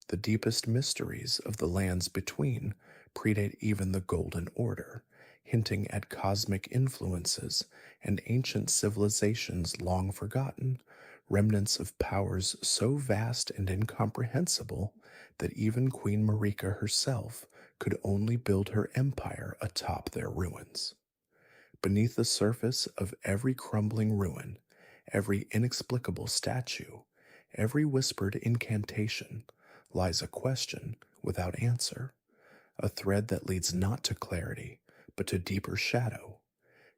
The deepest mysteries of the lands between predate even the Golden Order, hinting at cosmic influences and ancient civilizations long forgotten, remnants of powers so vast and incomprehensible that even Queen Marika herself could only build her empire atop their ruins. Beneath the surface of every crumbling ruin, every inexplicable statue, every whispered incantation, lies a question without answer, a thread that leads not to clarity, but to deeper shadow.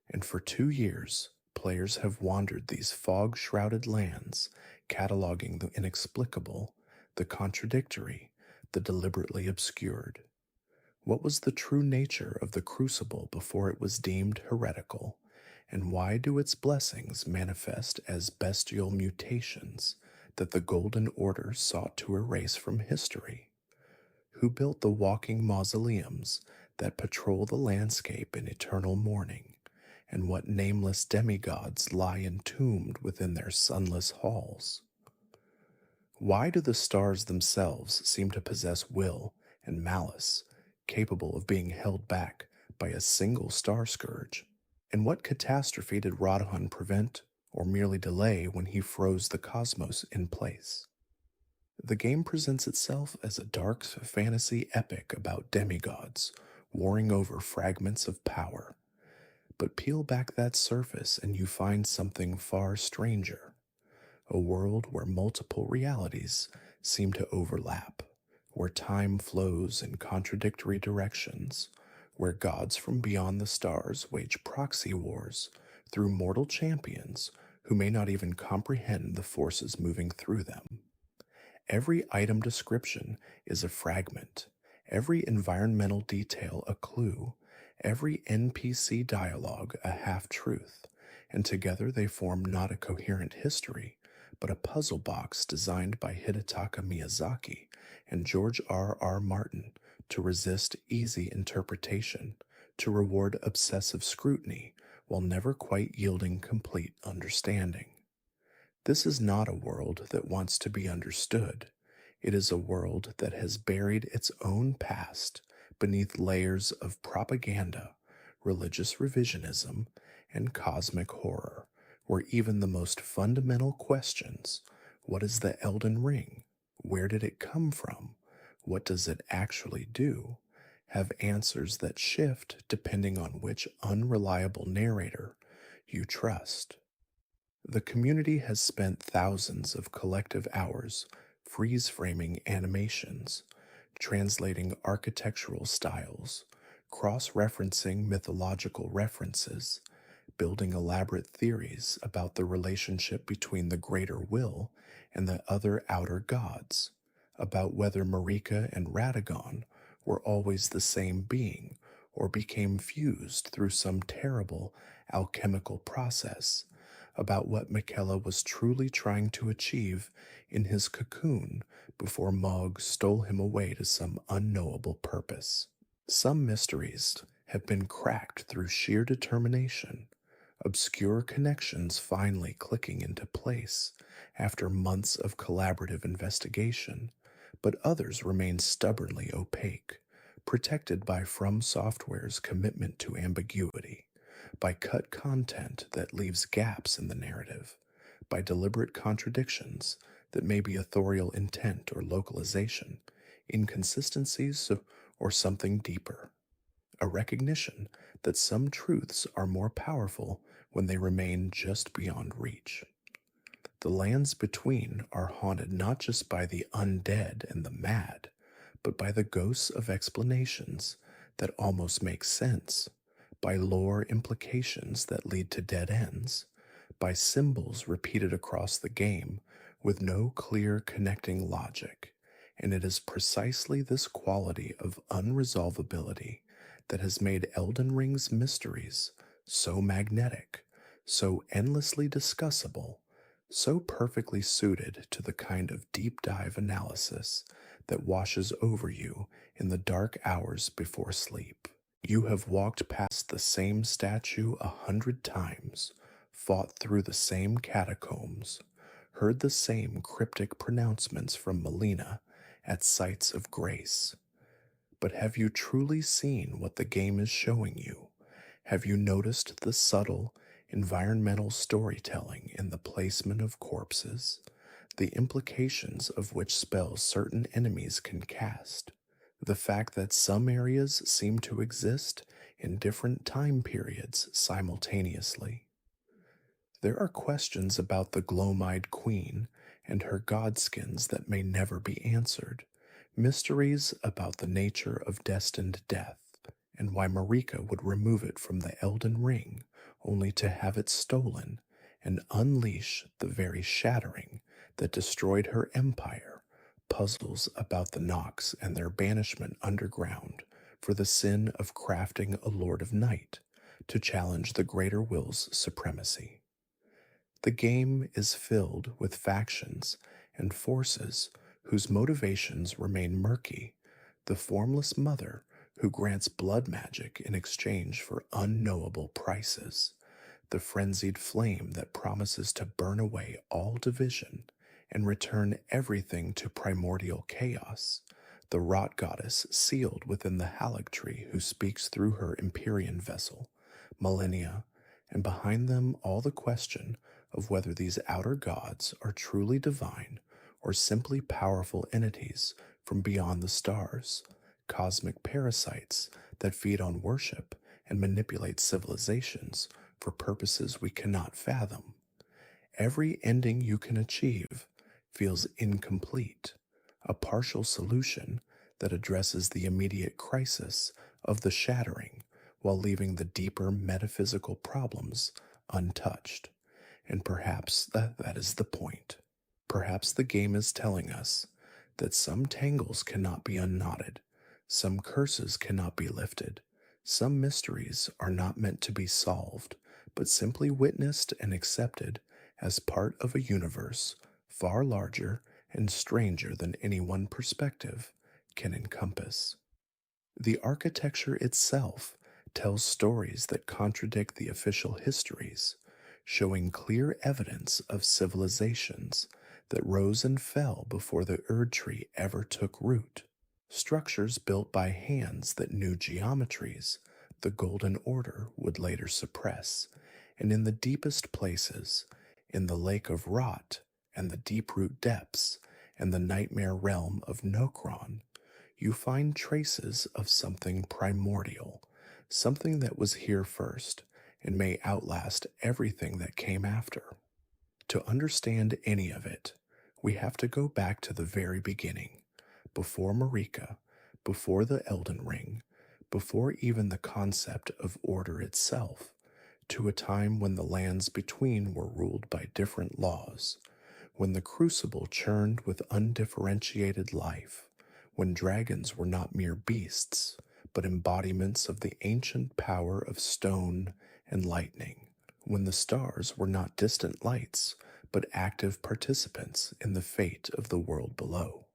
And for 2 years, players have wandered these fog-shrouded lands, cataloging the inexplicable, the contradictory, the deliberately obscured. What was the true nature of the crucible before it was deemed heretical, and why do its blessings manifest as bestial mutations that the Golden Order sought to erase from history? Who built the walking mausoleums that patrol the landscape in eternal mourning, and what nameless demigods lie entombed within their sunless halls? Why do the stars themselves seem to possess will and malice, capable of being held back by a single star scourge? And what catastrophe did Radagon prevent or merely delay when he froze the cosmos in place? The game presents itself as a dark fantasy epic about demigods warring over fragments of power. But peel back that surface and you find something far stranger. A world where multiple realities seem to overlap, where time flows in contradictory directions, where gods from beyond the stars wage proxy wars through mortal champions who may not even comprehend the forces moving through them. Every item description is a fragment, every environmental detail a clue, every NPC dialogue a half-truth, and together they form not a coherent history, but a puzzle box designed by Hidetaka Miyazaki and George R. Martin to resist easy interpretation, to reward obsessive scrutiny, while never quite yielding complete understanding. This is not a world that wants to be understood. It is a world that has buried its own past beneath layers of propaganda, religious revisionism, and cosmic horror, where even the most fundamental questions, what is the Elden Ring? Where did it come from? What does it actually do? Have answers that shift depending on which unreliable narrator you trust. The community has spent thousands of collective hours freeze-framing animations, translating architectural styles, cross-referencing mythological references, building elaborate theories about the relationship between the greater will and the other outer gods, about whether Marika and Radagon were always the same being or became fused through some terrible alchemical process, about what Michaela was truly trying to achieve in his cocoon before Mog stole him away to some unknowable purpose. Some mysteries have been cracked through sheer determination, obscure connections finally clicking into place after months of collaborative investigation, but others remain stubbornly opaque, protected by FromSoftware's commitment to ambiguity, by cut content that leaves gaps in the narrative, by deliberate contradictions that may be authorial intent or localization, inconsistencies, or something deeper. A recognition that some truths are more powerful when they remain just beyond reach. The lands between are haunted not just by the undead and the mad, but by the ghosts of explanations that almost make sense, by lore implications that lead to dead ends, by symbols repeated across the game with no clear connecting logic. And it is precisely this quality of unresolvability that has made Elden Ring's mysteries so magnetic, so endlessly discussable, so perfectly suited to the kind of deep dive analysis that washes over you in the dark hours before sleep. You have walked past the same statue 100 times, fought through the same catacombs, heard the same cryptic pronouncements from Malenia, at sites of grace. But have you truly seen what the game is showing you? Have you noticed the subtle, environmental storytelling in the placement of corpses, the implications of which spells certain enemies can cast, the fact that some areas seem to exist in different time periods simultaneously? There are questions about the Glomide Queen and her godskins that may never be answered, mysteries about the nature of destined death, and why Marika would remove it from the Elden Ring only to have it stolen and unleash the very shattering that destroyed her empire, puzzles about the Nox and their banishment underground for the sin of crafting a Lord of Night to challenge the Greater Will's supremacy. The game is filled with factions and forces whose motivations remain murky. The formless mother who grants blood magic in exchange for unknowable prices. The frenzied flame that promises to burn away all division and return everything to primordial chaos. The rot goddess sealed within the Erdtree who speaks through her Empyrean vessel, Malenia, and behind them all the question of whether these outer gods are truly divine or simply powerful entities from beyond the stars, cosmic parasites that feed on worship and manipulate civilizations for purposes we cannot fathom. Every ending you can achieve feels incomplete, a partial solution that addresses the immediate crisis of the shattering while leaving the deeper metaphysical problems untouched. And perhaps that is the point. Perhaps the game is telling us that some tangles cannot be unknotted, some curses cannot be lifted, some mysteries are not meant to be solved, but simply witnessed and accepted as part of a universe far larger and stranger than any one perspective can encompass. The architecture itself tells stories that contradict the official histories, showing clear evidence of civilizations that rose and fell before the Erdtree ever took root, structures built by hands that knew geometries the Golden Order would later suppress, and in the deepest places, in the Lake of Rot and the deep-root depths and the nightmare realm of Nokron, you find traces of something primordial, something that was here first and may outlast everything that came after. To understand any of it, we have to go back to the very beginning, before Marika, before the Elden Ring, before even the concept of order itself, to a time when the lands between were ruled by different laws, when the crucible churned with undifferentiated life, when dragons were not mere beasts, but embodiments of the ancient power of stone and lightning, when the stars were not distant lights, but active participants in the fate of the world below.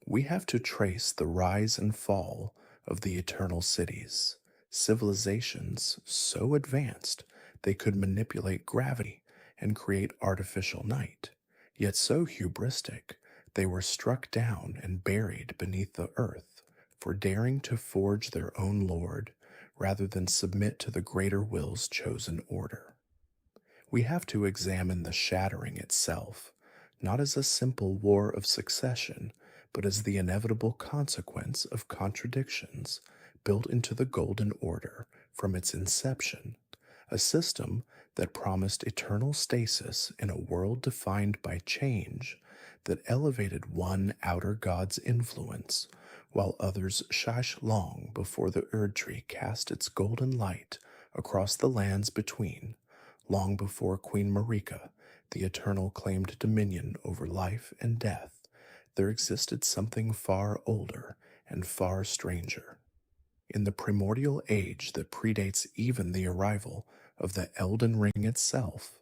We have to trace the rise and fall of the eternal cities, civilizations so advanced they could manipulate gravity and create artificial night, yet so hubristic they were struck down and buried beneath the earth for daring to forge their own lord rather than submit to the greater will's chosen order. We have to examine the shattering itself, not as a simple war of succession, but as the inevitable consequence of contradictions built into the Golden Order from its inception, a system that promised eternal stasis in a world defined by change, that elevated one outer god's influence, while others shash long before the Erdtree cast its golden light across the lands between, long before Queen Marika, the Eternal, claimed dominion over life and death. There existed something far older and far stranger. In the primordial age that predates even the arrival of the Elden Ring itself,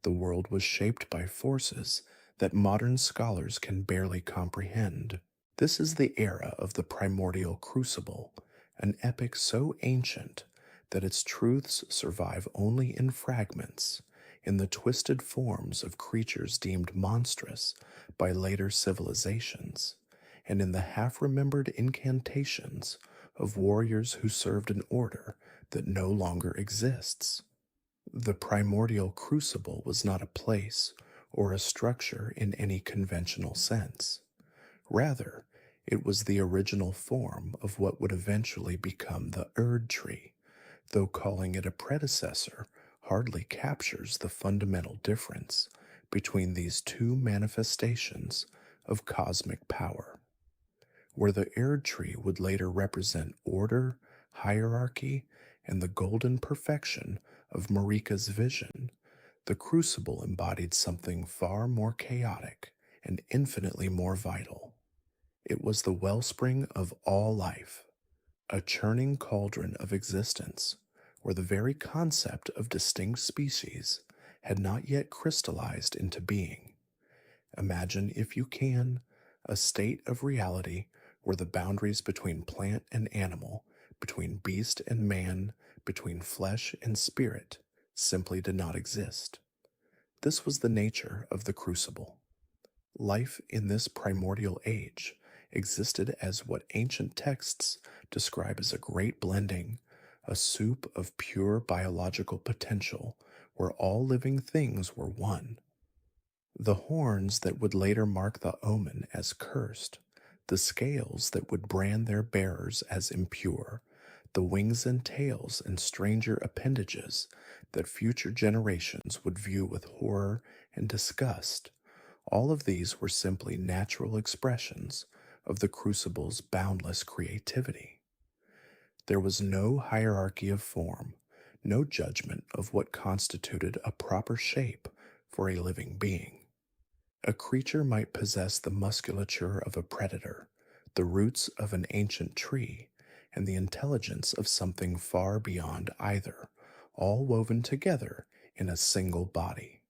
the world was shaped by forces that modern scholars can barely comprehend. This is the era of the primordial crucible, an epic so ancient that its truths survive only in fragments, in the twisted forms of creatures deemed monstrous by later civilizations, and in the half-remembered incantations of warriors who served an order that no longer exists. The primordial crucible was not a place or a structure in any conventional sense. Rather, it was the original form of what would eventually become the Erdtree, though calling it a predecessor hardly captures the fundamental difference between these two manifestations of cosmic power. Where the Erdtree would later represent order, hierarchy, and the golden perfection of Marika's vision, the crucible embodied something far more chaotic and infinitely more vital. It was the wellspring of all life, a churning cauldron of existence, where the very concept of distinct species had not yet crystallized into being. Imagine, if you can, a state of reality where the boundaries between plant and animal, between beast and man, between flesh and spirit, simply did not exist. This was the nature of the crucible. Life in this primordial age existed as what ancient texts describe as a great blending, a soup of pure biological potential where all living things were one. The horns that would later mark the omen as cursed, the scales that would brand their bearers as impure, the wings and tails and stranger appendages that future generations would view with horror and disgust, all of these were simply natural expressions of the crucible's boundless creativity. There was no hierarchy of form, no judgment of what constituted a proper shape for a living being. A creature might possess the musculature of a predator, the roots of an ancient tree, and the intelligence of something far beyond either, all woven together in a single body.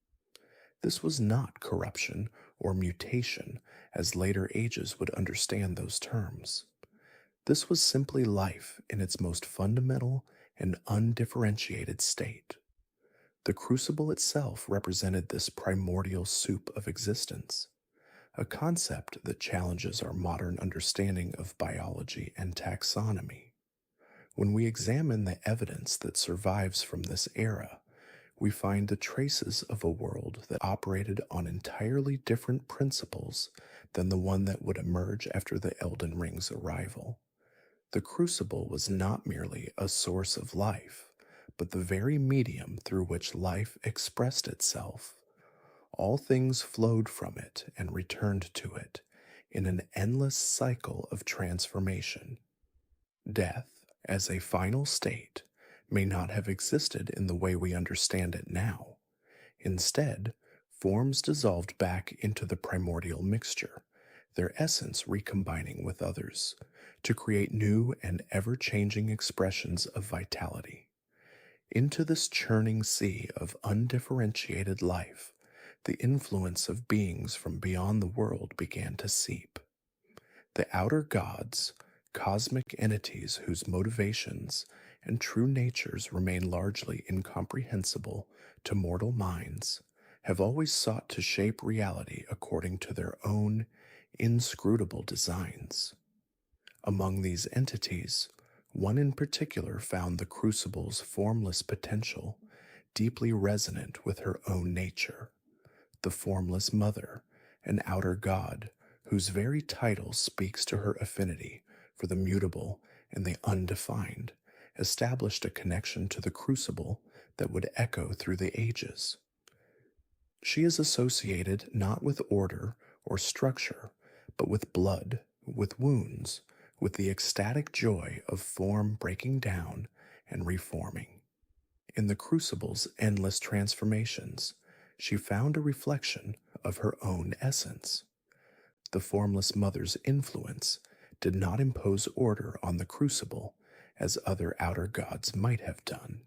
This was not corruption or mutation, as later ages would understand those terms. This was simply life in its most fundamental and undifferentiated state. The crucible itself represented this primordial soup of existence, a concept that challenges our modern understanding of biology and taxonomy. When we examine the evidence that survives from this era, we find the traces of a world that operated on entirely different principles than the one that would emerge after the Elden Ring's arrival. The crucible was not merely a source of life, but the very medium through which life expressed itself. All things flowed from it and returned to it in an endless cycle of transformation. Death, as a final state, may not have existed in the way we understand it now. Instead, forms dissolved back into the primordial mixture, their essence recombining with others, to create new and ever-changing expressions of vitality. Into this churning sea of undifferentiated life, the influence of beings from beyond the world began to seep. The outer gods, cosmic entities whose motivations and true natures remain largely incomprehensible to mortal minds, have always sought to shape reality according to their own inscrutable designs. Among these entities, one in particular found the crucible's formless potential deeply resonant with her own nature. The formless mother, an outer god, whose very title speaks to her affinity for the mutable and the undefined, established a connection to the crucible that would echo through the ages. She is associated not with order or structure, but with blood, with wounds, with the ecstatic joy of form breaking down and reforming. In the crucible's endless transformations, she found a reflection of her own essence. The formless mother's influence did not impose order on the crucible as other outer gods might have done.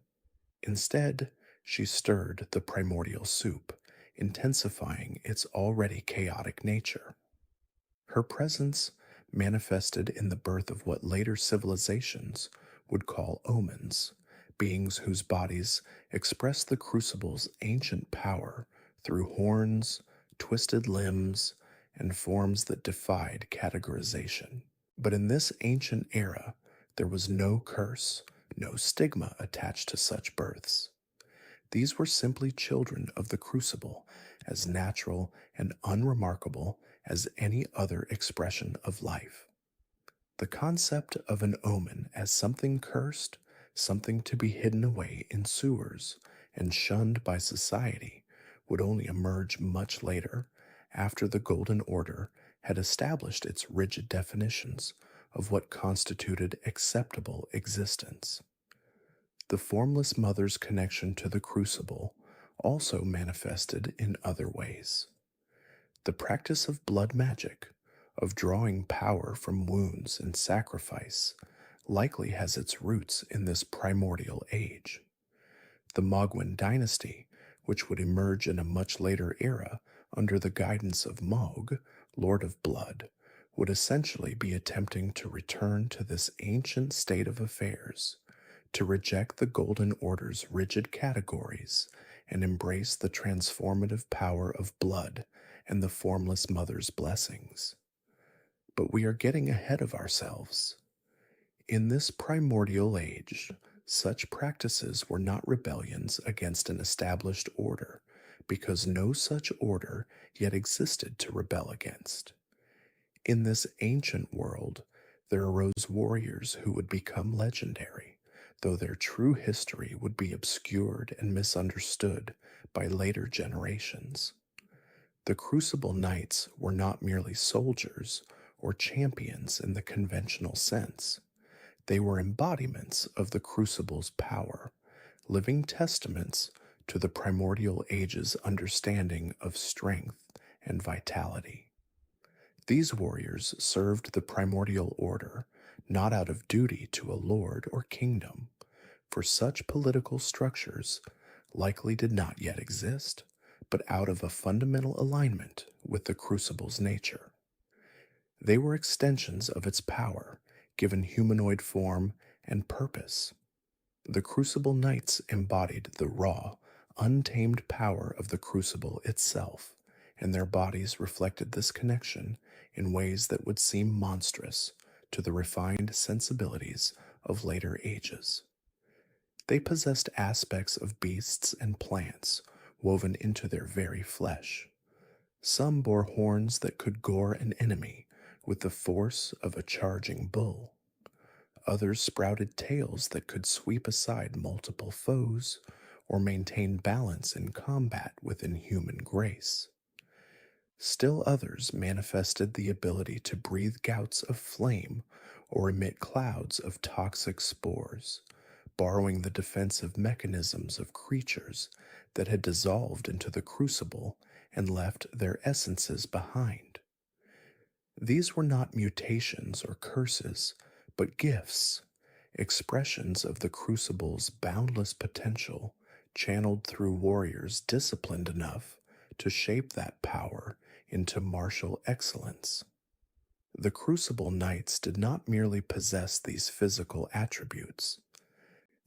Instead, she stirred the primordial soup, intensifying its already chaotic nature. Her presence manifested in the birth of what later civilizations would call omens, beings whose bodies express the crucible's ancient power through horns, twisted limbs, and forms that defied categorization. But in this ancient era, there was no curse, no stigma attached to such births. These were simply children of the crucible, as natural and unremarkable as any other expression of life. The concept of an omen as something cursed, something to be hidden away in sewers and shunned by society, would only emerge much later, after the Golden Order had established its rigid definitions of what constituted acceptable existence. The formless mother's connection to the crucible also manifested in other ways. The practice of blood magic, of drawing power from wounds and sacrifice, likely has its roots in this primordial age. The Mogwin dynasty, which would emerge in a much later era under the guidance of Mog, Lord of Blood, would essentially be attempting to return to this ancient state of affairs, to reject the Golden Order's rigid categories and embrace the transformative power of blood and the formless mother's blessings. But we are getting ahead of ourselves. In this primordial age, such practices were not rebellions against an established order, because no such order yet existed to rebel against. In this ancient world, there arose warriors who would become legendary, though their true history would be obscured and misunderstood by later generations. The Crucible Knights were not merely soldiers or champions in the conventional sense. They were embodiments of the Crucible's power, living testaments to the primordial age's understanding of strength and vitality. These warriors served the primordial order not out of duty to a lord or kingdom, for such political structures likely did not yet exist, but out of a fundamental alignment with the Crucible's nature. They were extensions of its power, given humanoid form and purpose. The Crucible Knights embodied the raw, untamed power of the Crucible itself, and their bodies reflected this connection in ways that would seem monstrous to the refined sensibilities of later ages. They possessed aspects of beasts and plants woven into their very flesh. Some bore horns that could gore an enemy with the force of a charging bull. Others sprouted tails that could sweep aside multiple foes or maintain balance in combat with inhuman grace. Still others manifested the ability to breathe gouts of flame or emit clouds of toxic spores, borrowing the defensive mechanisms of creatures that had dissolved into the crucible and left their essences behind. These were not mutations or curses, but gifts, expressions of the crucible's boundless potential, channeled through warriors disciplined enough to shape that power into martial excellence. The Crucible Knights did not merely possess these physical attributes.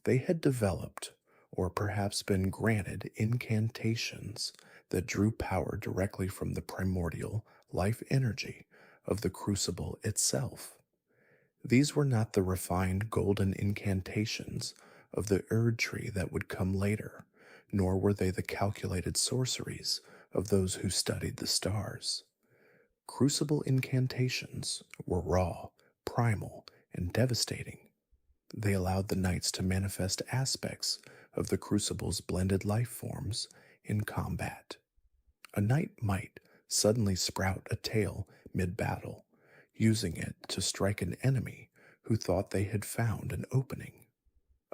They had developed, or perhaps been granted, incantations that drew power directly from the primordial life energy of the Crucible itself. These were not the refined golden incantations of the Erdtree that would come later, nor were they the calculated sorceries of those who studied the stars. Crucible incantations were raw, primal, and devastating. They allowed the knights to manifest aspects of the Crucible's blended life forms in combat. A knight might suddenly sprout a tail mid-battle, using it to strike an enemy who thought they had found an opening.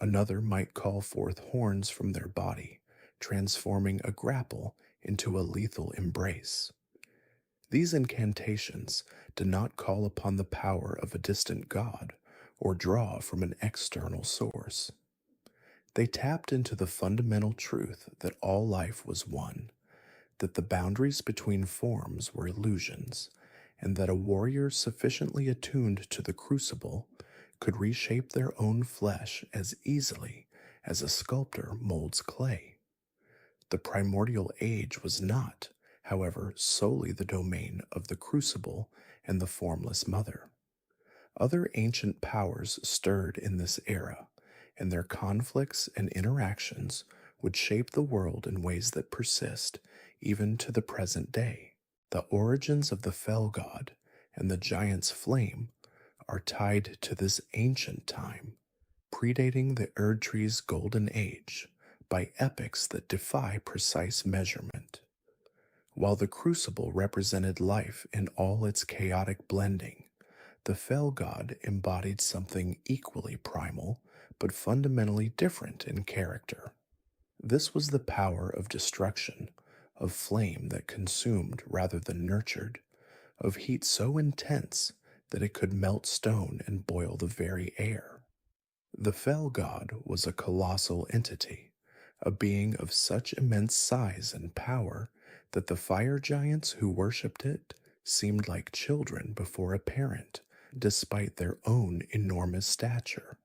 Another might call forth horns from their body, transforming a grapple into a lethal embrace. These incantations did not call upon the power of a distant god or draw from an external source. They tapped into the fundamental truth that all life was one, that the boundaries between forms were illusions, and that a warrior sufficiently attuned to the crucible could reshape their own flesh as easily as a sculptor molds clay. The primordial age was not, however, solely the domain of the crucible and the formless mother. Other ancient powers stirred in this era, and their conflicts and interactions would shape the world in ways that persist even to the present day. The origins of the fell god and the giant's flame are tied to this ancient time, predating the Erdtree's golden age by epics that defy precise measurement. While the crucible represented life in all its chaotic blending, the fell god embodied something equally primal but fundamentally different in character. This was the power of destruction, of flame that consumed rather than nurtured, of heat so intense that it could melt stone and boil the very air. The fell god was a colossal entity, a being of such immense size and power that the fire giants who worshipped it seemed like children before a parent, despite their own enormous stature.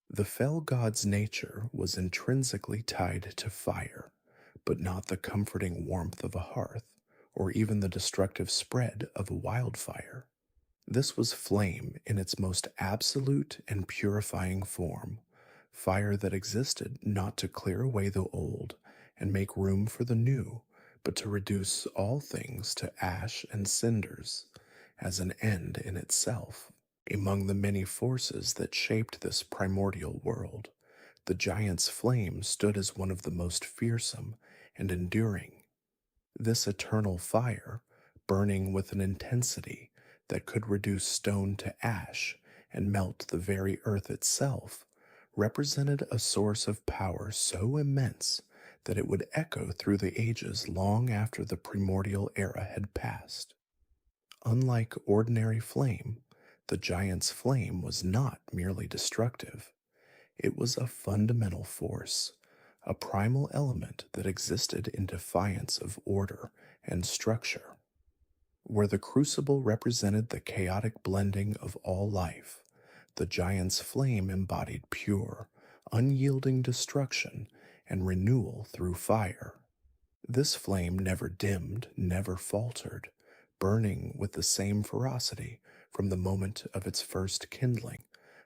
The fell god's nature was intrinsically tied to fire, but not the comforting warmth of a hearth, or even the destructive spread of a wildfire. This was flame in its most absolute and purifying form, fire that existed not to clear away the old and make room for the new, but to reduce all things to ash and cinders, as an end in itself. Among the many forces that shaped this primordial world, the giant's flame stood as one of the most fearsome and enduring. This eternal fire, burning with an intensity that could reduce stone to ash and melt the very earth itself, represented a source of power so immense that it would echo through the ages long after the primordial era had passed. Unlike ordinary flame, the giant's flame was not merely destructive. It was a fundamental force, a primal element that existed in defiance of order and structure. Where the crucible represented the chaotic blending of all life, the giant's flame embodied pure, unyielding destruction and renewal through fire. This flame never dimmed, never faltered, burning with the same ferocity from the moment of its first kindling,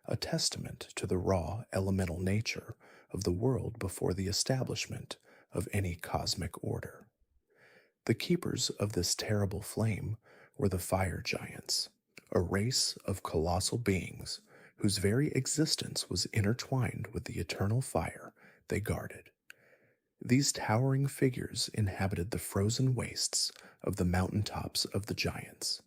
a testament to the raw elemental nature of the world before the establishment of any cosmic order. The keepers of this terrible flame were the fire giants, a race of colossal beings whose very existence was intertwined with the eternal fire they guarded. These towering figures inhabited the frozen wastes of the mountaintops of the giants,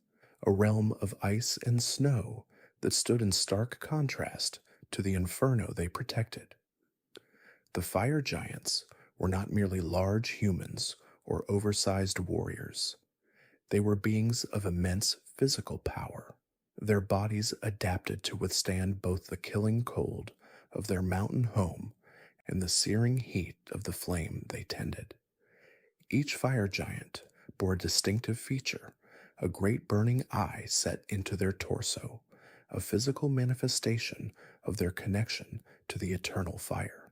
a realm of ice and snow that stood in stark contrast to the inferno they protected. The fire giants were not merely large humans or oversized warriors. They were beings of immense physical power, their bodies adapted to withstand both the killing cold of their mountain home and the searing heat of the flame they tended. Each fire giant bore a distinctive feature, a great burning eye set into their torso, a physical manifestation of their connection to the eternal fire.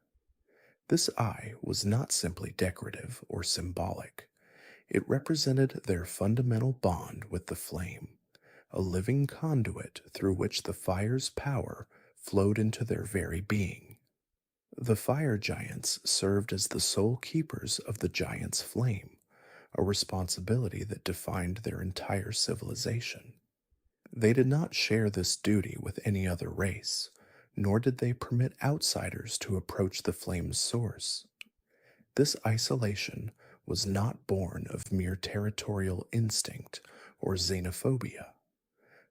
This eye was not simply decorative or symbolic. It represented their fundamental bond with the flame, a living conduit through which the fire's power flowed into their very being. The fire giants served as the sole keepers of the giant's flame, a responsibility that defined their entire civilization. They did not share this duty with any other race, nor did they permit outsiders to approach the flame's source. This isolation was not born of mere territorial instinct or xenophobia.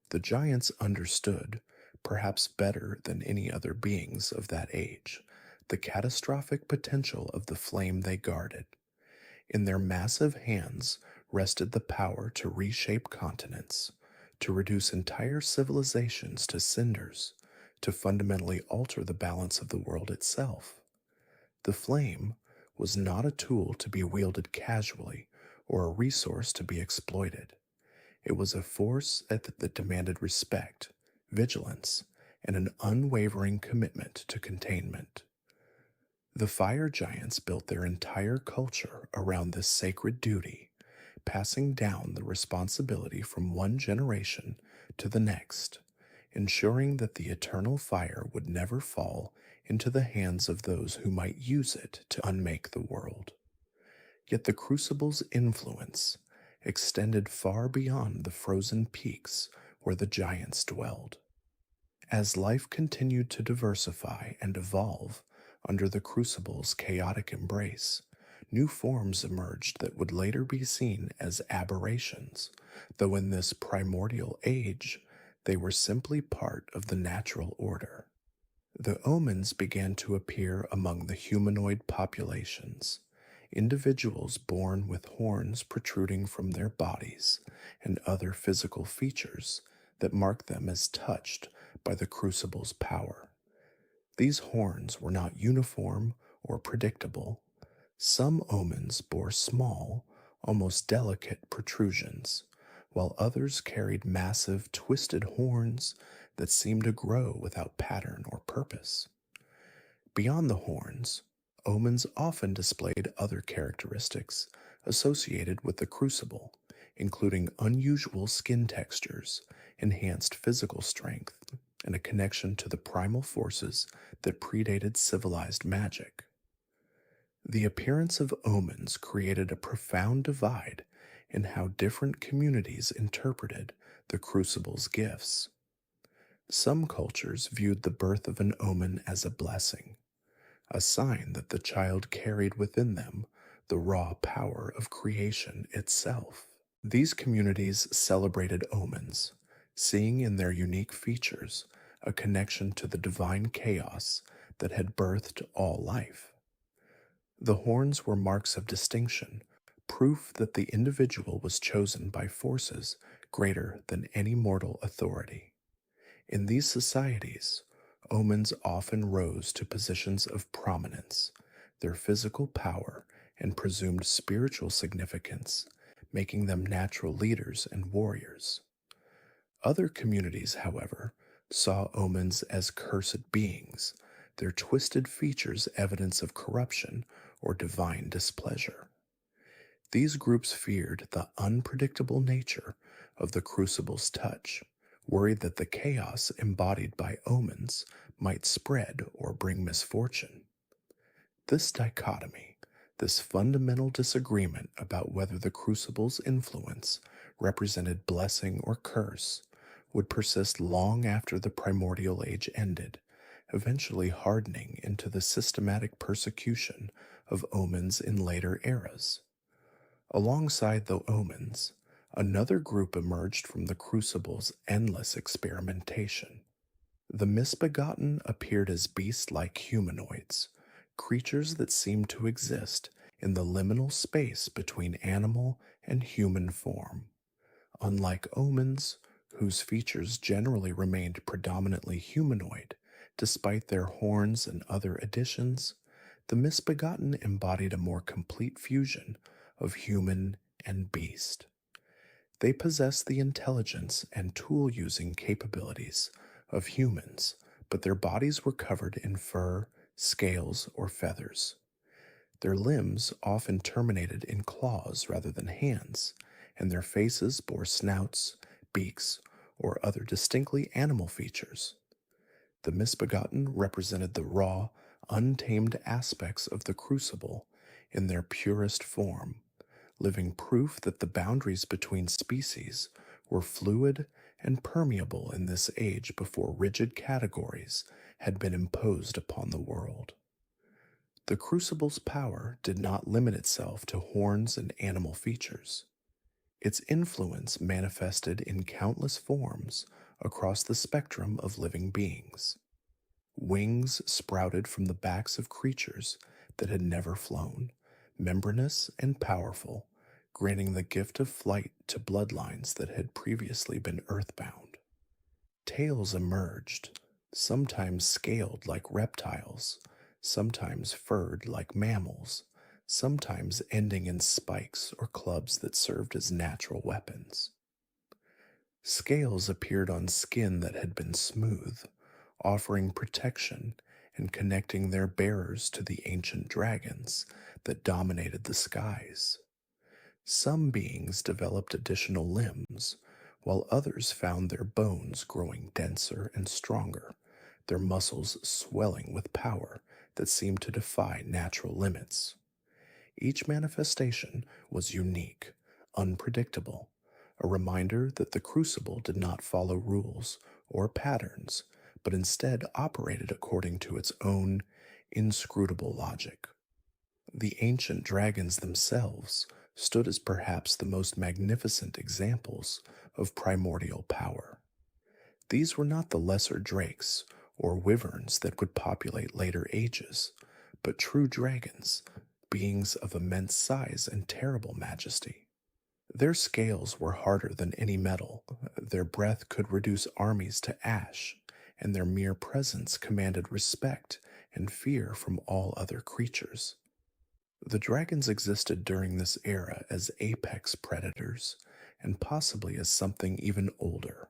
The giants understood, perhaps better than any other beings of that age, the catastrophic potential of the flame they guarded. In their massive hands rested the power to reshape continents, to reduce entire civilizations to cinders, to fundamentally alter the balance of the world itself. The flame was not a tool to be wielded casually or a resource to be exploited. It was a force that demanded respect, vigilance, and an unwavering commitment to containment. The fire giants built their entire culture around this sacred duty, passing down the responsibility from one generation to the next, ensuring that the eternal fire would never fall into the hands of those who might use it to unmake the world. Yet the crucible's influence extended far beyond the frozen peaks where the giants dwelled. As life continued to diversify and evolve under the crucible's chaotic embrace, new forms emerged that would later be seen as aberrations, though in this primordial age they were simply part of the natural order. The omens began to appear among the humanoid populations, individuals born with horns protruding from their bodies and other physical features that mark them as touched by the crucible's power. These horns were not uniform or predictable. Some omens bore small, almost delicate protrusions, while others carried massive, twisted horns that seemed to grow without pattern or purpose. Beyond the horns, omens often displayed other characteristics associated with the crucible, including unusual skin textures, enhanced physical strength, and a connection to the primal forces that predated civilized magic. The appearance of omens created a profound divide in how different communities interpreted the crucible's gifts. Some cultures viewed the birth of an omen as a blessing, a sign that the child carried within them the raw power of creation itself. These communities celebrated omens, seeing in their unique features a connection to the divine chaos that had birthed all life. The horns were marks of distinction, proof that the individual was chosen by forces greater than any mortal authority. In these societies, omens often rose to positions of prominence, their physical power and presumed spiritual significance making them natural leaders and warriors. Other communities, however, saw omens as cursed beings, their twisted features evidence of corruption or divine displeasure. These groups feared the unpredictable nature of the crucible's touch, worried that the chaos embodied by omens might spread or bring misfortune. This dichotomy, this fundamental disagreement about whether the crucible's influence represented blessing or curse, would persist long after the primordial age ended, eventually hardening into the systematic persecution of omens in later eras. Alongside the omens, another group emerged from the crucible's endless experimentation. The misbegotten appeared as beast-like humanoids, creatures that seemed to exist in the liminal space between animal and human form. Unlike omens, whose features generally remained predominantly humanoid, despite their horns and other additions, the misbegotten embodied a more complete fusion of human and beast. They possessed the intelligence and tool-using capabilities of humans, but their bodies were covered in fur, scales, or feathers. Their limbs often terminated in claws rather than hands, and their faces bore snouts, beaks, or other distinctly animal features. The misbegotten represented the raw, untamed aspects of the crucible in their purest form, living proof that the boundaries between species were fluid and permeable in this age before rigid categories had been imposed upon the world. The crucible's power did not limit itself to horns and animal features. Its influence manifested in countless forms across the spectrum of living beings. Wings sprouted from the backs of creatures that had never flown, membranous and powerful, granting the gift of flight to bloodlines that had previously been earthbound. Tails emerged, sometimes scaled like reptiles, sometimes furred like mammals, sometimes ending in spikes or clubs that served as natural weapons. Scales appeared on skin that had been smooth, offering protection and connecting their bearers to the ancient dragons that dominated the skies. Some beings developed additional limbs, while others found their bones growing denser and stronger, their muscles swelling with power that seemed to defy natural limits. Each manifestation was unique, unpredictable, a reminder that the crucible did not follow rules or patterns, but instead operated according to its own inscrutable logic. The ancient dragons themselves stood as perhaps the most magnificent examples of primordial power. These were not the lesser drakes or wyverns that would populate later ages, but true dragons, beings of immense size and terrible majesty. Their scales were harder than any metal, their breath could reduce armies to ash, and their mere presence commanded respect and fear from all other creatures. The dragons existed during this era as apex predators, and possibly as something even older,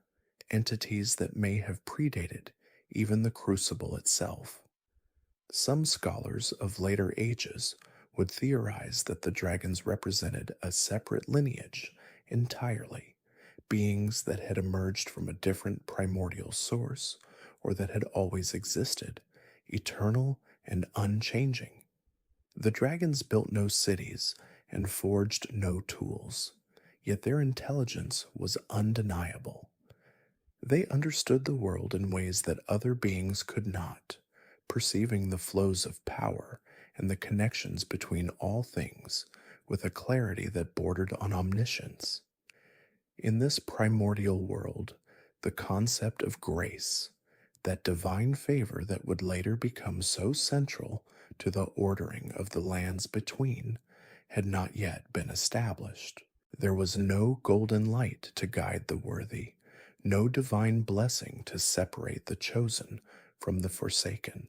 entities that may have predated even the crucible itself. Some scholars of later ages would theorize that the dragons represented a separate lineage entirely, beings that had emerged from a different primordial source or that had always existed, eternal and unchanging. The dragons built no cities and forged no tools, yet their intelligence was undeniable. They understood the world in ways that other beings could not, perceiving the flows of power and the connections between all things with a clarity that bordered on omniscience. In this primordial world, the concept of grace, that divine favor that would later become so central to the ordering of the lands between, had not yet been established. There was no golden light to guide the worthy, no divine blessing to separate the chosen from the forsaken.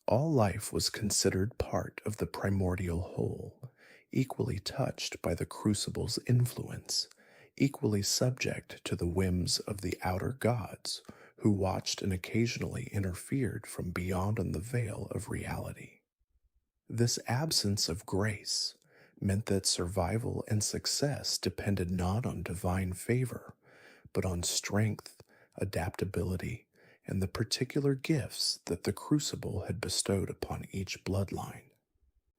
All life was considered part of the primordial whole, equally touched by the crucible's influence, equally subject to the whims of the outer gods, who watched and occasionally interfered from beyond on the veil of reality. This absence of grace meant that survival and success depended not on divine favor, but on strength, adaptability, and the particular gifts that the crucible had bestowed upon each bloodline.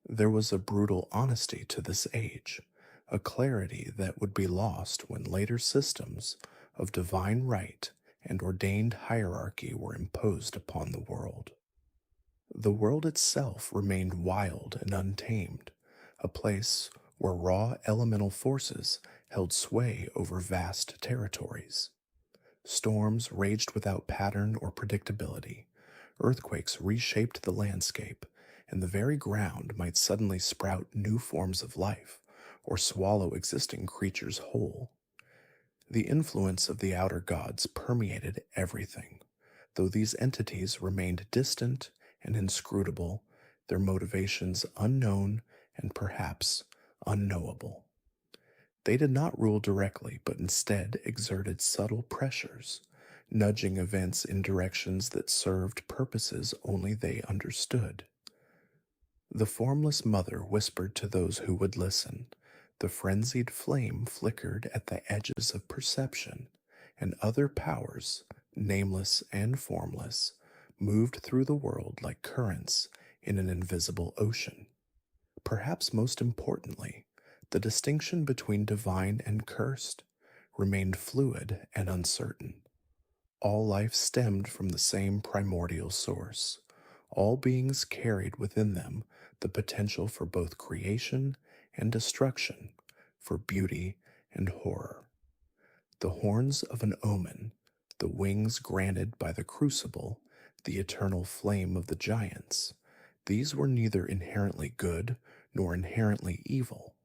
There was a brutal honesty to this age, a clarity that would be lost when later systems of divine right and ordained hierarchy were imposed upon the world. The world itself remained wild and untamed, a place where raw elemental forces held sway over vast territories. Storms raged without pattern or predictability. Earthquakes reshaped the landscape, and the very ground might suddenly sprout new forms of life or swallow existing creatures whole. The influence of the outer gods permeated everything. Though these entities remained distant and inscrutable, their motivations unknown and perhaps unknowable. They did not rule directly, but instead exerted subtle pressures, nudging events in directions that served purposes only they understood. The formless mother whispered to those who would listen. The frenzied flame flickered at the edges of perception, and other powers, nameless and formless, moved through the world like currents in an invisible ocean. Perhaps most importantly, the distinction between divine and cursed remained fluid and uncertain. All life stemmed from the same primordial source. All beings carried within them the potential for both creation and destruction, for beauty and horror. The horns of an omen, the wings granted by the crucible, the eternal flame of the giants, these were neither inherently good nor inherently evil.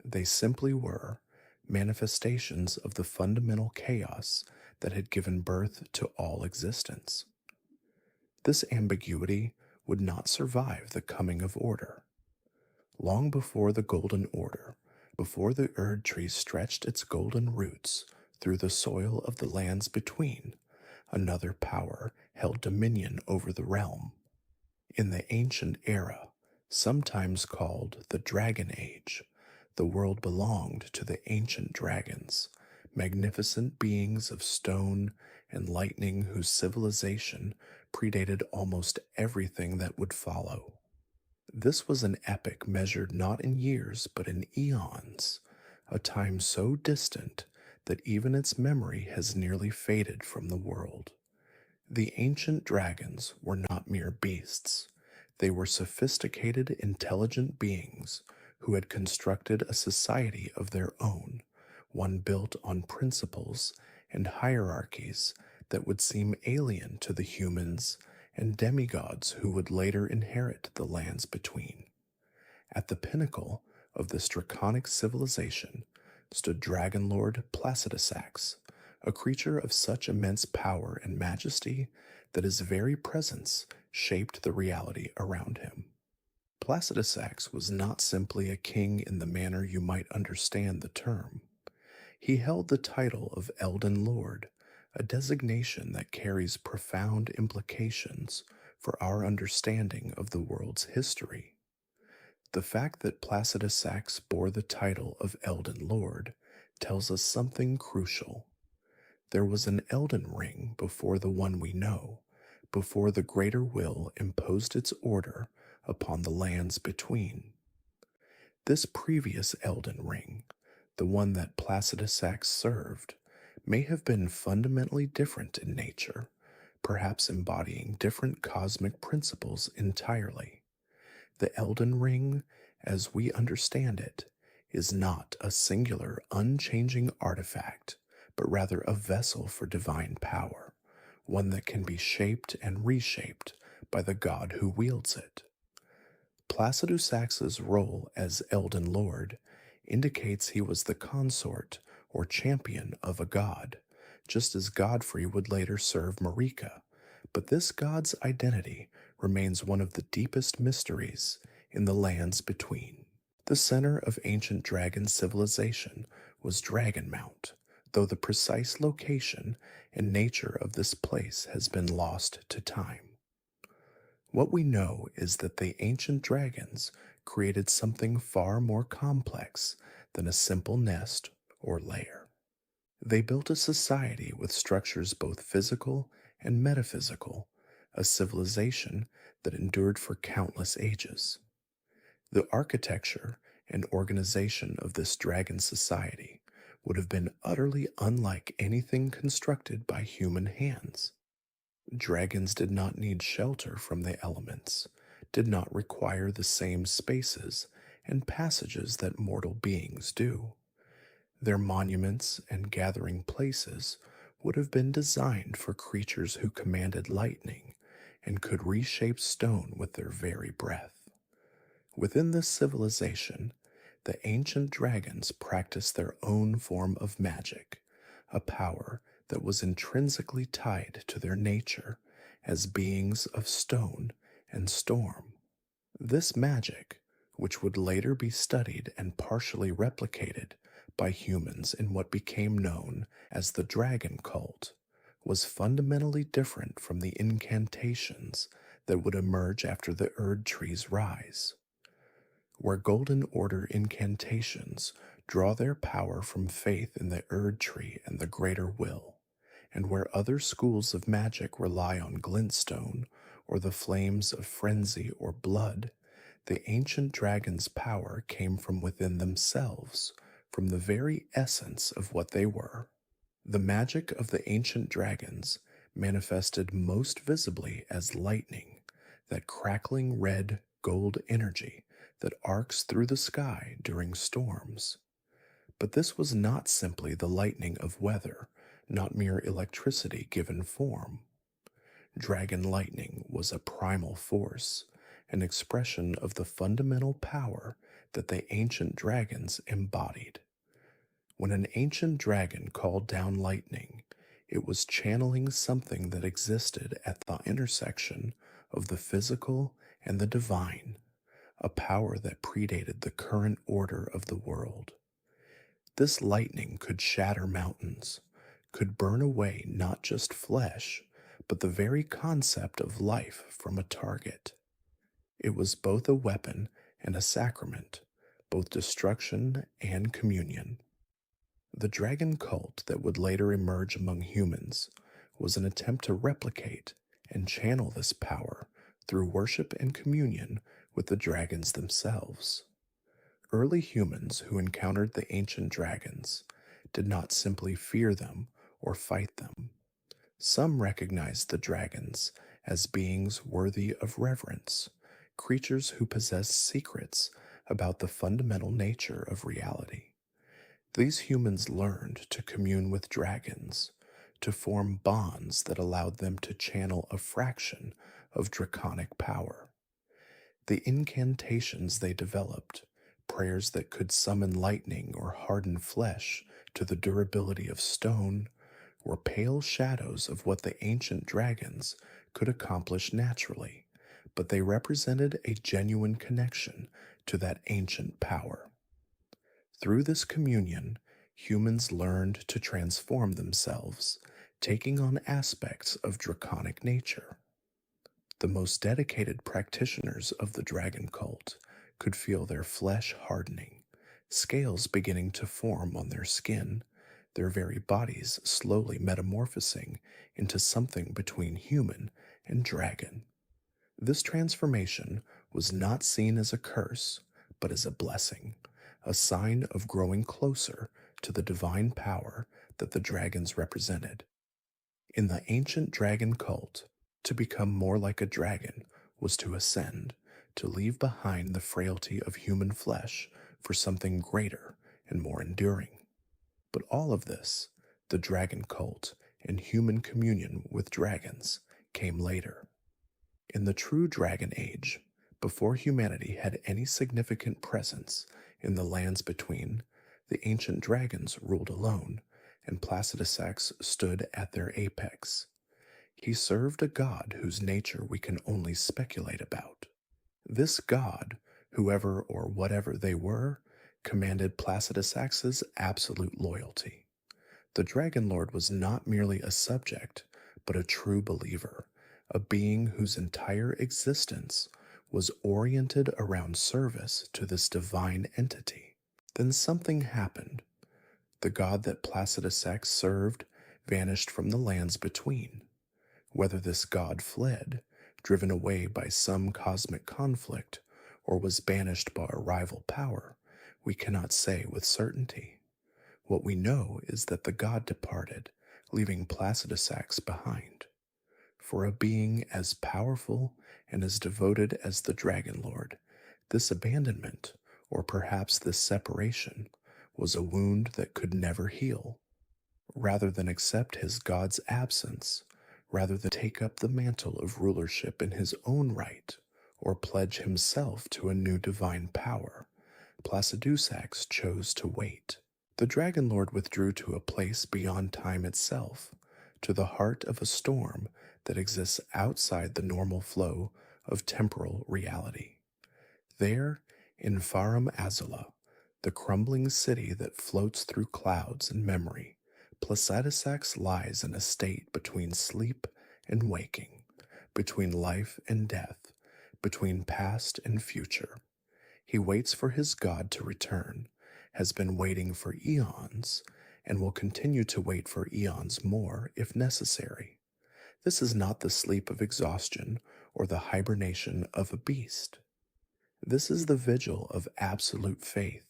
They simply were manifestations of the fundamental chaos that had given birth to all existence. This ambiguity would not survive the coming of order. Long before the Golden Order, before the Erdtree stretched its golden roots through the soil of the lands between, another power held dominion over the realm. In the ancient era, sometimes called the Dragon Age, The world belonged to the ancient dragons, magnificent beings of stone and lightning whose civilization predated almost everything that would follow. This was an epic measured not in years but in eons, a time so distant that even its memory has nearly faded from the world. The ancient dragons were not mere beasts. They were sophisticated, intelligent beings who had constructed a society of their own, one built on principles and hierarchies that would seem alien to the humans and demigods who would later inherit the lands between. At the pinnacle of this draconic civilization stood Dragon Lord Placidusax, a creature of such immense power and majesty that his very presence shaped the reality around him. Placidusax was not simply a king in the manner you might understand the term. He held the title of Elden Lord, a designation that carries profound implications for our understanding of the world's history. The fact that Placidusax bore the title of Elden Lord tells us something crucial. There was an Elden Ring before the one we know, before the greater will imposed its order upon the lands between. This previous Elden Ring, the one that Placidusax served, may have been fundamentally different in nature, perhaps embodying different cosmic principles entirely. The Elden Ring, as we understand it, is not a singular, unchanging artifact, but rather a vessel for divine power, one that can be shaped and reshaped by the god who wields it. Placidusax's role as Elden Lord indicates he was the consort or champion of a god, just as Godfrey would later serve Marika, but this god's identity remains one of the deepest mysteries in the lands between. The center of ancient dragon civilization was Dragonmount, though the precise location and nature of this place has been lost to time. What we know is that the ancient dragons created something far more complex than a simple nest or lair. They built a society with structures both physical and metaphysical, a civilization that endured for countless ages. The architecture and organization of this dragon society would have been utterly unlike anything constructed by human hands. Dragons did not need shelter from the elements, did not require the same spaces and passages that mortal beings do. Their monuments and gathering places would have been designed for creatures who commanded lightning and could reshape stone with their very breath. Within this civilization, the ancient dragons practiced their own form of magic, a power that was intrinsically tied to their nature as beings of stone and storm. This magic, which would later be studied and partially replicated by humans in what became known as the dragon cult, was fundamentally different from the incantations that would emerge after the Erdtree's rise. Where Golden Order incantations draw their power from faith in the Erdtree and the greater will, and where other schools of magic rely on glintstone or the flames of frenzy or blood, the ancient dragons' power came from within themselves, from the very essence of what they were. The magic of the ancient dragons manifested most visibly as lightning, that crackling red gold energy that arcs through the sky during storms. But this was not simply the lightning of weather, not mere electricity given form. Dragon lightning was a primal force, an expression of the fundamental power that the ancient dragons embodied. When an ancient dragon called down lightning, it was channeling something that existed at the intersection of the physical and the divine, a power that predated the current order of the world. This lightning could shatter mountains, could burn away not just flesh, but the very concept of life from a target. It was both a weapon and a sacrament, both destruction and communion. The dragon cult that would later emerge among humans was an attempt to replicate and channel this power through worship and communion with the dragons themselves. Early humans who encountered the ancient dragons did not simply fear them or fight them. Some recognized the dragons as beings worthy of reverence, creatures who possessed secrets about the fundamental nature of reality. These humans learned to commune with dragons, to form bonds that allowed them to channel a fraction of draconic power. The incantations they developed, prayers that could summon lightning or harden flesh to the durability of stone, were pale shadows of what the ancient dragons could accomplish naturally, but they represented a genuine connection to that ancient power. Through this communion, humans learned to transform themselves, taking on aspects of draconic nature. The most dedicated practitioners of the dragon cult could feel their flesh hardening, scales beginning to form on their skin, their very bodies slowly metamorphosing into something between human and dragon. This transformation was not seen as a curse, but as a blessing, a sign of growing closer to the divine power that the dragons represented. In the ancient dragon cult, to become more like a dragon was to ascend, to leave behind the frailty of human flesh for something greater and more enduring. But all of this, the dragon cult and human communion with dragons, came later. In the true Dragon Age, before humanity had any significant presence in the lands between, the ancient dragons ruled alone, and Placidusax stood at their apex. He served a god whose nature we can only speculate about. This god, whoever or whatever they were, commanded Placidusax's absolute loyalty. The Dragon Lord was not merely a subject, but a true believer, a being whose entire existence was oriented around service to this divine entity. Then something happened. The god that Placidusax served vanished from the lands between. Whether this god fled, driven away by some cosmic conflict, or was banished by a rival power, we cannot say with certainty. What we know is that the god departed, leaving Placidusax behind. For a being as powerful and as devoted as the Dragon Lord, this abandonment, or perhaps this separation, was a wound that could never heal. Rather than accept his god's absence, rather than take up the mantle of rulership in his own right, or pledge himself to a new divine power, Placidusax chose to wait. The Dragon Lord withdrew to a place beyond time itself, to the heart of a storm that exists outside the normal flow of temporal reality. There, in Farum Azula, the crumbling city that floats through clouds and memory, Placidusax lies in a state between sleep and waking, between life and death, between past and future. He waits for his god to return, has been waiting for eons, and will continue to wait for eons more if necessary. This is not the sleep of exhaustion or the hibernation of a beast. This is the vigil of absolute faith,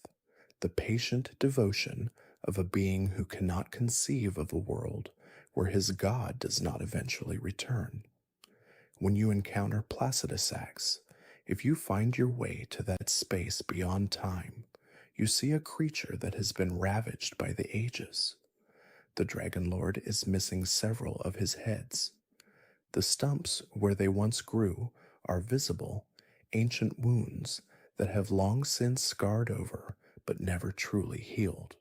the patient devotion of a being who cannot conceive of a world where his god does not eventually return. When you encounter Placidusax, if you find your way to that space beyond time, you see a creature that has been ravaged by the ages. The Dragon Lord is missing several of his heads. The stumps where they once grew are visible, ancient wounds that have long since scarred over but never truly healed.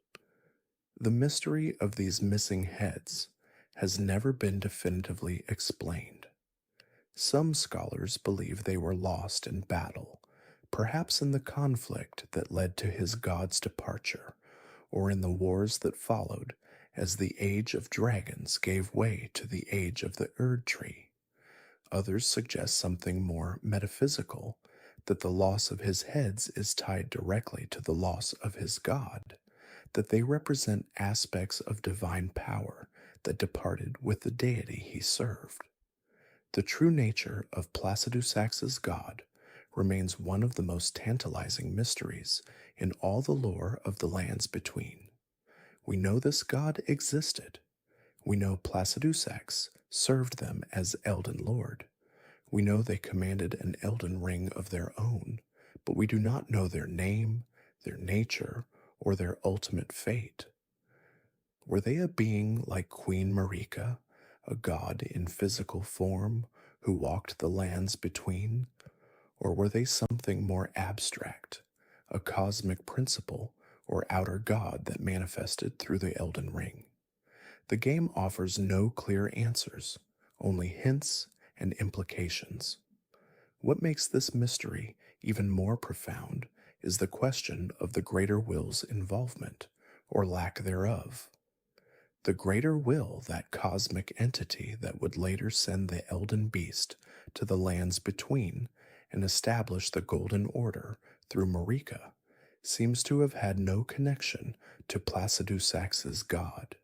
The mystery of these missing heads has never been definitively explained. Some scholars believe they were lost in battle, perhaps in the conflict that led to his god's departure, or in the wars that followed as the Age of Dragons gave way to the Age of the Erdtree. Others suggest something more metaphysical, that the loss of his heads is tied directly to the loss of his god, that they represent aspects of divine power that departed with the deity he served. The true nature of Placidusax's god remains one of the most tantalizing mysteries in all the lore of the lands between. We know this god existed. We know Placidusax served them as Elden Lord. We know they commanded an Elden Ring of their own, but we do not know their name, their nature, or their ultimate fate. Were they a being like Queen Marika, a god in physical form who walked the lands between? Or were they something more abstract, a cosmic principle or outer god that manifested through the Elden Ring? The game offers no clear answers, only hints and implications. What makes this mystery even more profound is the question of the greater will's involvement, or lack thereof. The greater will, that cosmic entity that would later send the Elden Beast to the lands between and establish the Golden Order through Marika, seems to have had no connection to Placidusax's god.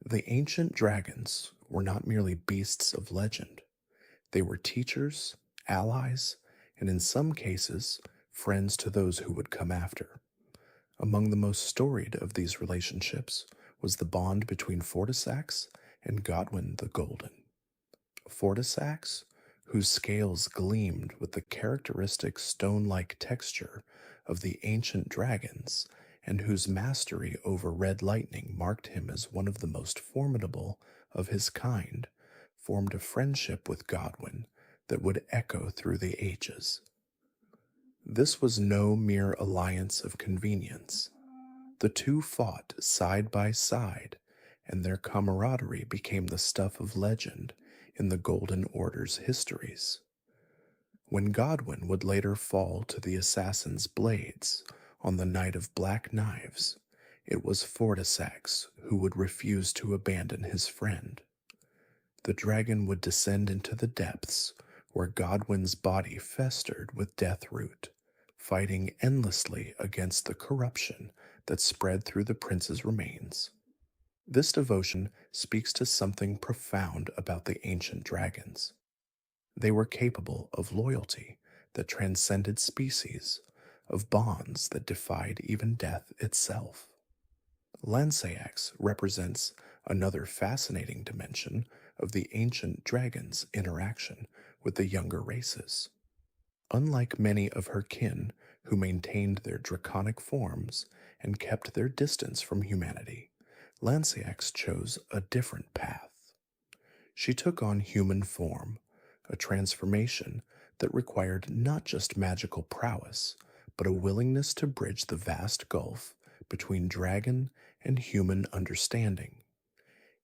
The ancient dragons were not merely beasts of legend. They were teachers, allies, and in some cases, friends to those who would come after. Among the most storied of these relationships was the bond between Fortisax and Godwyn the Golden. Fortisax, whose scales gleamed with the characteristic stone-like texture of the ancient dragons, and whose mastery over red lightning marked him as one of the most formidable of his kind, formed a friendship with Godwyn that would echo through the ages. This was no mere alliance of convenience. The two fought side by side, and their camaraderie became the stuff of legend in the Golden Order's histories. When Godwyn would later fall to the assassin's blades on the Night of Black Knives, it was Fortisax who would refuse to abandon his friend. The dragon would descend into the depths where Godwyn's body festered with deathroot, fighting endlessly against the corruption that spread through the prince's remains. This devotion speaks to something profound about the ancient dragons. They were capable of loyalty that transcended species, of bonds that defied even death itself. Lanceax represents another fascinating dimension of the ancient dragon's interaction with the younger races. Unlike many of her kin who maintained their draconic forms and kept their distance from humanity, Lanceax chose a different path. She took on human form, a transformation that required not just magical prowess, but a willingness to bridge the vast gulf between dragon and human understanding.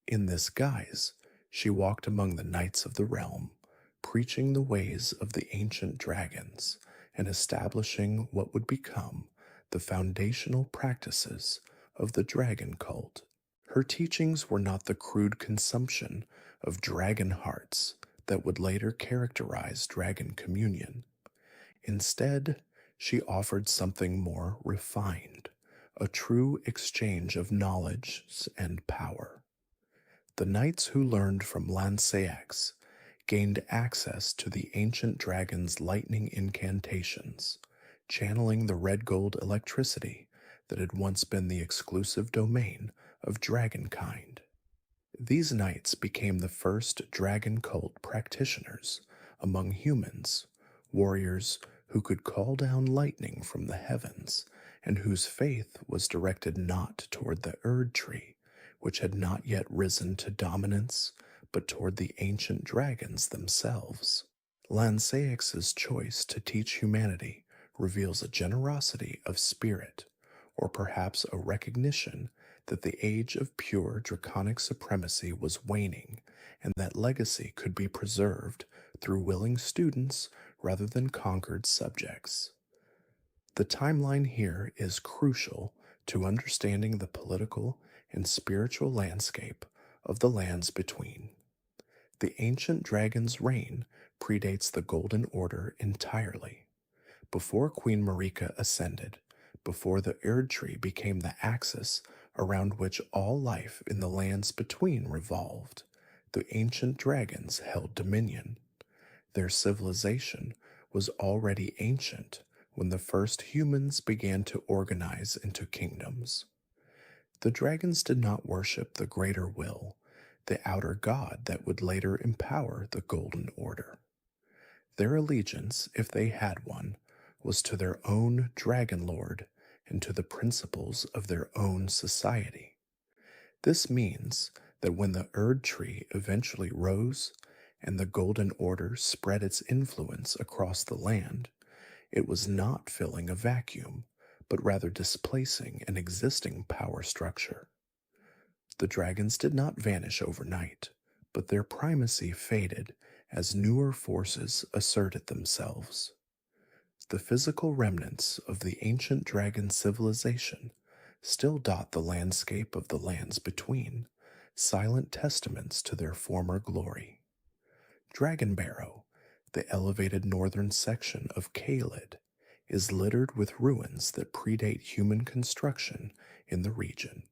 In this guise, she walked among the knights of the realm, preaching the ways of the ancient dragons and establishing what would become the foundational practices of the dragon cult. Her teachings were not the crude consumption of dragon hearts that would later characterize dragon communion. Instead, she offered something more refined, a true exchange of knowledge and power. The knights who learned from Lanceax gained access to the ancient dragon's lightning incantations, channeling the red gold electricity that had once been the exclusive domain of dragonkind. These knights became the first dragon cult practitioners among humans, warriors who could call down lightning from the heavens and whose faith was directed not toward the Erdtree, which had not yet risen to dominance, but toward the ancient dragons themselves. Lanceax's choice to teach humanity reveals a generosity of spirit, or perhaps a recognition that the age of pure draconic supremacy was waning, and that legacy could be preserved through willing students rather than conquered subjects. The timeline here is crucial to understanding the political and spiritual landscape of the lands between. The ancient dragon's reign predates the Golden Order entirely. Before Queen Marika ascended, before the Erdtree became the axis around which all life in the lands between revolved, the ancient dragons held dominion. Their civilization was already ancient when the first humans began to organize into kingdoms. The dragons did not worship the greater will, the outer god that would later empower the Golden Order. Their allegiance, if they had one, was to their own dragon lord and to the principles of their own society. This means that when the Erdtree eventually rose and the Golden Order spread its influence across the land, it was not filling a vacuum, but rather displacing an existing power structure. The dragons did not vanish overnight, but their primacy faded as newer forces asserted themselves. The physical remnants of the ancient dragon civilization still dot the landscape of the lands between, silent testaments to their former glory. Dragonbarrow, the elevated northern section of Caelid, is littered with ruins that predate human construction in the region.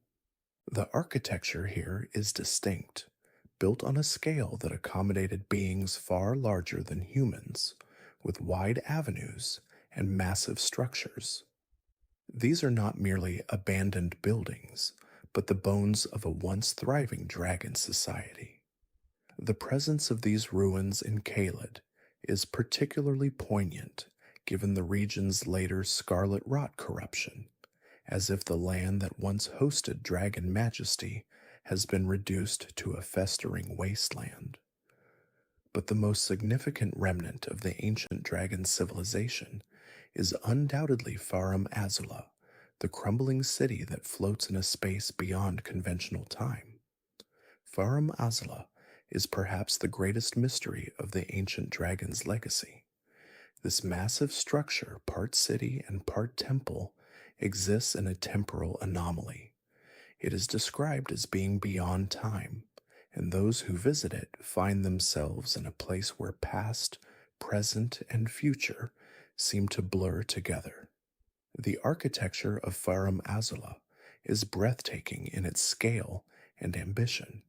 The architecture here is distinct, built on a scale that accommodated beings far larger than humans, with wide avenues and massive structures. These are not merely abandoned buildings, but the bones of a once thriving dragon society. The presence of these ruins in Caelid is particularly poignant given the region's later scarlet rot corruption, as if the land that once hosted dragon majesty has been reduced to a festering wasteland. But the most significant remnant of the ancient dragon civilization is undoubtedly Farum Azula, the crumbling city that floats in a space beyond conventional time. Farum Azula is perhaps the greatest mystery of the ancient dragon's legacy. This massive structure, part city and part temple, exists in a temporal anomaly. It is described as being beyond time, and those who visit it find themselves in a place where past, present, and future seem to blur together. The architecture of Farum Azula is breathtaking in its scale and ambition.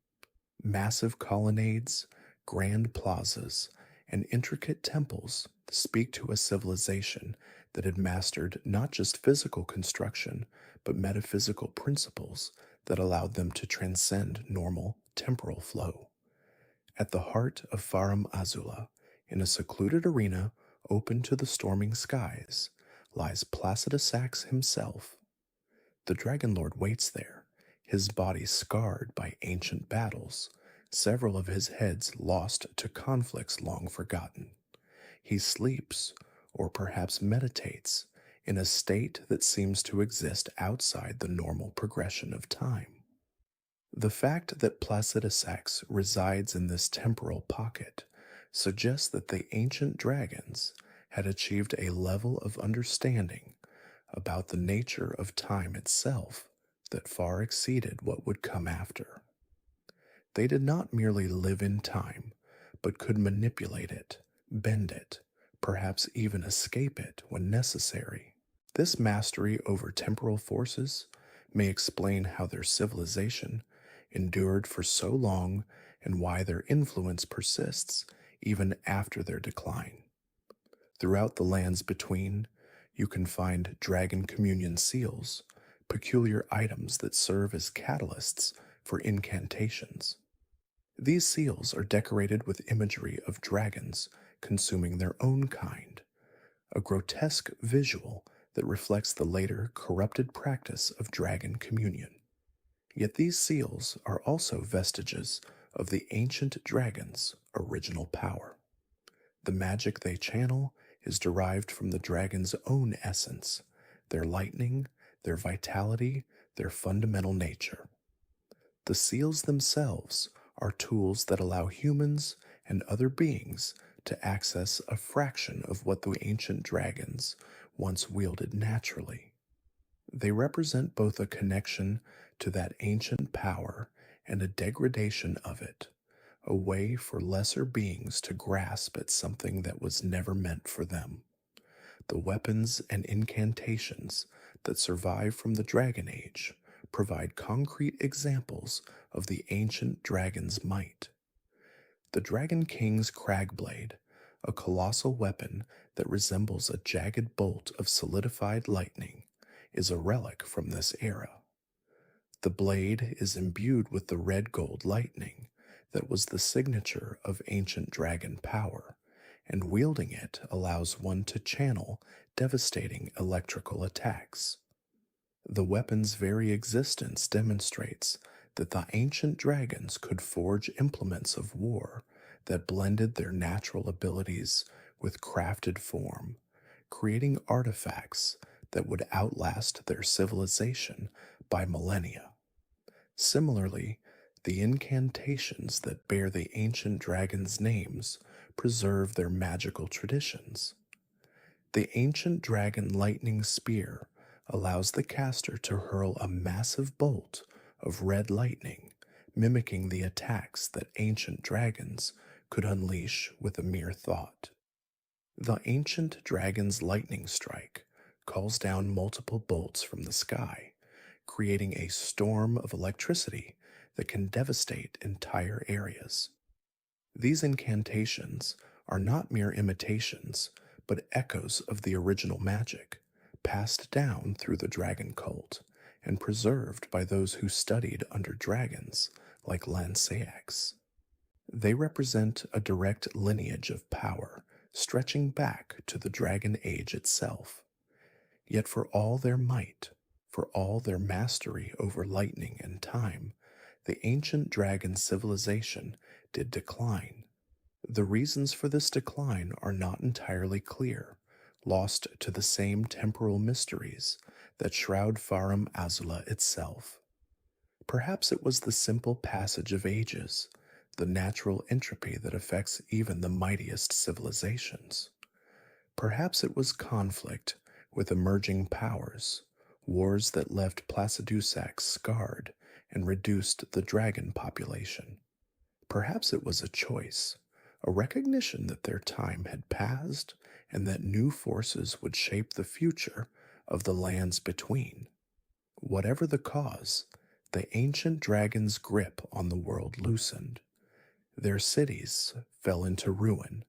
Massive colonnades, grand plazas, and intricate temples speak to a civilization that had mastered not just physical construction, but metaphysical principles that allowed them to transcend normal temporal flow. At the heart of Farum Azula, in a secluded arena open to the storming skies, lies Placidus Sax himself. The Dragon Lord waits there, his body scarred by ancient battles, several of his heads lost to conflicts long forgotten. He sleeps, or perhaps meditates, in a state that seems to exist outside the normal progression of time. The fact that Placidus Sax resides in this temporal pocket suggests that the ancient dragons had achieved a level of understanding about the nature of time itself that far exceeded what would come after. They did not merely live in time, but could manipulate it, bend it, perhaps even escape it when necessary. This mastery over temporal forces may explain how their civilization endured for so long and why their influence persists even after their decline. Throughout the lands between, you can find dragon communion seals, peculiar items that serve as catalysts for incantations. These seals are decorated with imagery of dragons consuming their own kind, a grotesque visual that reflects the later corrupted practice of dragon communion. Yet these seals are also vestiges of the ancient dragon's original power. The magic they channel is derived from the dragon's own essence, their lightning, their vitality, their fundamental nature. The seals themselves are tools that allow humans and other beings to access a fraction of what the ancient dragons once wielded naturally. They represent both a connection to that ancient power and a degradation of it, a way for lesser beings to grasp at something that was never meant for them. The weapons and incantations that survive from the Dragon Age provide concrete examples of the ancient dragon's might. The Dragon King's Cragblade, a colossal weapon that resembles a jagged bolt of solidified lightning, is a relic from this era. The blade is imbued with the red gold lightning that was the signature of ancient dragon power, and wielding it allows one to channel devastating electrical attacks. The weapon's very existence demonstrates that the ancient dragons could forge implements of war that blended their natural abilities with crafted form, creating artifacts that would outlast their civilization by millennia. Similarly, the incantations that bear the ancient dragons' names preserve their magical traditions. The ancient dragon lightning spear allows the caster to hurl a massive bolt of red lightning, mimicking the attacks that ancient dragons could unleash with a mere thought. The ancient dragon's lightning strike calls down multiple bolts from the sky, creating a storm of electricity that can devastate entire areas. These incantations are not mere imitations, but echoes of the original magic, passed down through the dragon cult and preserved by those who studied under dragons like Lanceax. They represent a direct lineage of power stretching back to the Dragon Age itself. Yet for all their might, for all their mastery over lightning and time, the ancient dragon civilization did decline. The reasons for this decline are not entirely clear, lost to the same temporal mysteries that shroud Farum Azula itself. Perhaps it was the simple passage of ages, the natural entropy that affects even the mightiest civilizations. Perhaps it was conflict with emerging powers, wars that left Placidusac scarred and reduced the dragon population. Perhaps it was a choice, a recognition that their time had passed and that new forces would shape the future of the lands between. Whatever the cause, the ancient dragon's grip on the world loosened. Their cities fell into ruin,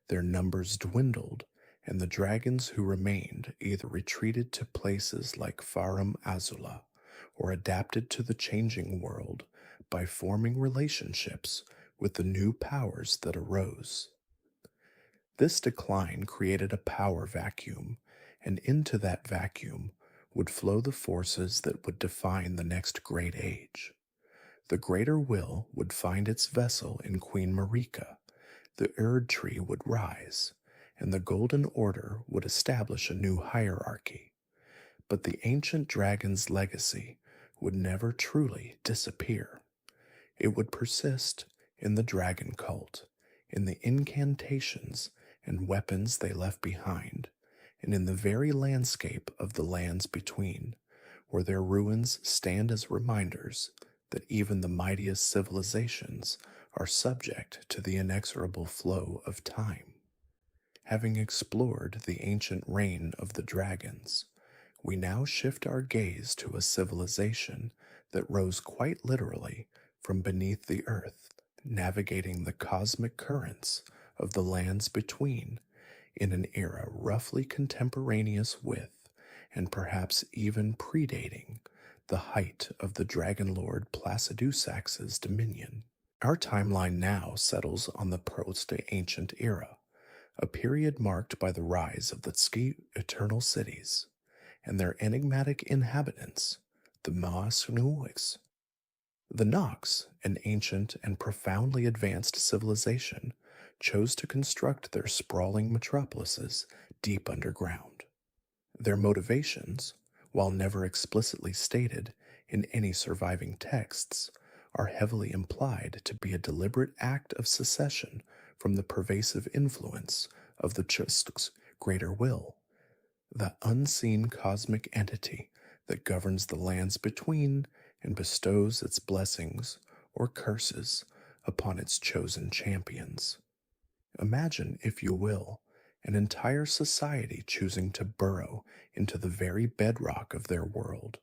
their numbers dwindled, and the dragons who remained either retreated to places like Farum Azula or adapted to the changing world by forming relationships with the new powers that arose. This decline created a power vacuum, and into that vacuum would flow the forces that would define the next great age. The greater will would find its vessel in Queen Marika, the Erdtree would rise, and the Golden Order would establish a new hierarchy. But the ancient dragon's legacy would never truly disappear. It would persist in the dragon cult, in the incantations and weapons they left behind, and in the very landscape of the lands between, where their ruins stand as reminders that even the mightiest civilizations are subject to the inexorable flow of time. Having explored the ancient reign of the dragons, we now shift our gaze to a civilization that rose quite literally from beneath the earth, navigating the cosmic currents of the lands between in an era roughly contemporaneous with, and perhaps even predating, the height of the Dragon Lord Placidusac's dominion. Our timeline now settles on the post-ancient era, a period marked by the rise of the Tski eternal cities and their enigmatic inhabitants, the Maasnuix. The Nox, an ancient and profoundly advanced civilization, chose to construct their sprawling metropolises deep underground. Their motivations, while never explicitly stated in any surviving texts, are heavily implied to be a deliberate act of secession from the pervasive influence of the Chust's greater will, the unseen cosmic entity that governs the lands between and bestows its blessings or curses upon its chosen champions. Imagine, if you will, an entire society choosing to burrow into the very bedrock of their world,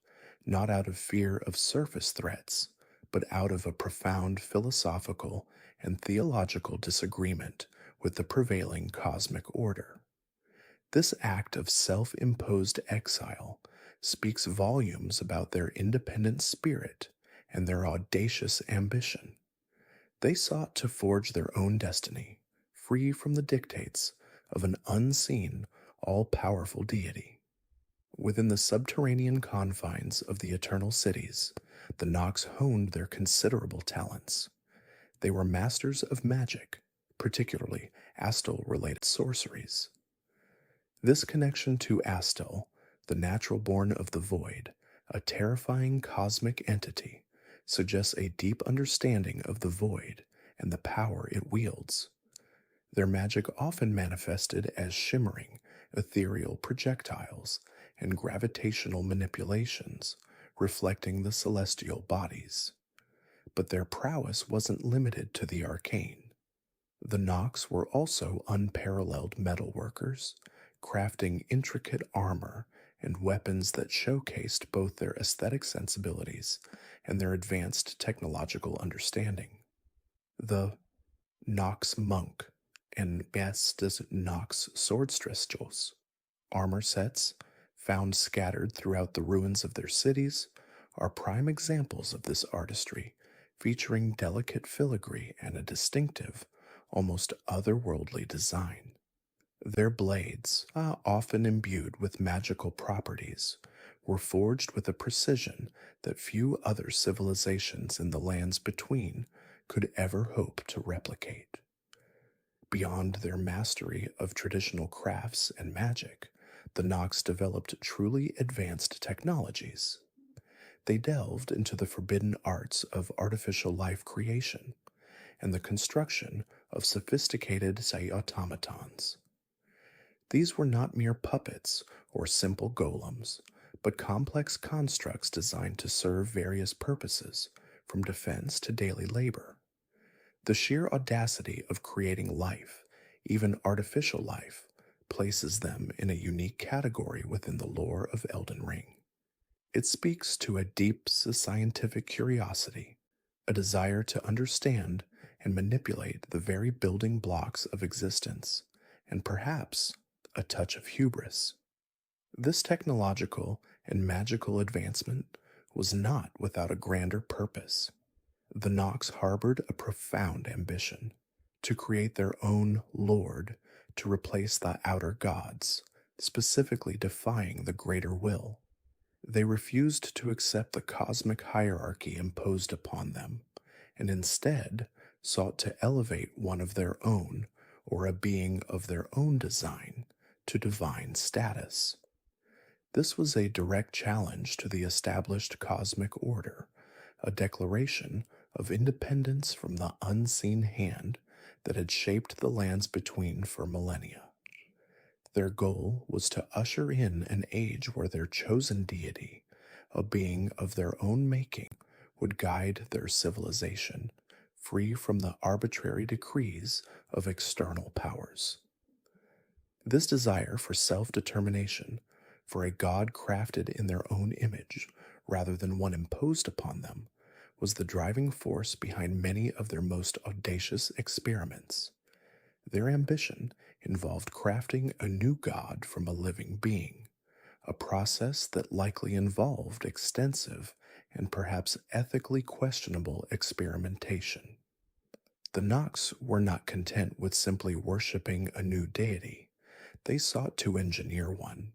not out of fear of surface threats, but out of a profound philosophical and theological disagreement with the prevailing cosmic order. This act of self imposed exile speaks volumes about their independent spirit and their audacious ambition. They sought to forge their own destiny, free from the dictates of an unseen, all powerful deity. Within the subterranean confines of the eternal cities, the Nox honed their considerable talents. They were masters of magic, particularly Astal related sorceries. This connection to Astal, the natural born of the void, a terrifying cosmic entity, suggests a deep understanding of the void and the power it wields. Their magic often manifested as shimmering, ethereal projectiles and gravitational manipulations, reflecting the celestial bodies. But their prowess wasn't limited to the arcane. The Nox were also unparalleled metalworkers, crafting intricate armor and weapons that showcased both their aesthetic sensibilities and their advanced technological understanding. The Nox Monk and Bestes Nox Swordstrestals armor sets, found scattered throughout the ruins of their cities, are prime examples of this artistry, featuring delicate filigree and a distinctive, almost otherworldly design. Their blades, often imbued with magical properties, were forged with a precision that few other civilizations in the lands between could ever hope to replicate. Beyond their mastery of traditional crafts and magic, the Nox developed truly advanced technologies. They delved into the forbidden arts of artificial life creation and the construction of sophisticated automatons. These were not mere puppets or simple golems, but complex constructs designed to serve various purposes, from defense to daily labor. The sheer audacity of creating life, even artificial life, places them in a unique category within the lore of Elden Ring. It speaks to a deep scientific curiosity, a desire to understand and manipulate the very building blocks of existence, and perhaps a touch of hubris. This technological and magical advancement was not without a grander purpose. The Nox harbored a profound ambition to create their own lord to replace the outer gods, specifically defying the greater will. They refused to accept the cosmic hierarchy imposed upon them, and instead sought to elevate one of their own, or a being of their own design, to divine status. This was a direct challenge to the established cosmic order, a declaration of independence from the unseen hand that had shaped the lands between for millennia. Their goal was to usher in an age where their chosen deity, a being of their own making, would guide their civilization, free from the arbitrary decrees of external powers. This desire for self-determination, for a god crafted in their own image rather than one imposed upon them, was the driving force behind many of their most audacious experiments. Their ambition involved crafting a new god from a living being, a process that likely involved extensive and perhaps ethically questionable experimentation. The Nox were not content with simply worshipping a new deity. They sought to engineer one.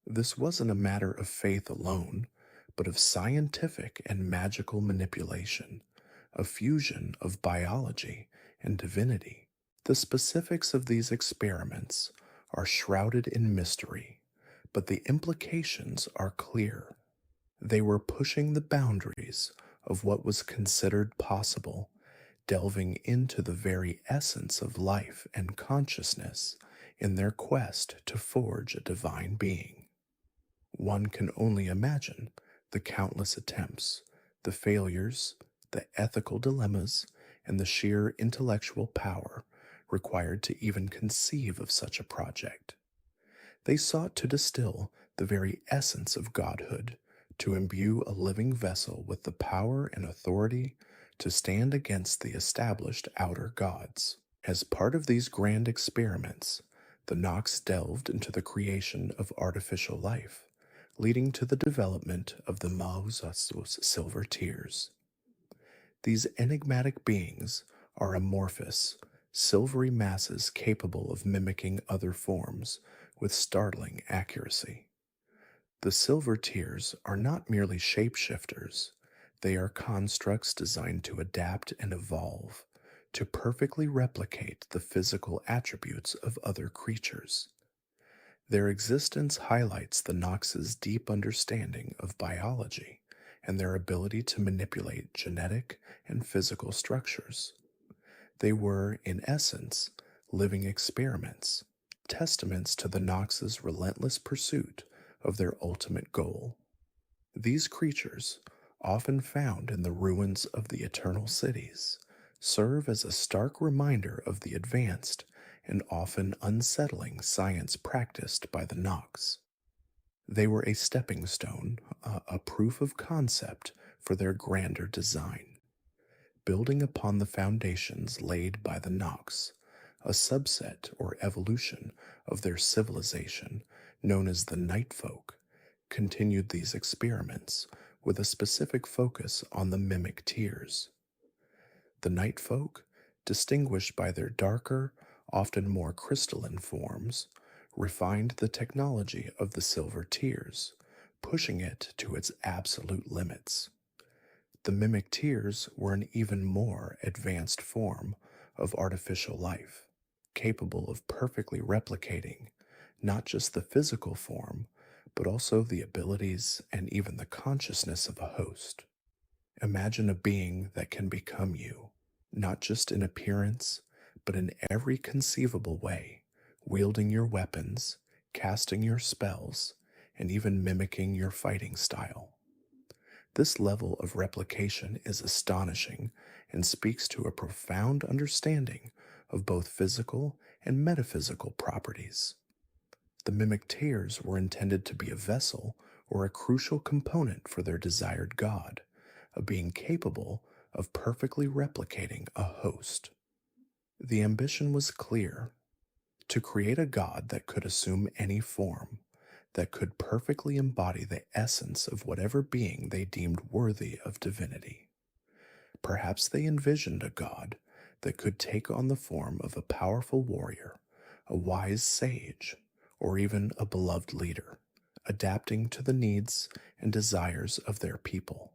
This wasn't a matter of faith alone, but of scientific and magical manipulation, a fusion of biology and divinity. The specifics of these experiments are shrouded in mystery, but the implications are clear. They were pushing the boundaries of what was considered possible, delving into the very essence of life and consciousness in their quest to forge a divine being. One can only imagine the countless attempts, the failures, the ethical dilemmas, and the sheer intellectual power required to even conceive of such a project. They sought to distill the very essence of godhood, to imbue a living vessel with the power and authority to stand against the established outer gods. As part of these grand experiments, the Nox delved into the creation of artificial life, leading to the development of the Mausasus silver tears. These enigmatic beings are amorphous, silvery masses capable of mimicking other forms with startling accuracy. The silver tears are not merely shapeshifters, they are constructs designed to adapt and evolve, to perfectly replicate the physical attributes of other creatures. Their existence highlights the Nox's deep understanding of biology and their ability to manipulate genetic and physical structures. They were, in essence, living experiments, testaments to the Nox's relentless pursuit of their ultimate goal. These creatures, often found in the ruins of the eternal cities, serve as a stark reminder of the advanced and often unsettling science practiced by the Nox. They were a stepping stone, a proof of concept for their grander design. Building upon the foundations laid by the Nox, a subset or evolution of their civilization, known as the Night Folk, continued these experiments with a specific focus on the mimic tears. The Night Folk, distinguished by their darker, often more crystalline forms, refined the technology of the silver tears, pushing it to its absolute limits. The mimic tears were an even more advanced form of artificial life, capable of perfectly replicating not just the physical form, but also the abilities and even the consciousness of a host. Imagine a being that can become you, not just in appearance, but in every conceivable way, wielding your weapons, casting your spells, and even mimicking your fighting style. This level of replication is astonishing and speaks to a profound understanding of both physical and metaphysical properties. The mimic tears were intended to be a vessel or a crucial component for their desired god, a being capable of perfectly replicating a host. The ambition was clear: to create a god that could assume any form, that could perfectly embody the essence of whatever being they deemed worthy of divinity. Perhaps they envisioned a god that could take on the form of a powerful warrior, a wise sage, or even a beloved leader, adapting to the needs and desires of their people.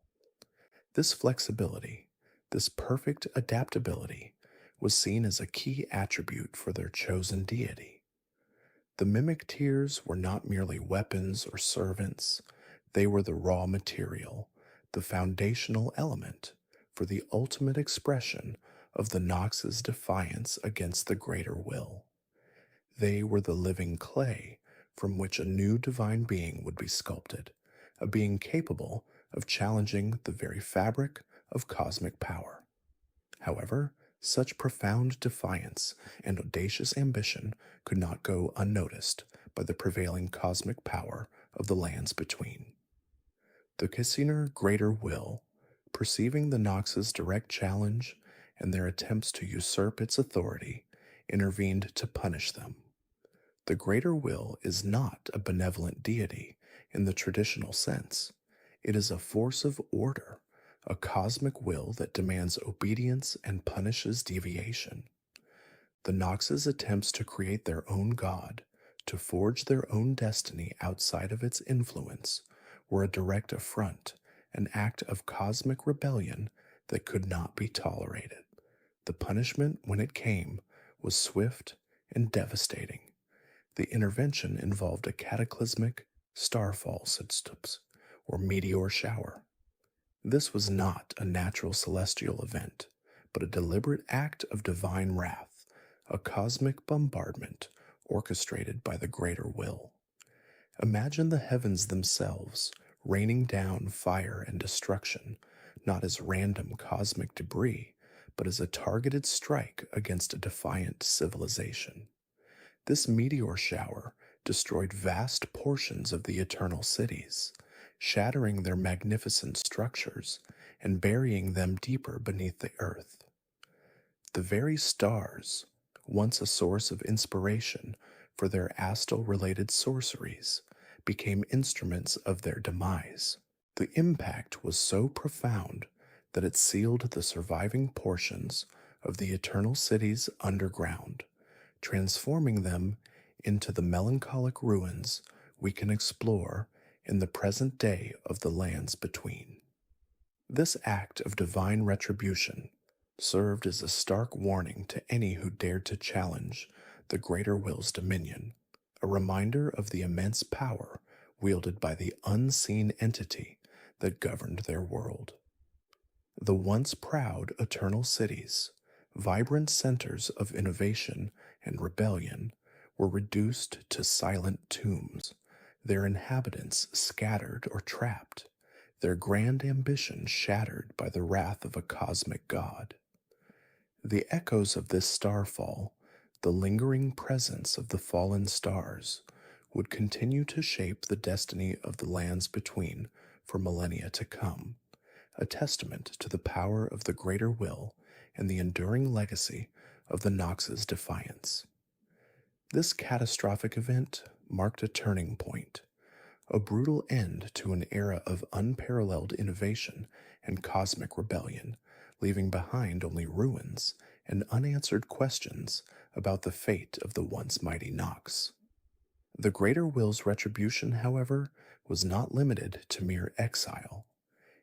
This flexibility, this perfect adaptability, was seen as a key attribute for their chosen deity. The mimic tears were not merely weapons or servants, they were the raw material, the foundational element for the ultimate expression of the Nox's defiance against the greater will. They were the living clay from which a new divine being would be sculpted, a being capable of challenging the very fabric of cosmic power. However, such profound defiance and audacious ambition could not go unnoticed by the prevailing cosmic power of the lands between. The Cassiner Greater Will, perceiving the Nox's direct challenge and their attempts to usurp its authority, intervened to punish them. The Greater Will is not a benevolent deity in the traditional sense. It is a force of order, a cosmic will that demands obedience and punishes deviation. The Nox's attempts to create their own god, to forge their own destiny outside of its influence, were a direct affront, an act of cosmic rebellion that could not be tolerated. The punishment, when it came, was swift and devastating. The intervention involved a cataclysmic starfall, or meteor shower. This was not a natural celestial event, but a deliberate act of divine wrath, a cosmic bombardment orchestrated by the greater will. Imagine the heavens themselves raining down fire and destruction, not as random cosmic debris, but as a targeted strike against a defiant civilization. This meteor shower destroyed vast portions of the eternal cities, shattering their magnificent structures and burying them deeper beneath the earth. The very stars, once a source of inspiration for their Astal-related sorceries, became instruments of their demise. The impact was so profound that it sealed the surviving portions of the eternal cities underground, transforming them into the melancholic ruins we can explore in the present day of the lands between. This act of divine retribution served as a stark warning to any who dared to challenge the Greater Will's dominion, a reminder of the immense power wielded by the unseen entity that governed their world. The once proud eternal cities, vibrant centers of innovation and rebellion, were reduced to silent tombs, their inhabitants scattered or trapped, their grand ambition shattered by the wrath of a cosmic god. The echoes of this starfall, the lingering presence of the fallen stars, would continue to shape the destiny of the lands between for millennia to come, a testament to the power of the greater will and the enduring legacy of the Nox's defiance. This catastrophic event marked a turning point, a brutal end to an era of unparalleled innovation and cosmic rebellion, leaving behind only ruins and unanswered questions about the fate of the once mighty Nox. The Greater Will's retribution, however, was not limited to mere exile.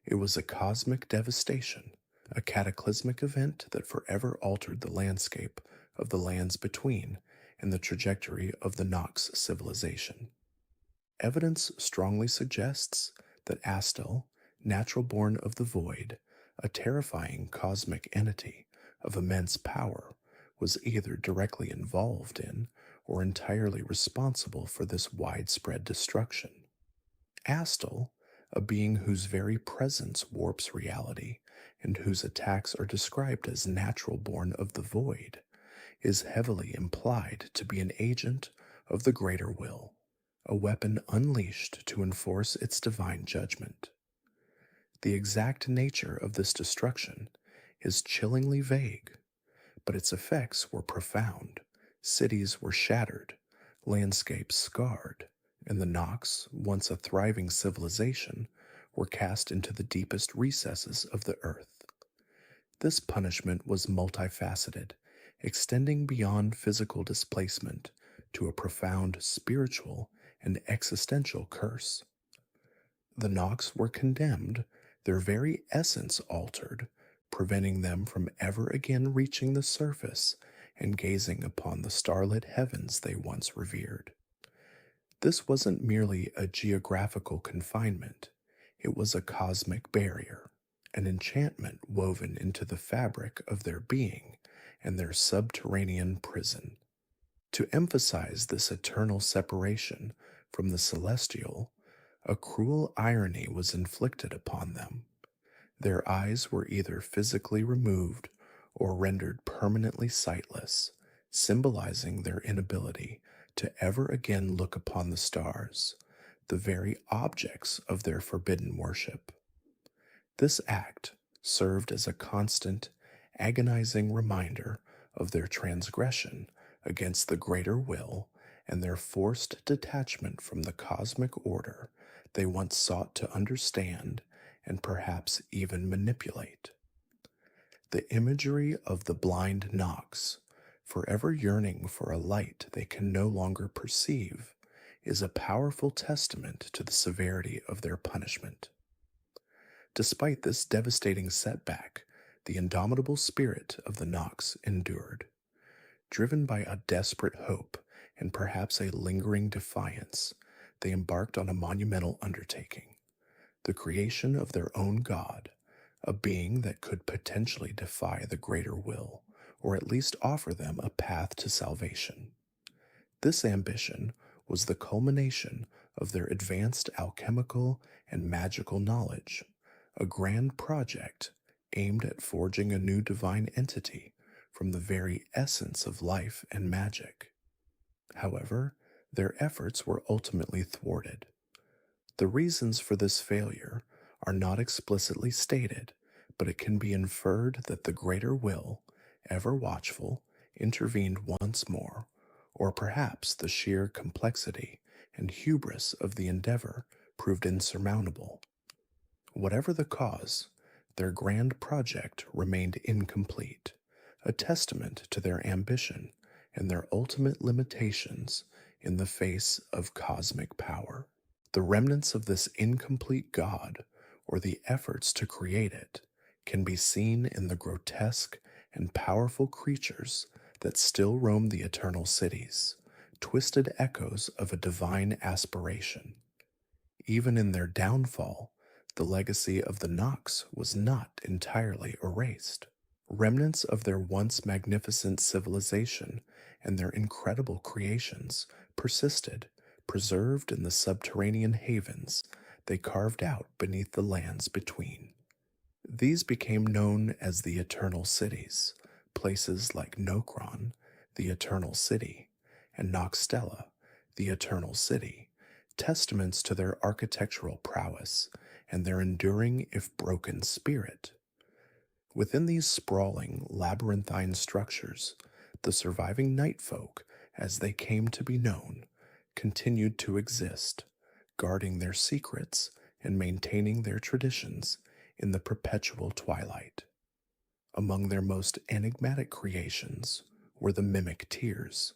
It was a cosmic devastation, a cataclysmic event that forever altered the landscape of the lands between and the trajectory of the Nox civilization. Evidence strongly suggests that Astal, natural born of the void, a terrifying cosmic entity of immense power, was either directly involved in or entirely responsible for this widespread destruction. Astal, a being whose very presence warps reality and whose attacks are described as natural born of the void, is heavily implied to be an agent of the greater will, a weapon unleashed to enforce its divine judgment. The exact nature of this destruction is chillingly vague, but its effects were profound. Cities were shattered, landscapes scarred, and the Nox, once a thriving civilization, were cast into the deepest recesses of the earth. This punishment was multifaceted, extending beyond physical displacement to a profound spiritual and existential curse. The Nox were condemned, their very essence altered, preventing them from ever again reaching the surface and gazing upon the starlit heavens they once revered. This wasn't merely a geographical confinement, it was a cosmic barrier, an enchantment woven into the fabric of their being and their subterranean prison. To emphasize this eternal separation from the celestial, a cruel irony was inflicted upon them. Their eyes were either physically removed or rendered permanently sightless, symbolizing their inability to ever again look upon the stars, the very objects of their forbidden worship. This act served as a constant, agonizing reminder of their transgression against the greater will and their forced detachment from the cosmic order they once sought to understand and perhaps even manipulate. The imagery of the blind Nox, forever yearning for a light they can no longer perceive, is a powerful testament to the severity of their punishment. Despite this devastating setback, the indomitable spirit of the Nox endured. Driven by a desperate hope and perhaps a lingering defiance, they embarked on a monumental undertaking, the creation of their own god, a being that could potentially defy the greater will, or at least offer them a path to salvation. This ambition was the culmination of their advanced alchemical and magical knowledge, a grand project aimed at forging a new divine entity from the very essence of life and magic. However, their efforts were ultimately thwarted. The reasons for this failure are not explicitly stated, but it can be inferred that the greater will, ever watchful, intervened once more, or perhaps the sheer complexity and hubris of the endeavor proved insurmountable. Whatever the cause, their grand project remained incomplete, a testament to their ambition and their ultimate limitations in the face of cosmic power. The remnants of this incomplete God, or the efforts to create it, can be seen in the grotesque and powerful creatures that still roam the eternal cities, twisted echoes of a divine aspiration. Even in their downfall, the legacy of the Nox was not entirely erased. Remnants of their once magnificent civilization and their incredible creations persisted, preserved in the subterranean havens they carved out beneath the lands between. These became known as the Eternal Cities, places like Nokron, the Eternal City, and Noxtella, the Eternal City, testaments to their architectural prowess and their enduring if broken spirit. Within these sprawling, labyrinthine structures, the surviving night folk, as they came to be known, continued to exist, guarding their secrets and maintaining their traditions in the perpetual twilight. Among their most enigmatic creations were the mimic tears.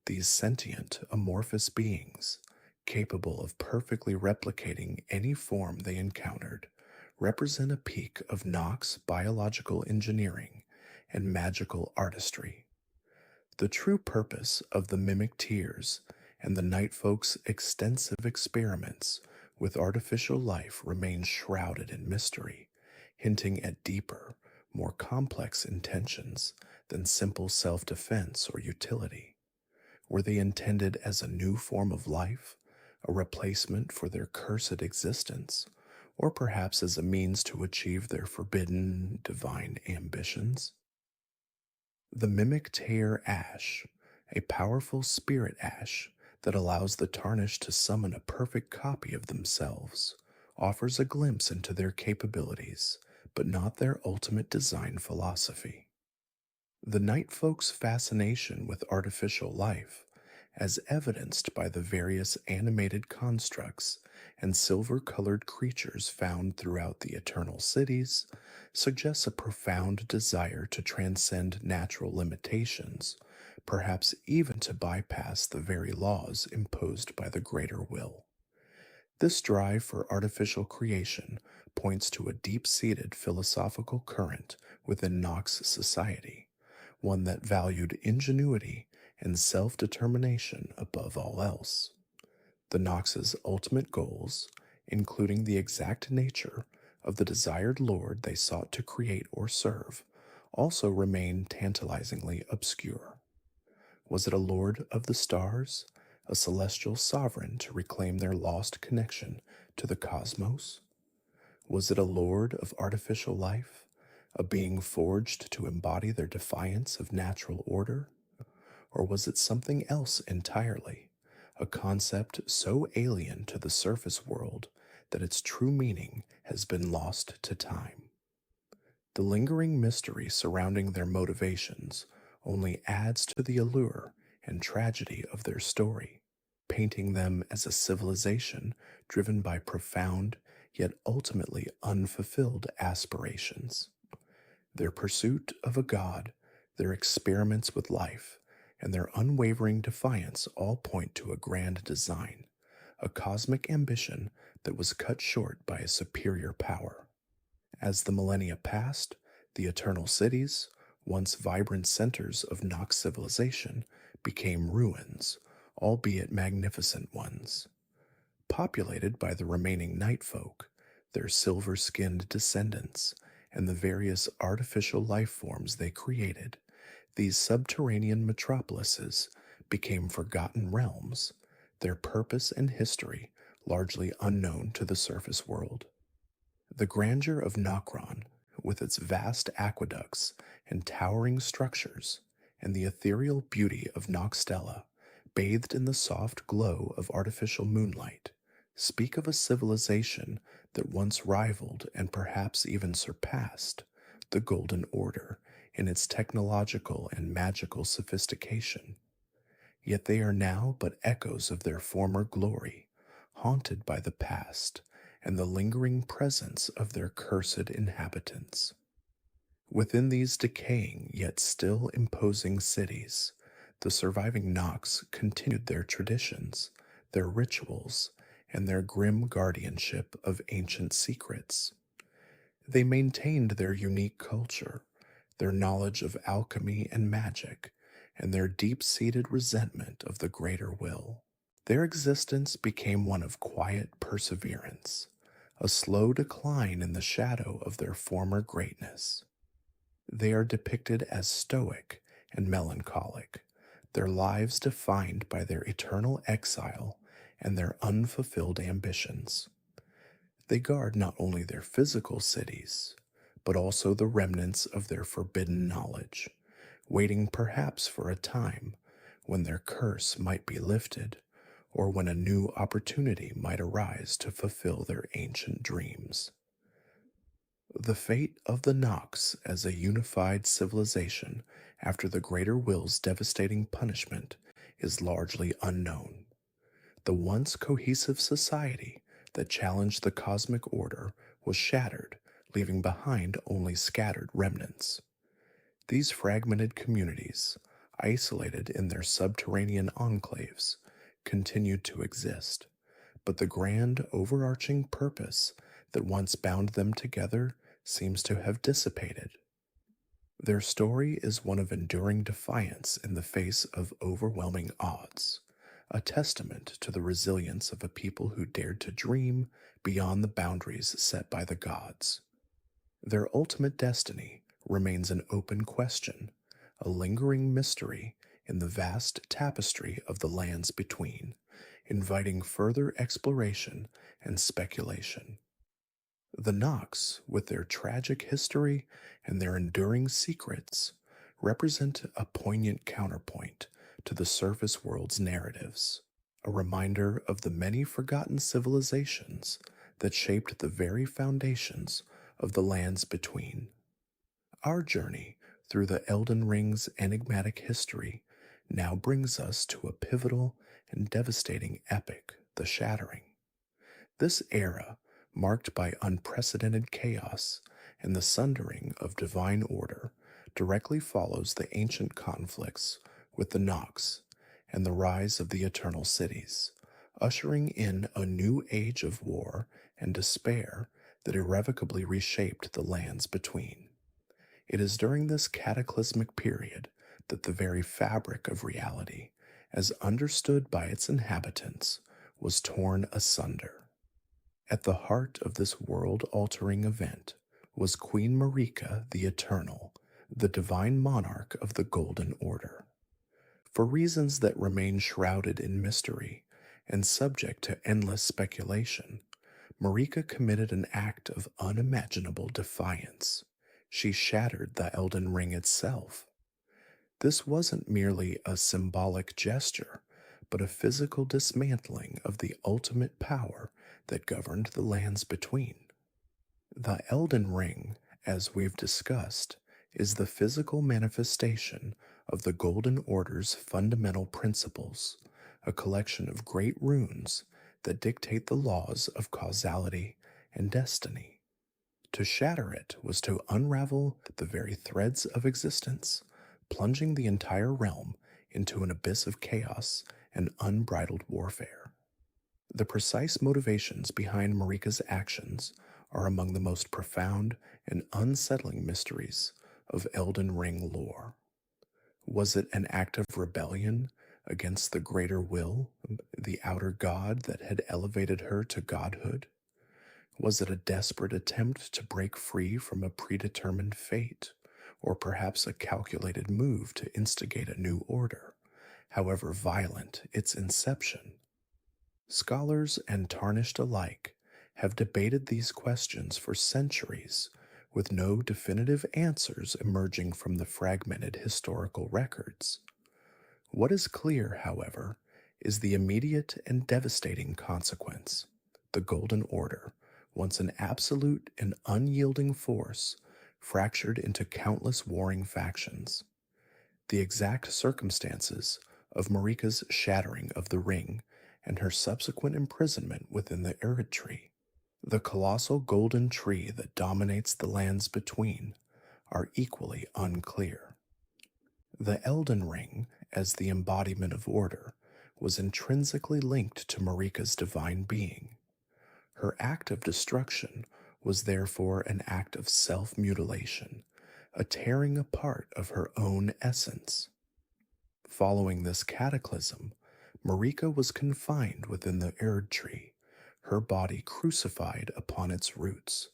These sentient, amorphous beings, capable of perfectly replicating any form they encountered, represent a peak of Nox biological engineering and magical artistry. The true purpose of the mimic tears and the night folk's extensive experiments with artificial life remains shrouded in mystery, hinting at deeper, more complex intentions than simple self-defense or utility. Were they intended as a new form of life, a replacement for their cursed existence, or perhaps as a means to achieve their forbidden divine ambitions? The mimic tear ash, a powerful spirit ash that allows the tarnished to summon a perfect copy of themselves, offers a glimpse into their capabilities, but not their ultimate design philosophy. The night folk's fascination with artificial life, as evidenced by the various animated constructs and silver-colored creatures found throughout the eternal cities, suggests a profound desire to transcend natural limitations, perhaps even to bypass the very laws imposed by the greater will. This drive for artificial creation points to a deep-seated philosophical current within Nox society, one that valued ingenuity and self-determination above all else. The Nox's ultimate goals, including the exact nature of the desired lord they sought to create or serve, also remain tantalizingly obscure. Was it a lord of the stars, a celestial sovereign to reclaim their lost connection to the cosmos? Was it a lord of artificial life, a being forged to embody their defiance of natural order? Or was it something else entirely, a concept so alien to the surface world that its true meaning has been lost to time? The lingering mystery surrounding their motivations only adds to the allure and tragedy of their story, painting them as a civilization driven by profound yet ultimately unfulfilled aspirations. Their pursuit of a god, their experiments with life, and their unwavering defiance all point to a grand design, a cosmic ambition that was cut short by a superior power. As the millennia passed, the eternal cities, once vibrant centers of Nox civilization, became ruins, albeit magnificent ones. Populated by the remaining night folk, their silver-skinned descendants, and the various artificial life forms they created, these subterranean metropolises became forgotten realms, their purpose and history largely unknown to the surface world. The grandeur of Nokron, with its vast aqueducts and towering structures, and the ethereal beauty of Noxtella, bathed in the soft glow of artificial moonlight, speak of a civilization that once rivaled and perhaps even surpassed the Golden Order in its technological and magical sophistication. Yet they are now but echoes of their former glory, haunted by the past and the lingering presence of their cursed inhabitants. Within these decaying yet still imposing cities, the surviving Nox continued their traditions, their rituals, and their grim guardianship of ancient secrets. They maintained their unique culture, their knowledge of alchemy and magic, and their deep-seated resentment of the greater will. Their existence became one of quiet perseverance, a slow decline in the shadow of their former greatness. They are depicted as stoic and melancholic, their lives defined by their eternal exile and their unfulfilled ambitions. They guard not only their physical cities, but also the remnants of their forbidden knowledge, waiting perhaps for a time when their curse might be lifted, or when a new opportunity might arise to fulfill their ancient dreams. The fate of the Nox as a unified civilization after the Greater Will's devastating punishment is largely unknown. The once cohesive society that challenged the cosmic order was shattered, leaving behind only scattered remnants. These fragmented communities, isolated in their subterranean enclaves, continued to exist, but the grand overarching purpose that once bound them together seems to have dissipated. Their story is one of enduring defiance in the face of overwhelming odds, a testament to the resilience of a people who dared to dream beyond the boundaries set by the gods. Their ultimate destiny remains an open question, a lingering mystery in the vast tapestry of the lands between, inviting further exploration and speculation. The Nox, with their tragic history and their enduring secrets, represent a poignant counterpoint to the surface world's narratives, a reminder of the many forgotten civilizations that shaped the very foundations of the lands between. Our journey through the Elden Ring's enigmatic history now brings us to a pivotal and devastating epic, the Shattering. This era, marked by unprecedented chaos and the sundering of divine order, directly follows the ancient conflicts with the Nox and the rise of the Eternal Cities, ushering in a new age of war and despair that irrevocably reshaped the lands between. It is during this cataclysmic period that the very fabric of reality, as understood by its inhabitants, was torn asunder. At the heart of this world-altering event was Queen Marika the Eternal, the divine monarch of the Golden Order. For reasons that remain shrouded in mystery and subject to endless speculation, Marika committed an act of unimaginable defiance. She shattered the Elden Ring itself. This wasn't merely a symbolic gesture, but a physical dismantling of the ultimate power that governed the lands between. The Elden Ring, as we've discussed, is the physical manifestation of the Golden Order's fundamental principles, a collection of great runes that dictate the laws of causality and destiny. To shatter it was to unravel the very threads of existence, plunging the entire realm into an abyss of chaos and unbridled warfare. The precise motivations behind Marika's actions are among the most profound and unsettling mysteries of Elden Ring lore. Was it an act of rebellion against the greater will, the outer god that had elevated her to godhood? Was it a desperate attempt to break free from a predetermined fate, or perhaps a calculated move to instigate a new order, however violent its inception? Scholars and tarnished alike have debated these questions for centuries, with no definitive answers emerging from the fragmented historical records. What is clear, however, is the immediate and devastating consequence. The Golden Order, once an absolute and unyielding force, fractured into countless warring factions. The exact circumstances of Marika's shattering of the ring and her subsequent imprisonment within the Erdtree, the colossal golden tree that dominates the lands between, are equally unclear. The Elden Ring, as the embodiment of order, was intrinsically linked to Marika's divine being. Her act of destruction was therefore an act of self-mutilation, a tearing apart of her own essence. Following this cataclysm, Marika was confined within the Erdtree, her body crucified upon its roots,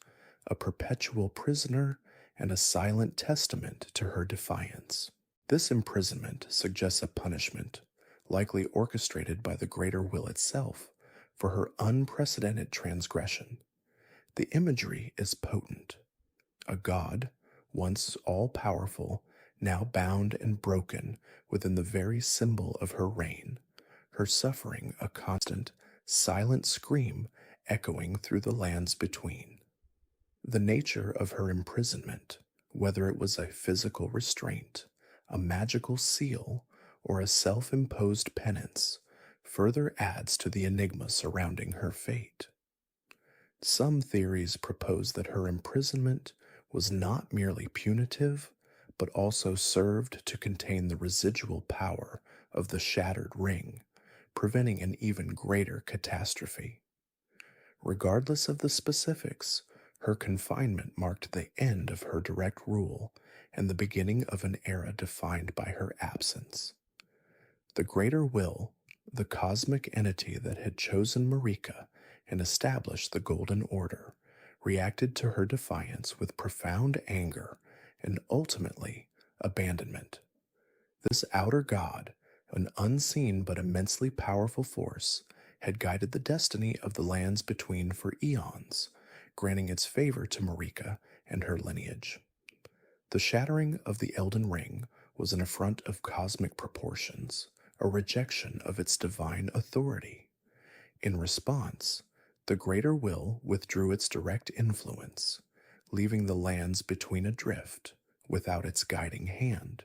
a perpetual prisoner and a silent testament to her defiance. This imprisonment suggests a punishment, likely orchestrated by the greater will itself, for her unprecedented transgression. The imagery is potent. A god, once all-powerful, now bound and broken within the very symbol of her reign, her suffering a constant, silent scream echoing through the lands between. The nature of her imprisonment, whether it was a physical restraint, a magical seal, or a self-imposed penance, further adds to the enigma surrounding her fate. Some theories propose that her imprisonment was not merely punitive, but also served to contain the residual power of the shattered ring, preventing an even greater catastrophe. Regardless of the specifics, her confinement marked the end of her direct rule and the beginning of an era defined by her absence. The greater will, the cosmic entity that had chosen Marika and established the Golden Order, reacted to her defiance with profound anger and ultimately abandonment. This outer god, an unseen but immensely powerful force, had guided the destiny of the lands between for eons, granting its favor to Marika and her lineage. The shattering of the Elden Ring was an affront of cosmic proportions, a rejection of its divine authority. In response, the greater will withdrew its direct influence, leaving the lands between adrift without its guiding hand.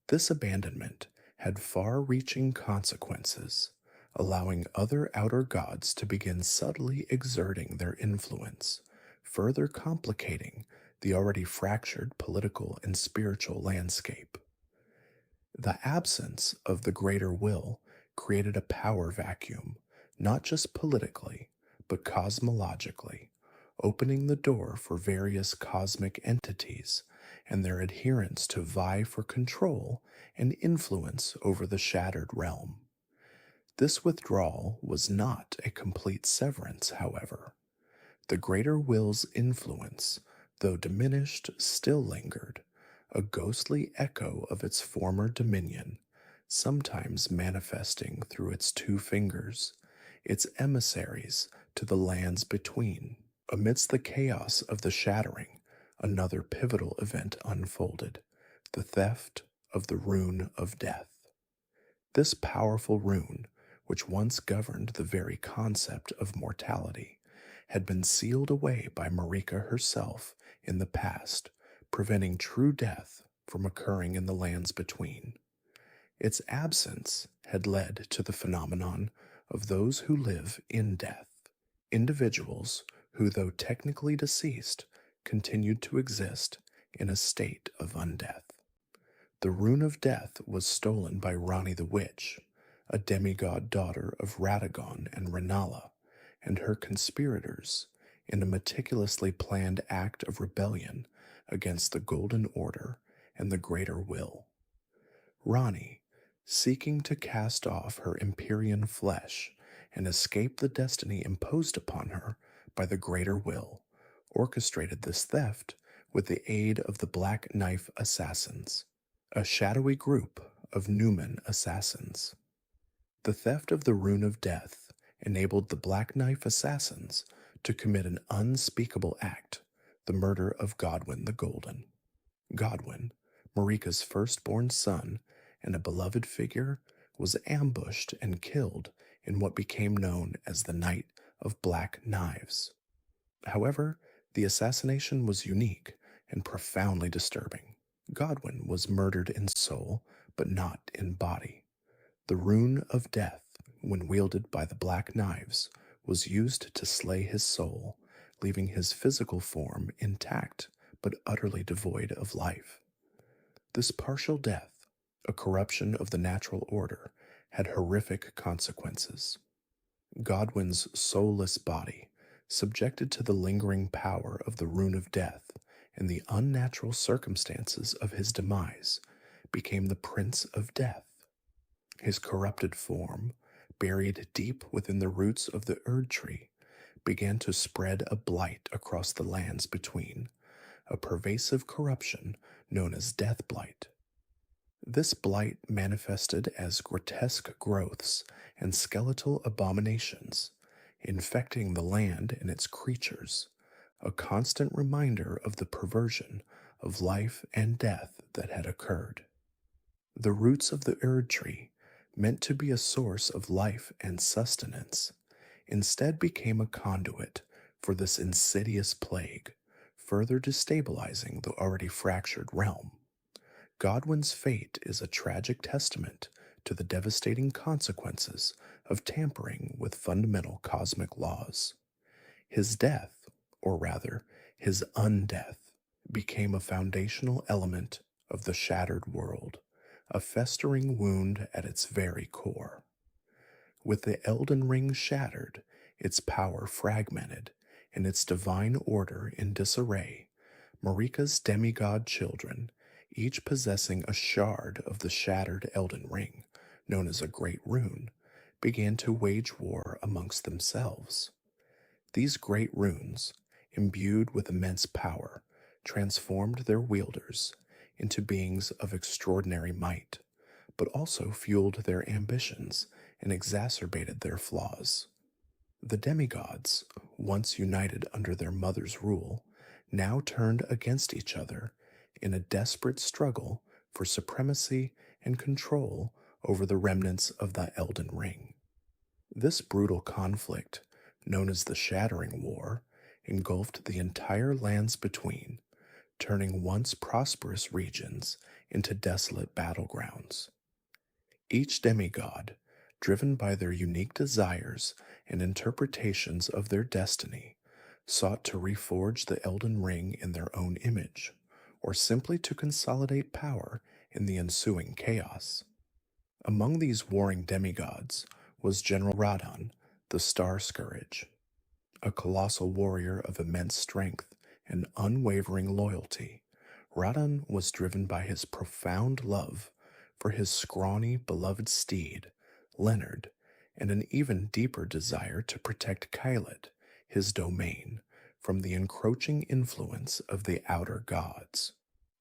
This abandonment had far-reaching consequences, allowing other outer gods to begin subtly exerting their influence, further complicating the already fractured political and spiritual landscape. The absence of the greater will created a power vacuum, not just politically, but cosmologically, opening the door for various cosmic entities and their adherents to vie for control and influence over the shattered realm. This withdrawal was not a complete severance, however. The greater will's influence, though diminished, still lingered, a ghostly echo of its former dominion, sometimes manifesting through its two fingers, its emissaries to the lands between. Amidst the chaos of the shattering, another pivotal event unfolded, the theft of the Rune of Death. This powerful rune, which once governed the very concept of mortality, had been sealed away by Marika herself in the past, preventing true death from occurring in the lands between. Its absence had led to the phenomenon of those who live in death, individuals who, though technically deceased, continued to exist in a state of undeath. The Rune of Death was stolen by Ranni the Witch, a demigod daughter of Radagon and Ranni, and her conspirators, in a meticulously planned act of rebellion against the Golden Order and the Greater Will. Ranni, seeking to cast off her Empyrean flesh and escape the destiny imposed upon her by the Greater Will, orchestrated this theft with the aid of the Black Knife Assassins, a shadowy group of Numen assassins. The theft of the Rune of Death enabled the Black Knife Assassins to commit an unspeakable act, the murder of Godwyn the Golden. Godwyn, Marika's firstborn son and a beloved figure, was ambushed and killed in what became known as the Night of Black Knives. However, the assassination was unique and profoundly disturbing. Godwyn was murdered in soul, but not in body. The rune of death, when wielded by the Black Knives, was used to slay his soul, leaving his physical form intact but utterly devoid of life. This partial death, a corruption of the natural order, had horrific consequences. Godwyn's soulless body, subjected to the lingering power of the rune of death and the unnatural circumstances of his demise, became the Prince of Death. His corrupted form, buried deep within the roots of the Erdtree, began to spread a blight across the lands between, a pervasive corruption known as death blight. This blight manifested as grotesque growths and skeletal abominations, infecting the land and its creatures, a constant reminder of the perversion of life and death that had occurred. The roots of the Erdtree, meant to be a source of life and sustenance, instead became a conduit for this insidious plague, further destabilizing the already fractured realm. Godwyn's fate is a tragic testament to the devastating consequences of tampering with fundamental cosmic laws. His death, or rather, his undeath, became a foundational element of the shattered world, a festering wound at its very core. With the Elden Ring shattered, its power fragmented, and its divine order in disarray, Marika's demigod children, each possessing a shard of the shattered Elden Ring, known as a Great Rune, began to wage war amongst themselves. These great runes, imbued with immense power, transformed their wielders into beings of extraordinary might, but also fueled their ambitions and exacerbated their flaws. The demigods, once united under their mother's rule, now turned against each other in a desperate struggle for supremacy and control over the remnants of the Elden Ring. This brutal conflict, known as the Shattering War, engulfed the entire lands between, turning once prosperous regions into desolate battlegrounds. Each demigod, driven by their unique desires and interpretations of their destiny, sought to reforge the Elden Ring in their own image, or simply to consolidate power in the ensuing chaos. Among these warring demigods was General Radagon, the Star Scourge, a colossal warrior of immense strength and unwavering loyalty. Radagon was driven by his profound love for his scrawny, beloved steed, Leonard, and an even deeper desire to protect Caelid, his domain, from the encroaching influence of the outer gods.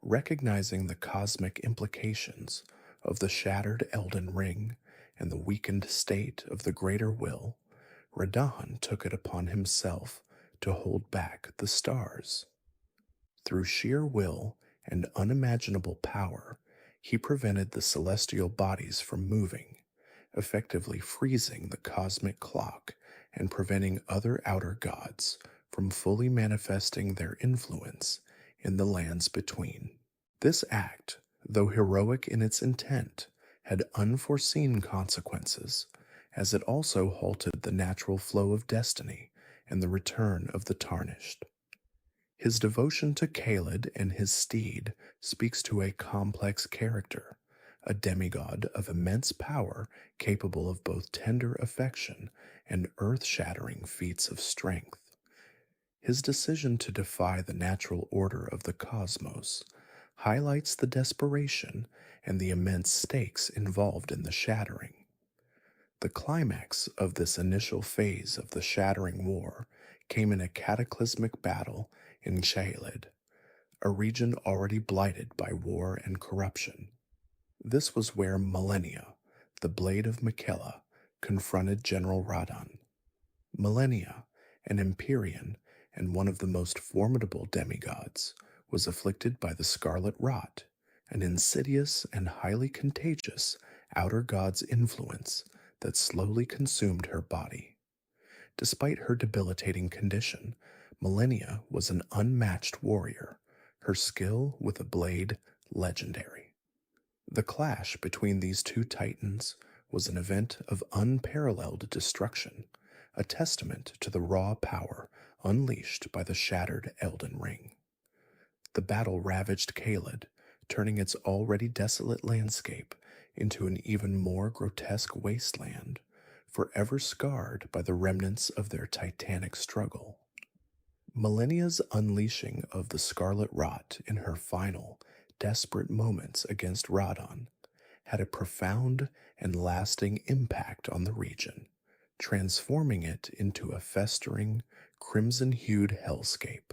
Recognizing the cosmic implications of the shattered Elden Ring and the weakened state of the greater will, Radagon took it upon himself to hold back the stars. Through sheer will and unimaginable power, he prevented the celestial bodies from moving, effectively freezing the cosmic clock and preventing other outer gods from fully manifesting their influence in the lands between. This act, though heroic in its intent, had unforeseen consequences, as it also halted the natural flow of destiny and the return of the tarnished. His devotion to Caelid and his steed speaks to a complex character, a demigod of immense power capable of both tender affection and earth-shattering feats of strength. His decision to defy the natural order of the cosmos highlights the desperation and the immense stakes involved in the shattering. The climax of this initial phase of the Shattering War came in a cataclysmic battle in Caelid, a region already blighted by war and corruption. This was where Malenia, the Blade of Miquella, confronted General Radagon. Malenia, an Empyrean and one of the most formidable demigods, was afflicted by the scarlet rot, an insidious and highly contagious outer god's influence that slowly consumed her body. Despite her debilitating condition, Malenia was an unmatched warrior, her skill with a blade legendary. The clash between these two titans was an event of unparalleled destruction, a testament to the raw power unleashed by the shattered Elden Ring. The battle ravaged Caelid, turning its already desolate landscape into an even more grotesque wasteland, forever scarred by the remnants of their titanic struggle. Malenia's unleashing of the Scarlet Rot in her final, desperate moments against Radagon had a profound and lasting impact on the region, transforming it into a festering, crimson-hued hellscape,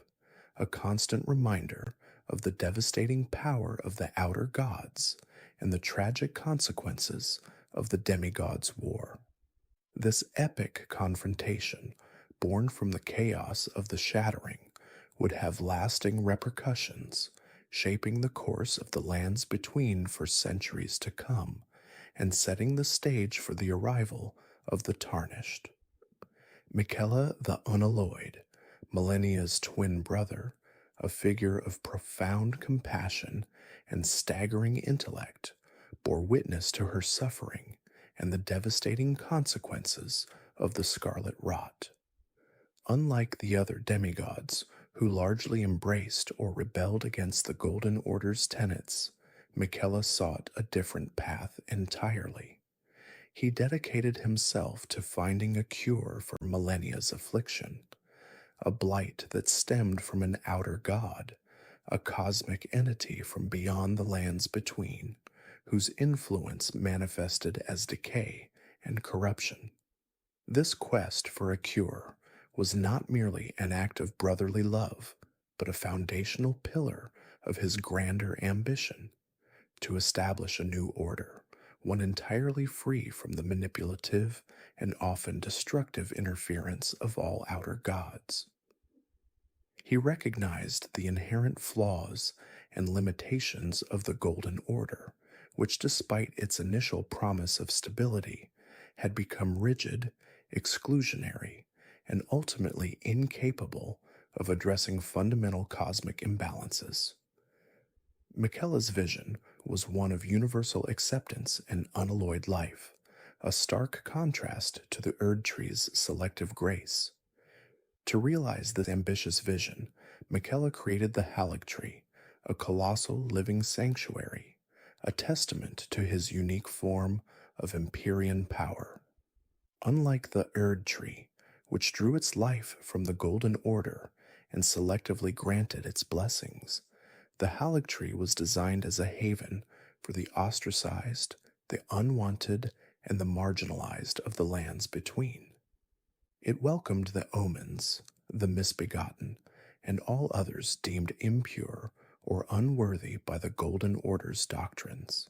a constant reminder of the devastating power of the outer gods and the tragic consequences of the demigods' war. This epic confrontation, born from the chaos of the shattering, would have lasting repercussions, shaping the course of the lands between for centuries to come, and setting the stage for the arrival of the Tarnished. Miquella the Unalloyed, Malenia's twin brother, a figure of profound compassion and staggering intellect, bore witness to her suffering and the devastating consequences of the Scarlet Rot. Unlike the other demigods, who largely embraced or rebelled against the Golden Order's tenets, Miquella sought a different path entirely. He dedicated himself to finding a cure for Malenia's affliction, a blight that stemmed from an outer god, a cosmic entity from beyond the lands between, whose influence manifested as decay and corruption. This quest for a cure was not merely an act of brotherly love, but a foundational pillar of his grander ambition to establish a new order, one entirely free from the manipulative and often destructive interference of all outer gods. He recognized the inherent flaws and limitations of the Golden Order, which, despite its initial promise of stability, had become rigid, exclusionary, and ultimately incapable of addressing fundamental cosmic imbalances. Miquella's vision was one of universal acceptance and unalloyed life, a stark contrast to the Erdtree's selective grace. To realize this ambitious vision, Miquella created the Erdtree, a colossal living sanctuary, a testament to his unique form of Empyrean power. Unlike the Erdtree, which drew its life from the Golden Order and selectively granted its blessings, the Erdtree was designed as a haven for the ostracized, the unwanted, and the marginalized of the lands between. It welcomed the omens, the misbegotten, and all others deemed impure or unworthy by the Golden Order's doctrines.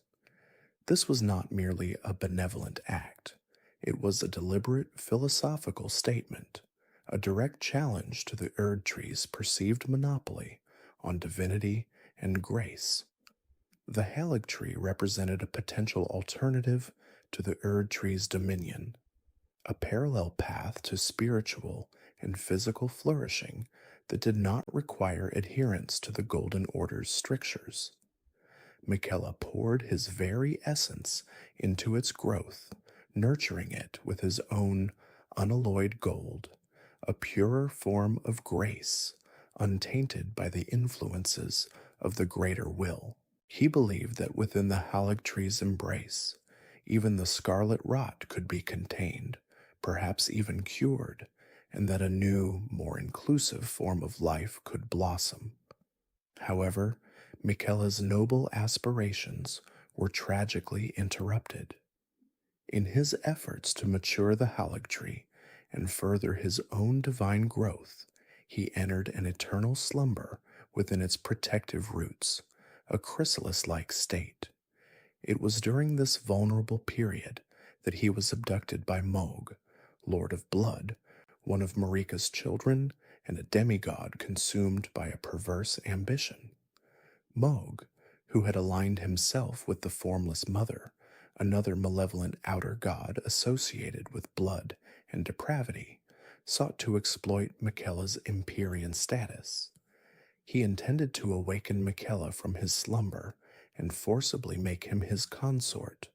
This was not merely a benevolent act. It was a deliberate philosophical statement, a direct challenge to the Erdtree's perceived monopoly on divinity and grace. The Erdtree represented a potential alternative to the Erdtree's dominion, a parallel path to spiritual and physical flourishing that did not require adherence to the Golden Order's strictures. Miquella poured his very essence into its growth, nurturing it with his own unalloyed gold, a purer form of grace, untainted by the influences of the greater will. He believed that within the Erdtree's embrace, even the scarlet rot could be contained, perhaps even cured, and that a new, more inclusive form of life could blossom. However, Miquella's noble aspirations were tragically interrupted. In his efforts to mature the Erdtree and further his own divine growth, he entered an eternal slumber within its protective roots, a chrysalis-like state. It was during this vulnerable period that he was abducted by Mohg, Lord of Blood, one of Marika's children and a demigod consumed by a perverse ambition. Mohg, who had aligned himself with the formless mother, another malevolent outer god associated with blood and depravity, sought to exploit Miquella's Empyrean status. He intended to awaken Miquella from his slumber and forcibly make him his consort,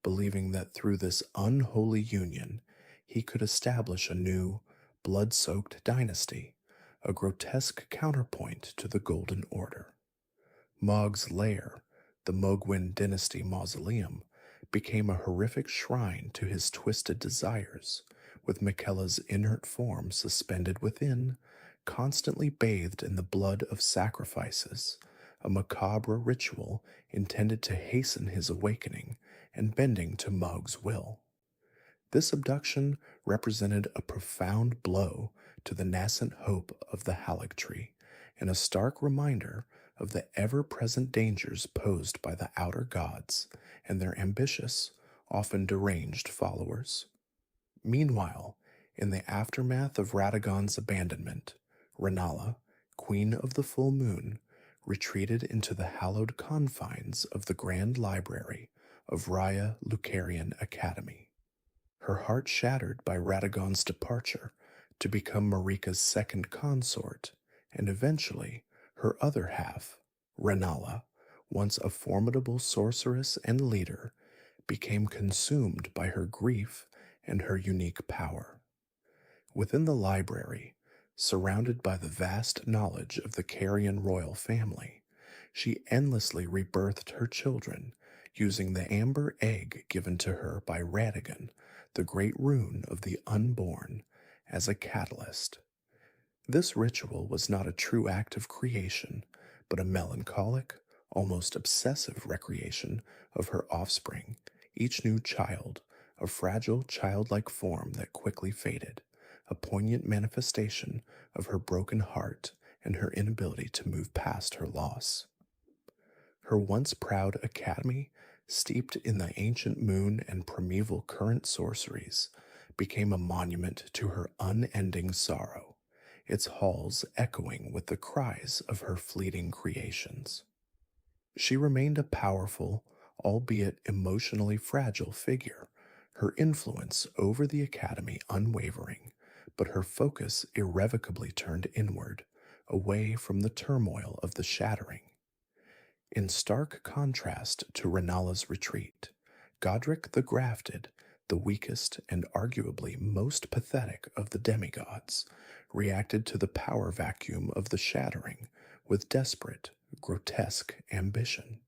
believing that through this unholy union he could establish a new, blood-soaked dynasty, a grotesque counterpoint to the Golden Order. Mohg's lair, the Mohgwyn dynasty mausoleum, became a horrific shrine to his twisted desires, with Miquella's inert form suspended within, constantly bathed in the blood of sacrifices, a macabre ritual intended to hasten his awakening and bending to Mohg's will. This abduction represented a profound blow to the nascent hope of the Erdtree, and a stark reminder of the ever-present dangers posed by the outer gods and their ambitious, often deranged followers. Meanwhile, in the aftermath of Radagon's abandonment, Rennala, Queen of the Full Moon, retreated into the hallowed confines of the Grand Library of Raya Lucarian Academy. Her heart shattered by Radagon's departure to become Marika's second consort, and eventually her other half, Rennala, once a formidable sorceress and leader, became consumed by her grief and her unique power. Within the library, surrounded by the vast knowledge of the Carian royal family, she endlessly rebirthed her children using the amber egg given to her by Radagon, the great rune of the unborn, as a catalyst. This ritual was not a true act of creation, but a melancholic, almost obsessive recreation of her offspring, each new child, a fragile childlike form that quickly faded, a poignant manifestation of her broken heart and her inability to move past her loss. Her once proud academy, steeped in the ancient moon and primeval current sorceries, became a monument to her unending sorrow, its halls echoing with the cries of her fleeting creations. She remained a powerful, albeit emotionally fragile figure, her influence over the academy unwavering, but her focus irrevocably turned inward, away from the turmoil of the shattering. In stark contrast to Rennala's retreat, Godric the Grafted, the weakest and arguably most pathetic of the demigods, reacted to the power vacuum of the shattering with desperate, grotesque ambition.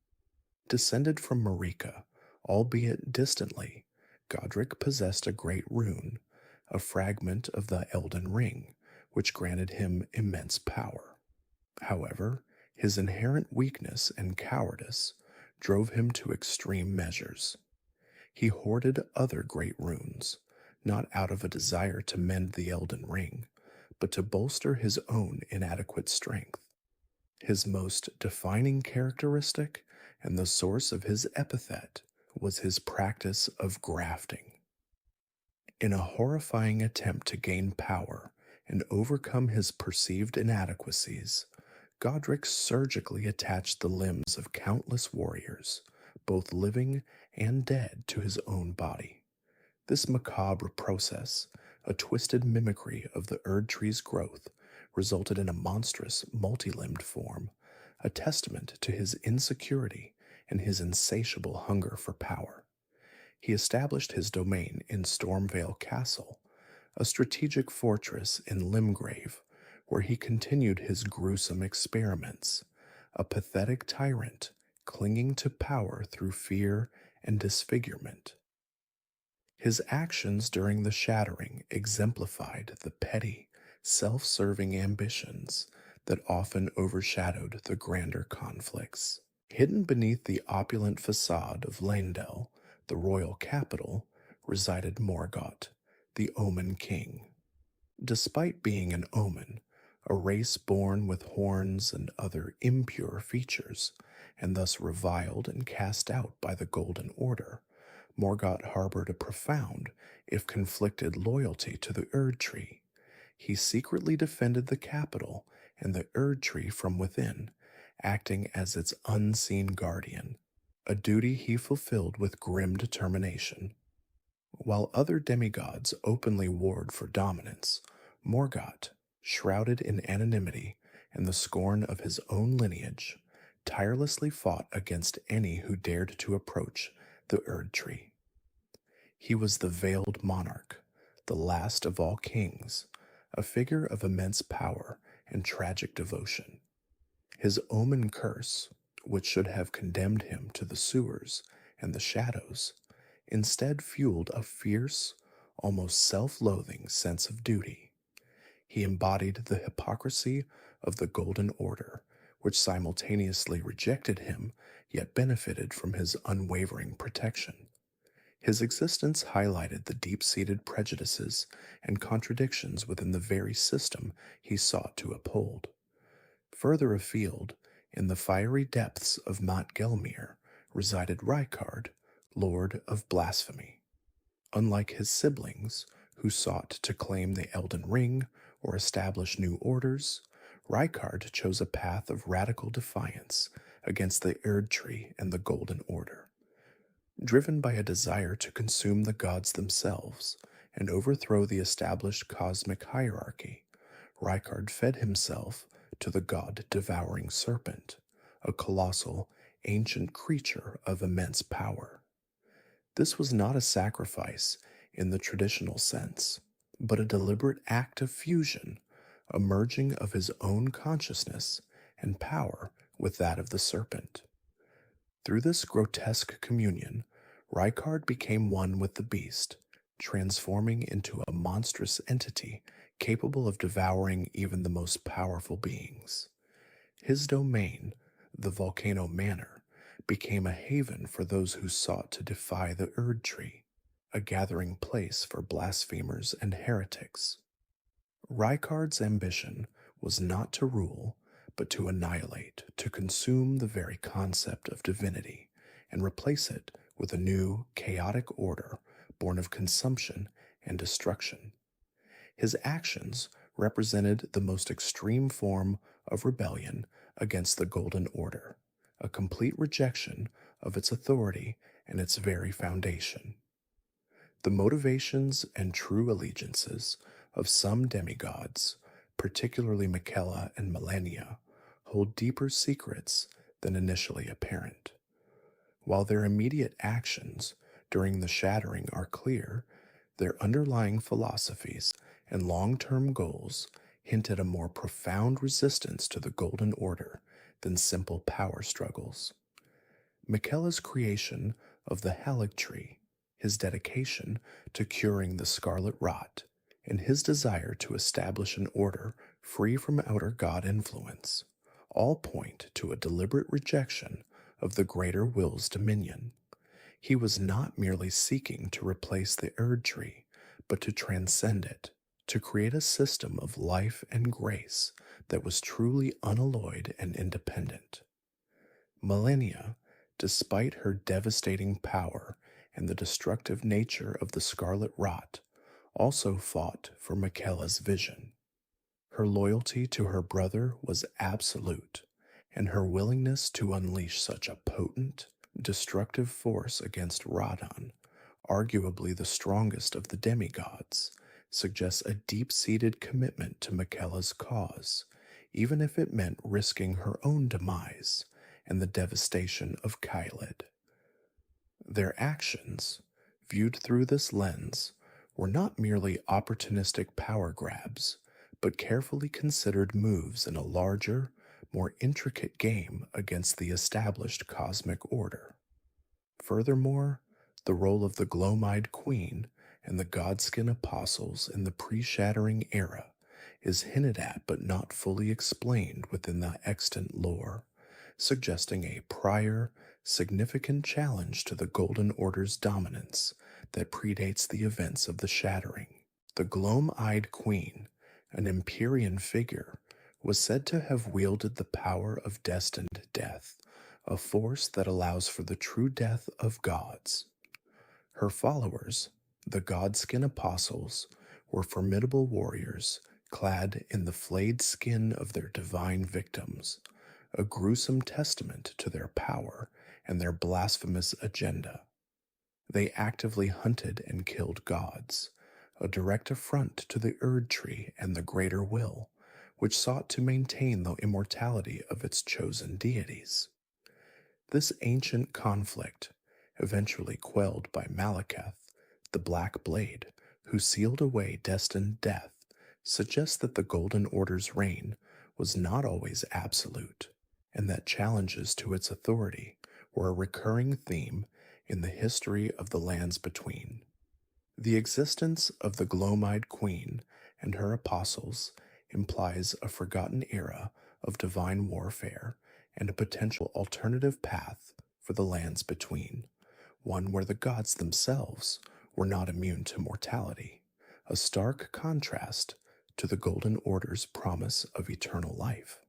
Descended from Marika, albeit distantly, Godric possessed a great rune, a fragment of the Elden Ring, which granted him immense power. However, his inherent weakness and cowardice drove him to extreme measures. He hoarded other great runes, not out of a desire to mend the Elden Ring, but to bolster his own inadequate strength. His most defining characteristic and the source of his epithet was his practice of grafting. In a horrifying attempt to gain power and overcome his perceived inadequacies, Godric surgically attached the limbs of countless warriors, both living and dead, to his own body. This macabre process, a twisted mimicry of the Erdtree's growth, resulted in a monstrous, multi-limbed form, a testament to his insecurity and his insatiable hunger for power. He established his domain in Stormvale Castle, a strategic fortress in Limgrave, where he continued his gruesome experiments, a pathetic tyrant clinging to power through fear and disfigurement. His actions during the shattering exemplified the petty, self-serving ambitions that often overshadowed the grander conflicts. Hidden beneath the opulent facade of Leyndell, the royal capital, resided Morgott, the Omen King. Despite being an Omen, a race born with horns and other impure features, and thus reviled and cast out by the Golden Order, Morgott harbored a profound, if conflicted, loyalty to the Erdtree. He secretly defended the capital and the Erdtree from within, acting as its unseen guardian, a duty he fulfilled with grim determination. While other demigods openly warred for dominance, Morgoth, shrouded in anonymity and the scorn of his own lineage, tirelessly fought against any who dared to approach the Erdtree. He was the veiled monarch, the last of all kings, a figure of immense power and tragic devotion. His omen curse, which should have condemned him to the sewers and the shadows, instead fueled a fierce, almost self-loathing sense of duty. He embodied the hypocrisy of the Golden Order, which simultaneously rejected him yet benefited from his unwavering protection. His existence highlighted the deep-seated prejudices and contradictions within the very system he sought to uphold. Further afield, in the fiery depths of Mount Gelmir, resided Rykard, Lord of Blasphemy. Unlike his siblings, who sought to claim the Elden Ring or establish new orders, Rykard chose a path of radical defiance against the Erdtree and the Golden Order. Driven by a desire to consume the gods themselves and overthrow the established cosmic hierarchy, Rykard fed himself to the god-devouring serpent, a colossal, ancient creature of immense power. This was not a sacrifice in the traditional sense, but a deliberate act of fusion, a merging of his own consciousness and power with that of the serpent. Through this grotesque communion, Rykard became one with the beast, transforming into a monstrous entity capable of devouring even the most powerful beings. His domain, the Volcano Manor, became a haven for those who sought to defy the Erdtree, a gathering place for blasphemers and heretics. Rykard's ambition was not to rule, but to annihilate, to consume the very concept of divinity, and replace it with a new, chaotic order born of consumption and destruction. His actions represented the most extreme form of rebellion against the Golden Order, a complete rejection of its authority and its very foundation. The motivations and true allegiances of some demigods, particularly Miquella and Malenia, hold deeper secrets than initially apparent. While their immediate actions during the shattering are clear, their underlying philosophies and long-term goals hint at a more profound resistance to the Golden Order than simple power struggles. Miquella's creation of the Tree, his dedication to curing the scarlet rot, and his desire to establish an order free from outer god influence, all point to a deliberate rejection of the greater will's dominion. He was not merely seeking to replace the Erdtree, but to transcend it, to create a system of life and grace that was truly unalloyed and independent. Malenia, despite her devastating power and the destructive nature of the scarlet rot, also fought for Miquella's vision. Her loyalty to her brother was absolute, and her willingness to unleash such a potent, destructive force against Radagon, arguably the strongest of the demigods, suggests a deep-seated commitment to Miquella's cause, even if it meant risking her own demise and the devastation of Caelid. Their actions, viewed through this lens, were not merely opportunistic power grabs, but carefully considered moves in a larger, more intricate game against the established cosmic order. Furthermore, the role of the Gloam-eyed Queen and the Godskin Apostles in the pre-shattering era is hinted at but not fully explained within the extant lore, suggesting a prior, significant challenge to the Golden Order's dominance that predates the events of the Shattering. The Gloam-eyed Queen, an Empyrean figure, was said to have wielded the power of destined death, a force that allows for the true death of gods. Her followers, the Godskin Apostles, were formidable warriors clad in the flayed skin of their divine victims, a gruesome testament to their power and their blasphemous agenda. They actively hunted and killed gods, a direct affront to the Erdtree and the greater will, which sought to maintain the immortality of its chosen deities. This ancient conflict, eventually quelled by Malekith, the Black Blade, who sealed away destined death, suggests that the Golden Order's reign was not always absolute, and that challenges to its authority were a recurring theme in the history of the lands between. The existence of the Glomide Queen and her apostles implies a forgotten era of divine warfare and a potential alternative path for the lands between, one where the gods themselves were not immune to mortality, a stark contrast to the Golden Order's promise of eternal life.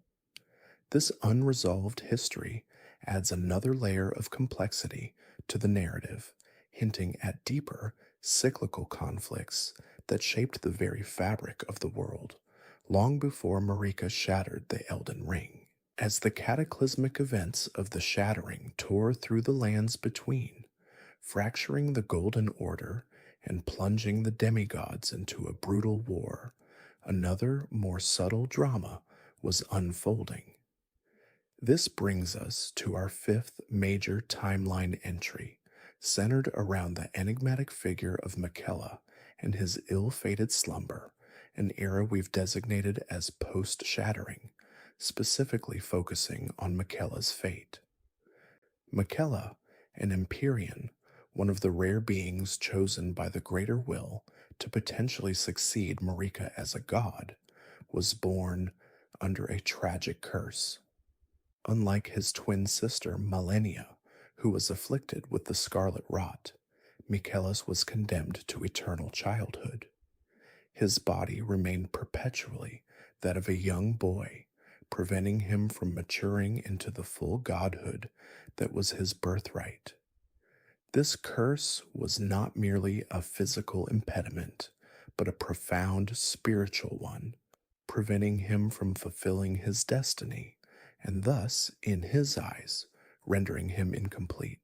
This unresolved history adds another layer of complexity to the narrative, hinting at deeper, cyclical conflicts that shaped the very fabric of the world, long before Marika shattered the Elden Ring. As the cataclysmic events of the shattering tore through the lands between, fracturing the Golden Order and plunging the demigods into a brutal war, another, more subtle drama was unfolding. This brings us to our fifth major timeline entry, centered around the enigmatic figure of Miquella and his ill-fated slumber, an era we've designated as post-shattering, specifically focusing on Miquella's fate. Miquella, an Empyrean, one of the rare beings chosen by the Greater Will to potentially succeed Marika as a god, was born under a tragic curse. Unlike his twin sister Malenia, who was afflicted with the scarlet rot, Miquella's was condemned to eternal childhood. His body remained perpetually that of a young boy, preventing him from maturing into the full godhood that was his birthright. This curse was not merely a physical impediment, but a profound spiritual one, preventing him from fulfilling his destiny, and thus, in his eyes, rendering him incomplete.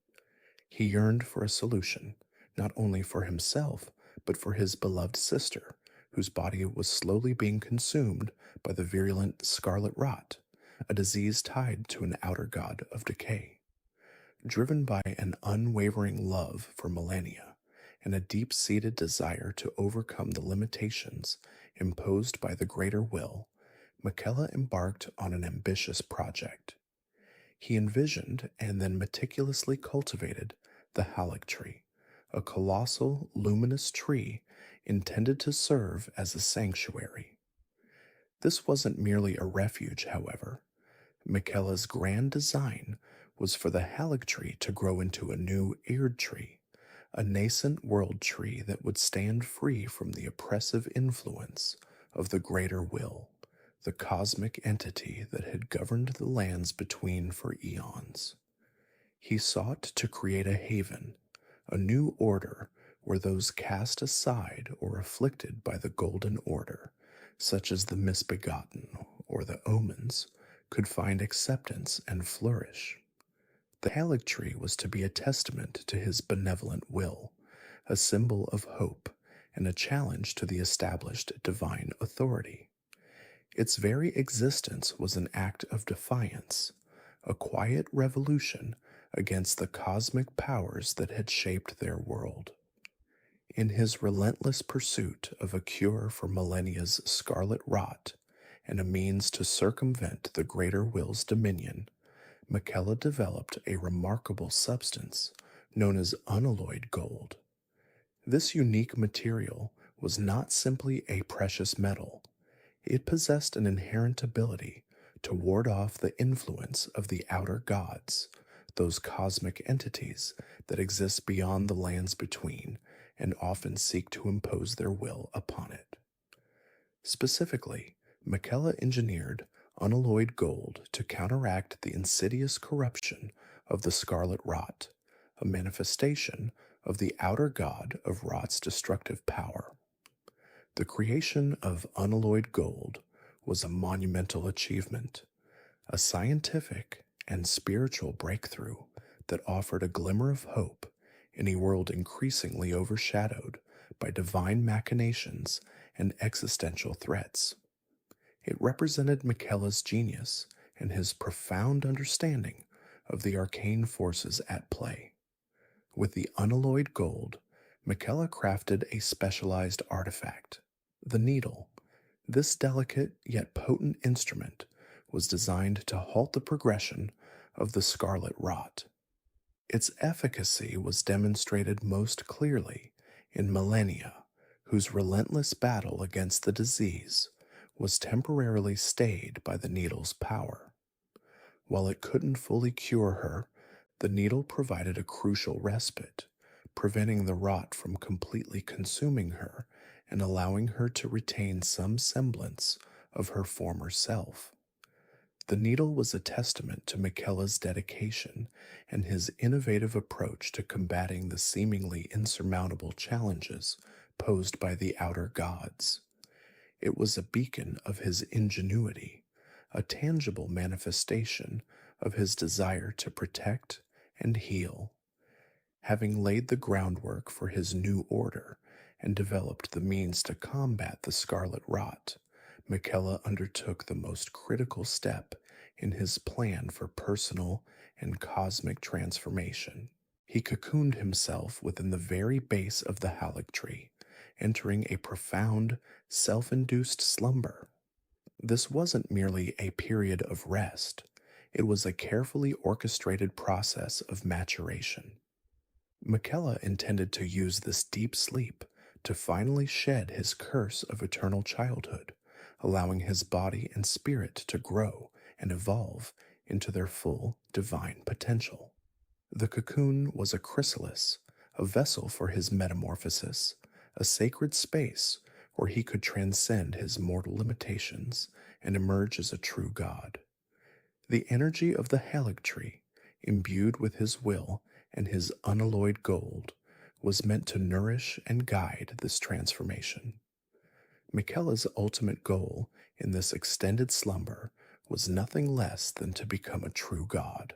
He yearned for a solution, not only for himself, but for his beloved sister, whose body was slowly being consumed by the virulent scarlet rot, a disease tied to an outer god of decay. Driven by an unwavering love for Malenia and a deep-seated desire to overcome the limitations imposed by the greater will, Miquella embarked on an ambitious project. He envisioned and then meticulously cultivated the Erdtree, a colossal, luminous tree intended to serve as a sanctuary. This wasn't merely a refuge, however. Miquella's grand design was for the Erdtree to grow into a new Erdtree, a nascent world tree that would stand free from the oppressive influence of the greater will, the cosmic entity that had governed the lands between for eons. He sought to create a haven, a new order where those cast aside or afflicted by the Golden Order, such as the misbegotten or the omens, could find acceptance and flourish. The Erdtree was to be a testament to his benevolent will, a symbol of hope, and a challenge to the established divine authority. Its very existence was an act of defiance, a quiet revolution against the cosmic powers that had shaped their world. In his relentless pursuit of a cure for Malenia's scarlet rot and a means to circumvent the greater will's dominion, Miquella developed a remarkable substance known as unalloyed gold. This unique material was not simply a precious metal. It possessed an inherent ability to ward off the influence of the outer gods, those cosmic entities that exist beyond the lands between and often seek to impose their will upon it. Specifically, Miquella engineered unalloyed gold to counteract the insidious corruption of the scarlet rot, a manifestation of the outer god of rot's destructive power. The creation of unalloyed gold was a monumental achievement, a scientific and spiritual breakthrough that offered a glimmer of hope in a world increasingly overshadowed by divine machinations and existential threats. It represented Miquella's genius and his profound understanding of the arcane forces at play. With the unalloyed gold, Miquella crafted a specialized artifact, the needle. This delicate yet potent instrument was designed to halt the progression of the scarlet rot. Its efficacy was demonstrated most clearly in Malenia, whose relentless battle against the disease was temporarily stayed by the needle's power. While it couldn't fully cure her, the needle provided a crucial respite, preventing the rot from completely consuming her and allowing her to retain some semblance of her former self. The needle was a testament to Miquella's dedication and his innovative approach to combating the seemingly insurmountable challenges posed by the outer gods. It was a beacon of his ingenuity, a tangible manifestation of his desire to protect and heal. Having laid the groundwork for his new order and developed the means to combat the scarlet rot, Miquella undertook the most critical step in his plan for personal and cosmic transformation. He cocooned himself within the very base of the Erdtree, entering a profound, self-induced slumber. This wasn't merely a period of rest, it was a carefully orchestrated process of maturation. Miquella intended to use this deep sleep to finally shed his curse of eternal childhood, allowing his body and spirit to grow and evolve into their full divine potential. The cocoon was a chrysalis, a vessel for his metamorphosis, a sacred space where he could transcend his mortal limitations and emerge as a true god. The energy of the Erdtree, imbued with his will and his unalloyed gold, was meant to nourish and guide this transformation. Miquella's ultimate goal in this extended slumber was nothing less than to become a true god,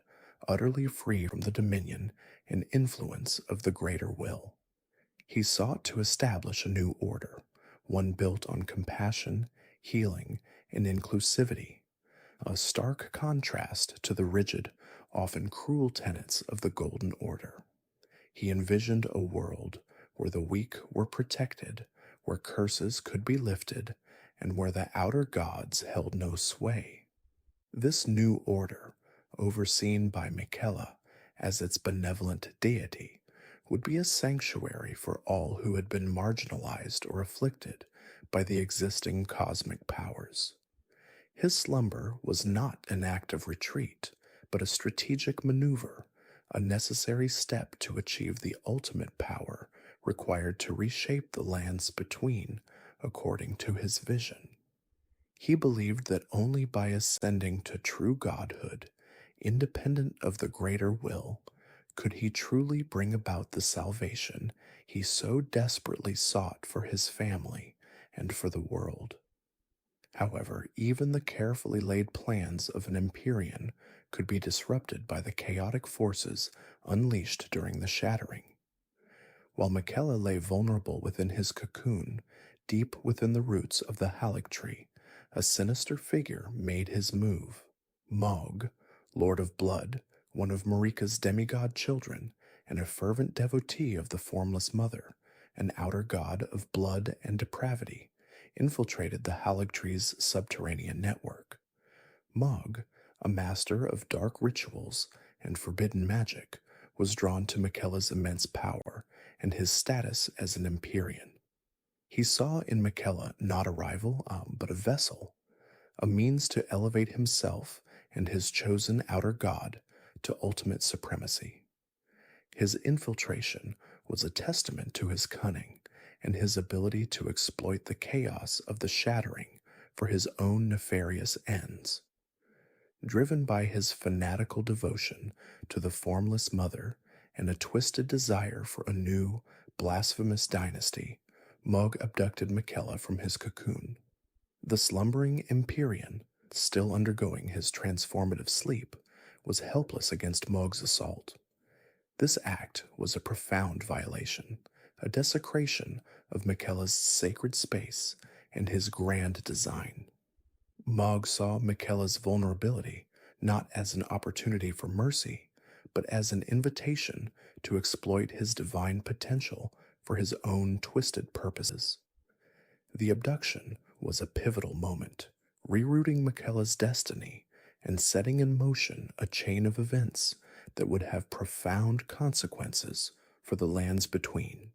utterly free from the dominion and influence of the greater will. He sought to establish a new order, one built on compassion, healing, and inclusivity, a stark contrast to the rigid, often cruel tenets of the Golden Order. He envisioned a world where the weak were protected, where curses could be lifted, and where the outer gods held no sway. This new order, overseen by Miquella as its benevolent deity, would be a sanctuary for all who had been marginalized or afflicted by the existing cosmic powers. His slumber was not an act of retreat, but a strategic maneuver, a necessary step to achieve the ultimate power required to reshape the lands between according to his vision. He believed that only by ascending to true godhood, independent of the greater will, could he truly bring about the salvation he so desperately sought for his family and for the world. However, even the carefully laid plans of an Empyrean could be disrupted by the chaotic forces unleashed during the shattering. While Miquella lay vulnerable within his cocoon, deep within the roots of the Erdtree, a sinister figure made his move. Mog, Lord of Blood, one of Marika's demigod children, and a fervent devotee of the Formless Mother, an outer god of blood and depravity, infiltrated the Erdtree's subterranean network. Mog, a master of dark rituals and forbidden magic, was drawn to Miquella's immense power and his status as an Empyrean. He saw in Miquella not a rival, but a vessel, a means to elevate himself and his chosen outer god to ultimate supremacy. His infiltration was a testament to his cunning and his ability to exploit the chaos of the shattering for his own nefarious ends. Driven by his fanatical devotion to the Formless Mother and a twisted desire for a new, blasphemous dynasty, Mog abducted Michaela from his cocoon. The slumbering Empyrean, still undergoing his transformative sleep, was helpless against Mog's assault. This act was a profound violation, a desecration of Michaela's sacred space and his grand design. Mog saw Michaela's vulnerability not as an opportunity for mercy, but as an invitation to exploit his divine potential for his own twisted purposes. The abduction was a pivotal moment, rerouting Michaela's destiny and setting in motion a chain of events that would have profound consequences for the lands between.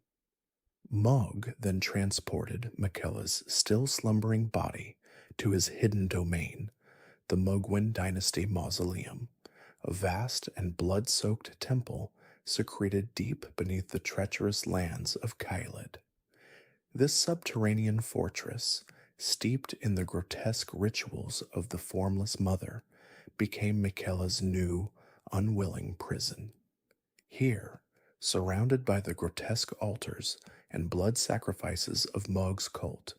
Mog then transported Michaela's still slumbering body to his hidden domain, the Mogwin Dynasty Mausoleum, a vast and blood-soaked temple secreted deep beneath the treacherous lands of Caelid. This subterranean fortress, steeped in the grotesque rituals of the formless mother, became Michaela's new, unwilling prison. Here, surrounded by the grotesque altars and blood sacrifices of Mog's cult,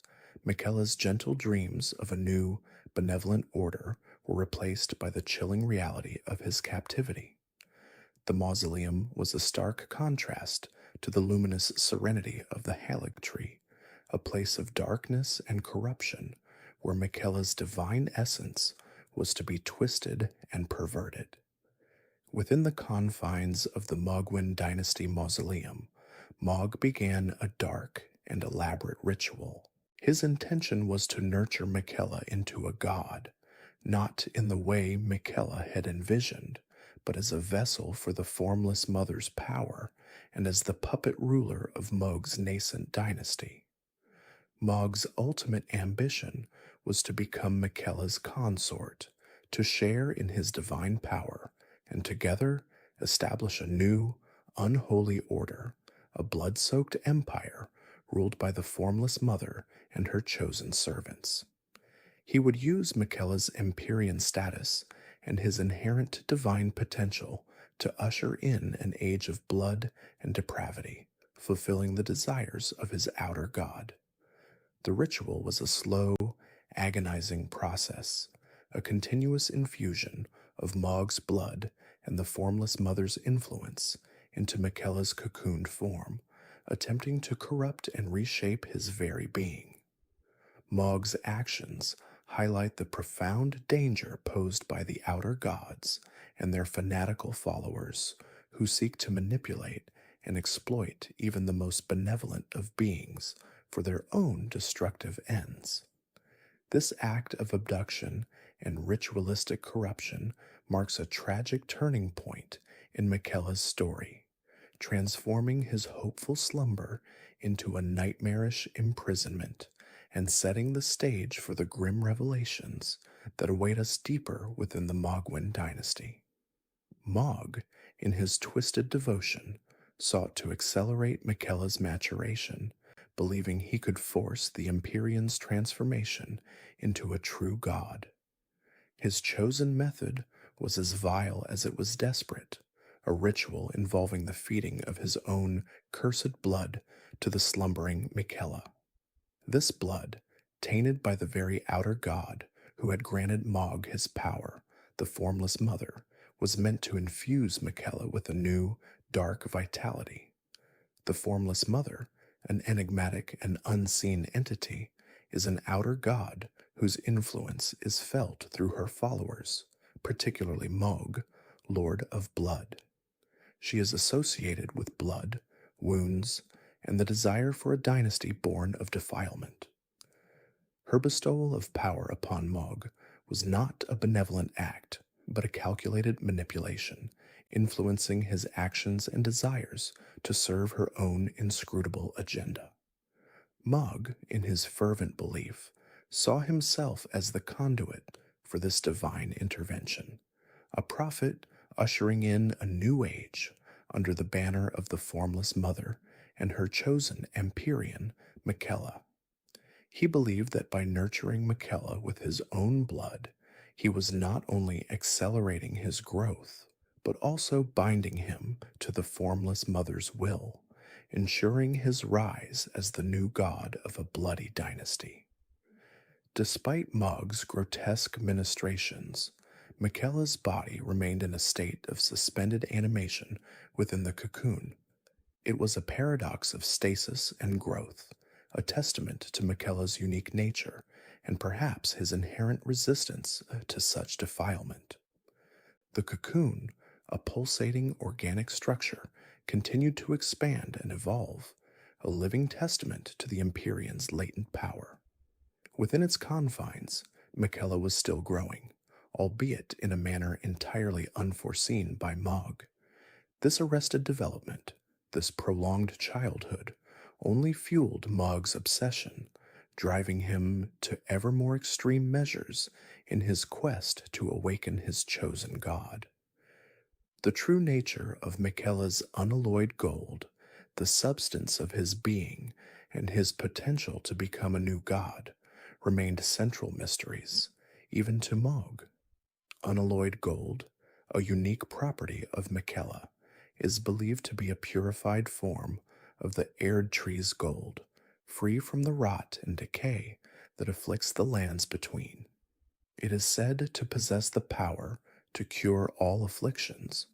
Michaela's gentle dreams of a new, benevolent order were replaced by the chilling reality of his captivity. The mausoleum was a stark contrast to the luminous serenity of the Erdtree, a place of darkness and corruption where Michaela's divine essence was to be twisted and perverted. Within the confines of the Mogwin Dynasty Mausoleum, Mog began a dark and elaborate ritual. His intention was to nurture Michaela into a god, not in the way Michaela had envisioned, but as a vessel for the formless mother's power and as the puppet ruler of Mog's nascent dynasty. Mog's ultimate ambition was to become Michaela's consort, to share in his divine power, and together establish a new, unholy order, a blood-soaked empire ruled by the formless mother and her chosen servants. He would use Michaela's Empyrean status and his inherent divine potential to usher in an age of blood and depravity, fulfilling the desires of his outer god. The ritual was a slow, agonizing process, a continuous infusion of Mog's blood and the formless mother's influence into Michaela's cocooned form, attempting to corrupt and reshape his very being. Mog's actions highlight the profound danger posed by the outer gods and their fanatical followers who seek to manipulate and exploit even the most benevolent of beings for their own destructive ends. This act of abduction and ritualistic corruption marks a tragic turning point in Michaela's story, transforming his hopeful slumber into a nightmarish imprisonment and setting the stage for the grim revelations that await us deeper within the Mogwin dynasty. Mog, in his twisted devotion, sought to accelerate Michaela's maturation, believing he could force the Empyrean's transformation into a true god. His chosen method was as vile as it was desperate, a ritual involving the feeding of his own cursed blood to the slumbering Michaela. This blood, tainted by the very outer god who had granted Mog his power, the formless mother, was meant to infuse Michaela with a new, dark vitality. The formless mother, an enigmatic and unseen entity, is an outer god whose influence is felt through her followers, particularly Mog, Lord of Blood. She is associated with blood, wounds, and the desire for a dynasty born of defilement. Her bestowal of power upon Mog was not a benevolent act, but a calculated manipulation, influencing his actions and desires to serve her own inscrutable agenda. Mog, in his fervent belief, saw himself as the conduit for this divine intervention, a prophet ushering in a new age under the banner of the formless mother and her chosen Empyrean, Michaela. He believed that by nurturing Michaela with his own blood, he was not only accelerating his growth, but also binding him to the formless mother's will, ensuring his rise as the new god of a bloody dynasty. Despite Mog's grotesque ministrations, Michaela's body remained in a state of suspended animation within the cocoon. It was a paradox of stasis and growth, a testament to Michaela's unique nature and perhaps his inherent resistance to such defilement. The cocoon, a pulsating organic structure, continued to expand and evolve, a living testament to the Empyrean's latent power. Within its confines, Michaela was still growing, albeit in a manner entirely unforeseen by Mog. This arrested development, this prolonged childhood, only fueled Mog's obsession, driving him to ever more extreme measures in his quest to awaken his chosen god. The true nature of Michaela's unalloyed gold, the substance of his being, and his potential to become a new god, remained central mysteries, even to Mog. Unalloyed gold, a unique property of Michaela, is believed to be a purified form of the Erdtree's gold, free from the rot and decay that afflicts the lands between. It is said to possess the power to cure all afflictions,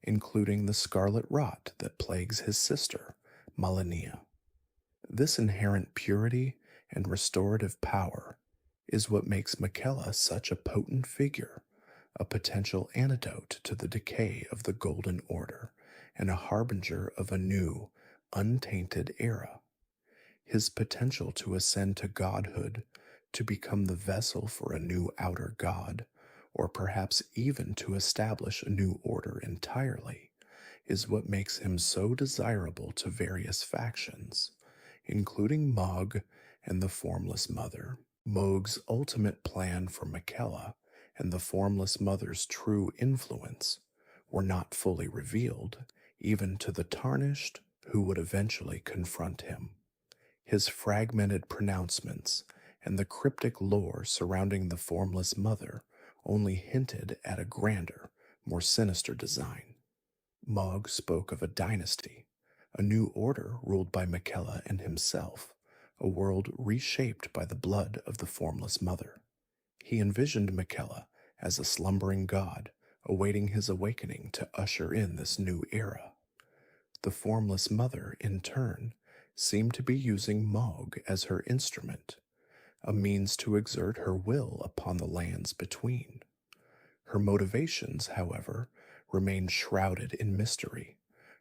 including the scarlet rot that plagues his sister, Malenia. This inherent purity and restorative power is what makes Michaela such a potent figure, a potential antidote to the decay of the Golden Order and a harbinger of a new, untainted era. His potential to ascend to godhood, to become the vessel for a new outer god, or perhaps even to establish a new order entirely, is what makes him so desirable to various factions, including Mog and the Formless Mother. Mog's ultimate plan for Michaela and the Formless Mother's true influence were not fully revealed, even to the Tarnished who would eventually confront him. His fragmented pronouncements and the cryptic lore surrounding the Formless Mother only hinted at a grander, more sinister design. Mog spoke of a dynasty, a new order ruled by Michaela and himself, a world reshaped by the blood of the Formless Mother. He envisioned Michaela as a slumbering god, awaiting his awakening to usher in this new era. The Formless Mother, in turn, seemed to be using Mog as her instrument, a means to exert her will upon the lands between. Her motivations, however, remained shrouded in mystery,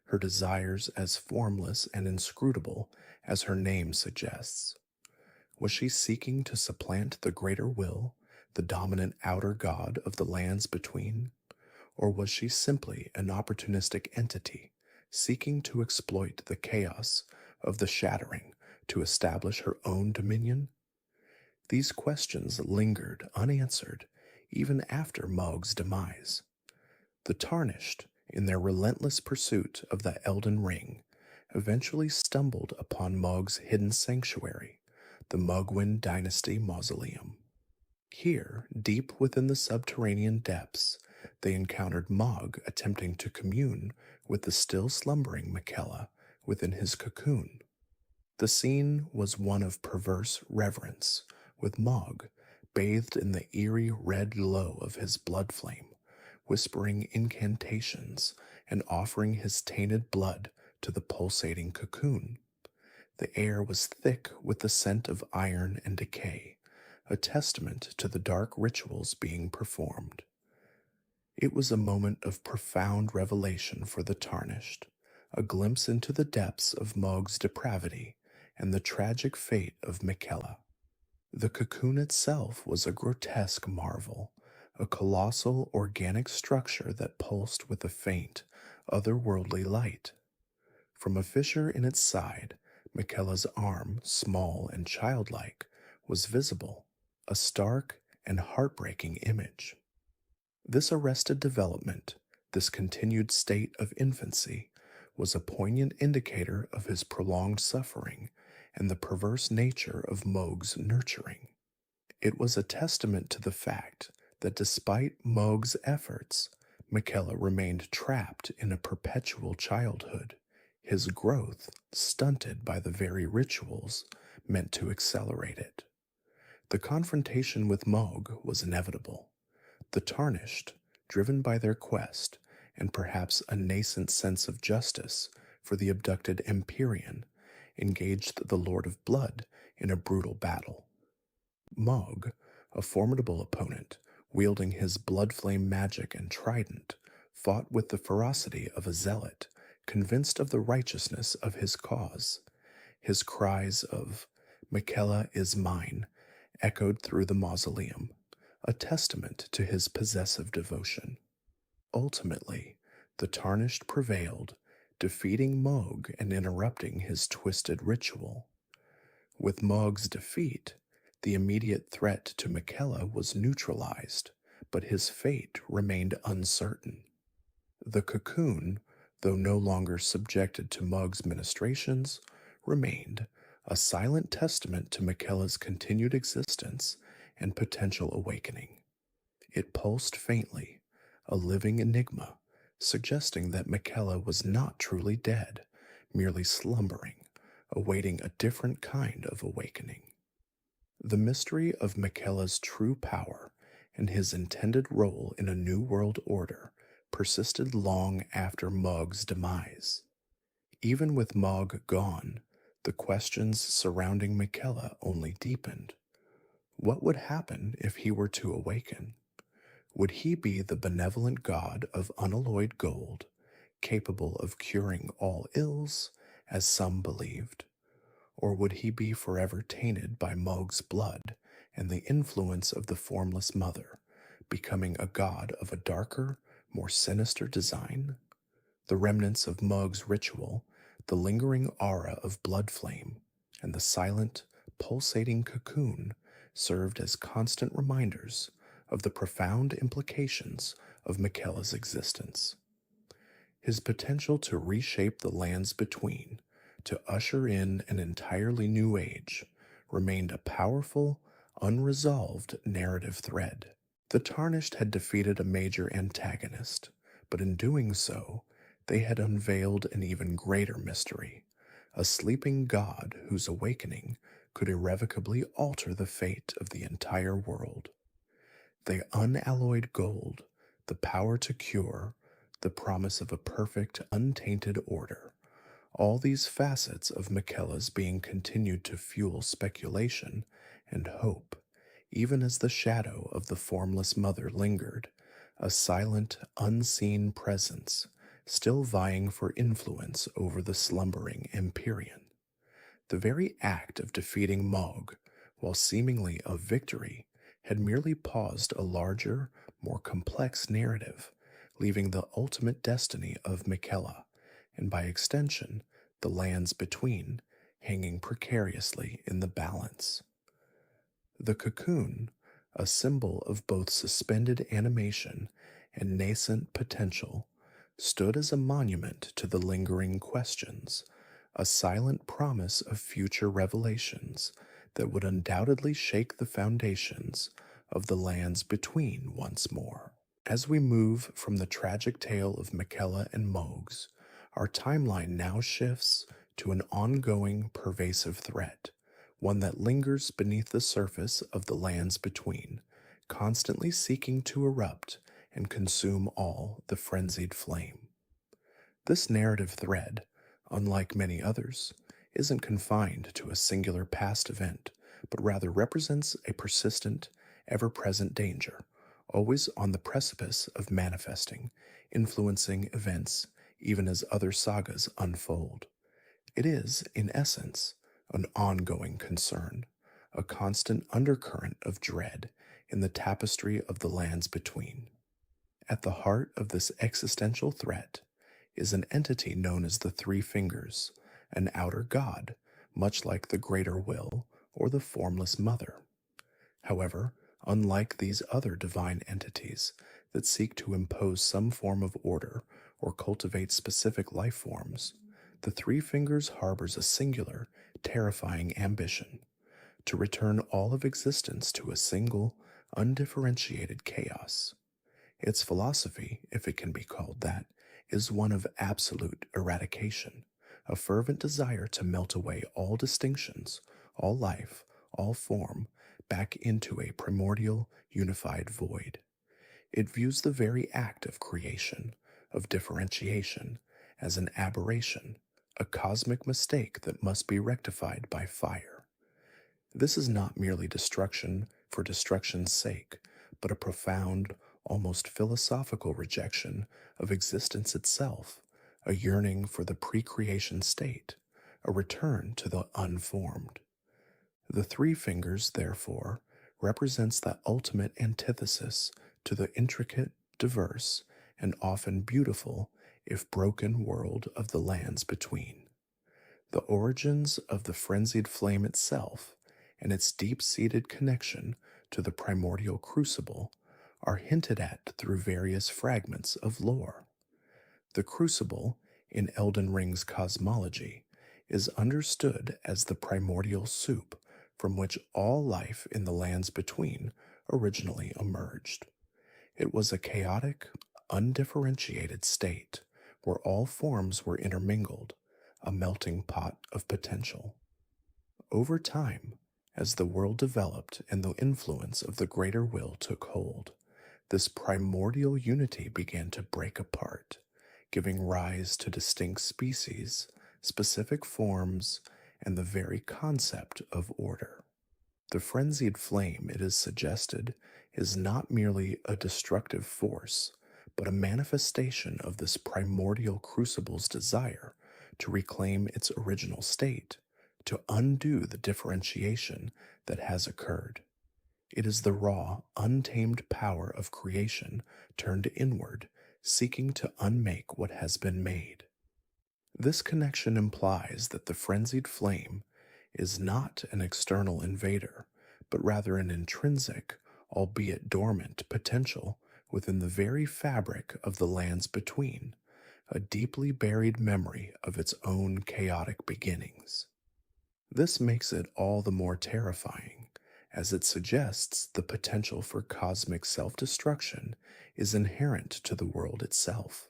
her desires as formless and inscrutable as her name suggests. Was she seeking to supplant the greater will, the dominant outer god of the lands between? Or was she simply an opportunistic entity, seeking to exploit the chaos of the shattering to establish her own dominion? These questions lingered unanswered even after Mog's demise. The Tarnished, in their relentless pursuit of the Elden Ring, eventually stumbled upon Mog's hidden sanctuary, the Mogwin Dynasty Mausoleum. Here, deep within the subterranean depths, they encountered Mog attempting to commune with the still slumbering Michaela within his cocoon. The scene was one of perverse reverence, with Mog bathed in the eerie red glow of his blood flame, whispering incantations and offering his tainted blood to the pulsating cocoon. The air was thick with the scent of iron and decay, a testament to the dark rituals being performed. It was a moment of profound revelation for the Tarnished, a glimpse into the depths of Mog's depravity and the tragic fate of Michaela. The cocoon itself was a grotesque marvel, a colossal organic structure that pulsed with a faint, otherworldly light. From a fissure in its side, Michaela's arm, small and childlike, was visible, a stark and heartbreaking image. This arrested development, this continued state of infancy, was a poignant indicator of his prolonged suffering and the perverse nature of Mog's nurturing. It was a testament to the fact that despite Mog's efforts, Michaela remained trapped in a perpetual childhood, his growth stunted by the very rituals meant to accelerate it. The confrontation with Mohg was inevitable. The Tarnished, driven by their quest and perhaps a nascent sense of justice for the abducted Empyrean, engaged the Lord of Blood in a brutal battle. Mohg, a formidable opponent, wielding his blood flame magic and trident, fought with the ferocity of a zealot, convinced of the righteousness of his cause. His cries of, "Miquella is mine," echoed through the mausoleum, a testament to his possessive devotion. Ultimately, the Tarnished prevailed, defeating Mohg and interrupting his twisted ritual. With Mohg's defeat, the immediate threat to Miquella was neutralized, but his fate remained uncertain. The cocoon, though no longer subjected to Mohg's ministrations, remained a silent testament to Miquella's continued existence and potential awakening. It pulsed faintly, a living enigma, suggesting that Miquella was not truly dead, merely slumbering, awaiting a different kind of awakening. The mystery of Miquella's true power and his intended role in a new world order persisted long after Mohg's demise. Even with Mohg gone, the questions surrounding Miquella only deepened. What would happen if he were to awaken? Would he be the benevolent god of unalloyed gold, capable of curing all ills, as some believed? Or would he be forever tainted by Mohg's blood and the influence of the formless mother, becoming a god of a darker, more sinister design? The remnants of Mohg's ritual, the lingering aura of blood flame, and the silent, pulsating cocoon served as constant reminders of the profound implications of Miquella's existence. His potential to reshape the lands between, to usher in an entirely new age, remained a powerful, unresolved narrative thread. The Tarnished had defeated a major antagonist, but in doing so, they had unveiled an even greater mystery, a sleeping god whose awakening could irrevocably alter the fate of the entire world. The unalloyed gold, the power to cure, the promise of a perfect, untainted order, all these facets of Miquella's being continued to fuel speculation and hope, even as the shadow of the formless mother lingered, a silent, unseen presence, still vying for influence over the slumbering Empyrean. The very act of defeating Mohg, while seemingly a victory, had merely paused a larger, more complex narrative, leaving the ultimate destiny of Miquella, and by extension, the lands between, hanging precariously in the balance. The cocoon, a symbol of both suspended animation and nascent potential, stood as a monument to the lingering questions, a silent promise of future revelations that would undoubtedly shake the foundations of the lands between once more. As we move from the tragic tale of Miquella and Mohg's, our timeline now shifts to an ongoing, pervasive threat, one that lingers beneath the surface of the lands between, constantly seeking to erupt and consume all the frenzied flame. This narrative thread, unlike many others, isn't confined to a singular past event, but rather represents a persistent, ever-present danger, always on the precipice of manifesting, influencing events even as other sagas unfold. It is, in essence, an ongoing concern, a constant undercurrent of dread in the tapestry of the lands between. At the heart of this existential threat is an entity known as the Three Fingers, an outer god, much like the Greater Will or the Formless Mother. However, unlike these other divine entities that seek to impose some form of order or cultivate specific life forms, the Three Fingers harbors a singular, terrifying ambition: to return all of existence to a single, undifferentiated chaos. Its philosophy, if it can be called that, is one of absolute eradication, a fervent desire to melt away all distinctions, all life, all form, back into a primordial, unified void. It views the very act of creation, of differentiation, as an aberration, a cosmic mistake that must be rectified by fire. This is not merely destruction for destruction's sake, but a profound, almost philosophical rejection of existence itself, a yearning for the pre-creation state, a return to the unformed. The three fingers, therefore, represents the ultimate antithesis to the intricate, diverse, and often beautiful, if broken, world of the lands between. The origins of the frenzied flame itself and its deep-seated connection to the primordial crucible are hinted at through various fragments of lore. The crucible, in Elden Ring's cosmology, is understood as the primordial soup from which all life in the lands between originally emerged. It was a chaotic, undifferentiated state where all forms were intermingled, a melting pot of potential. Over time, as the world developed and the influence of the greater will took hold, this primordial unity began to break apart, giving rise to distinct species, specific forms, and the very concept of order. The frenzied flame, it is suggested, is not merely a destructive force, but a manifestation of this primordial crucible's desire to reclaim its original state, to undo the differentiation that has occurred. It is the raw, untamed power of creation turned inward, seeking to unmake what has been made. This connection implies that the frenzied flame is not an external invader, but rather an intrinsic, albeit dormant, potential within the very fabric of the lands between, a deeply buried memory of its own chaotic beginnings. This makes it all the more terrifying, as it suggests the potential for cosmic self-destruction is inherent to the world itself.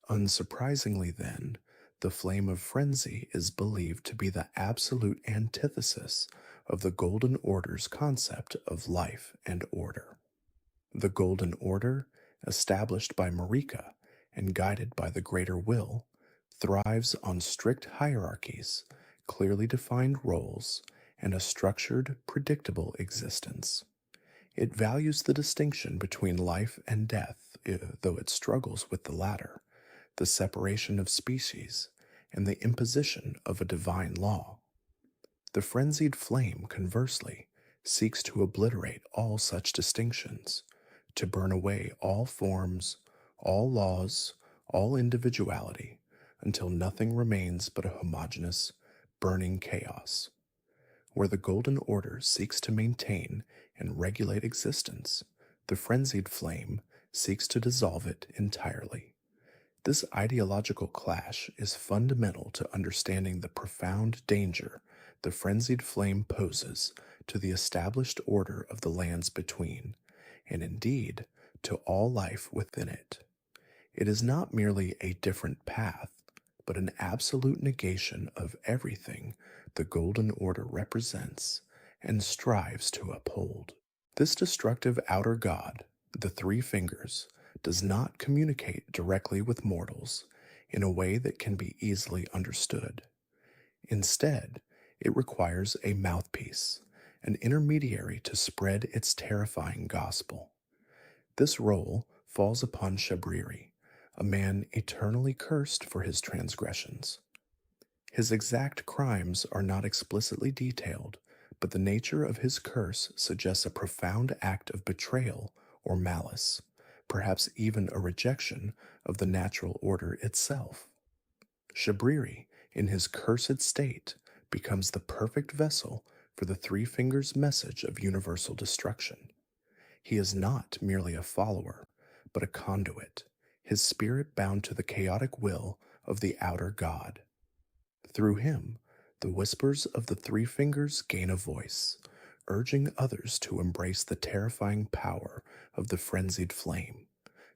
Unsurprisingly, then, the flame of frenzy is believed to be the absolute antithesis of the Golden Order's concept of life and order. The Golden Order, established by Marika and guided by the greater will, thrives on strict hierarchies, clearly defined roles, and a structured, predictable existence. It values the distinction between life and death, though it struggles with the latter, the separation of species, and the imposition of a divine law. The frenzied flame, conversely, seeks to obliterate all such distinctions, to burn away all forms, all laws, all individuality, until nothing remains but a homogeneous, burning chaos. Where the Golden Order seeks to maintain and regulate existence, the frenzied flame seeks to dissolve it entirely. This ideological clash is fundamental to understanding the profound danger the frenzied flame poses to the established order of the lands between, and indeed to all life within it. It is not merely a different path, but an absolute negation of everything the Golden Order represents and strives to uphold. This destructive outer god, the Three Fingers, does not communicate directly with mortals in a way that can be easily understood. Instead, it requires a mouthpiece, an intermediary to spread its terrifying gospel. This role falls upon Shabriri, a man eternally cursed for his transgressions. His exact crimes are not explicitly detailed, but the nature of his curse suggests a profound act of betrayal or malice, perhaps even a rejection of the natural order itself. Shabriri, in his cursed state, becomes the perfect vessel for the Three Fingers' message of universal destruction. He is not merely a follower, but a conduit, his spirit bound to the chaotic will of the outer god. Through him, the whispers of the Three Fingers gain a voice, urging others to embrace the terrifying power of the frenzied flame,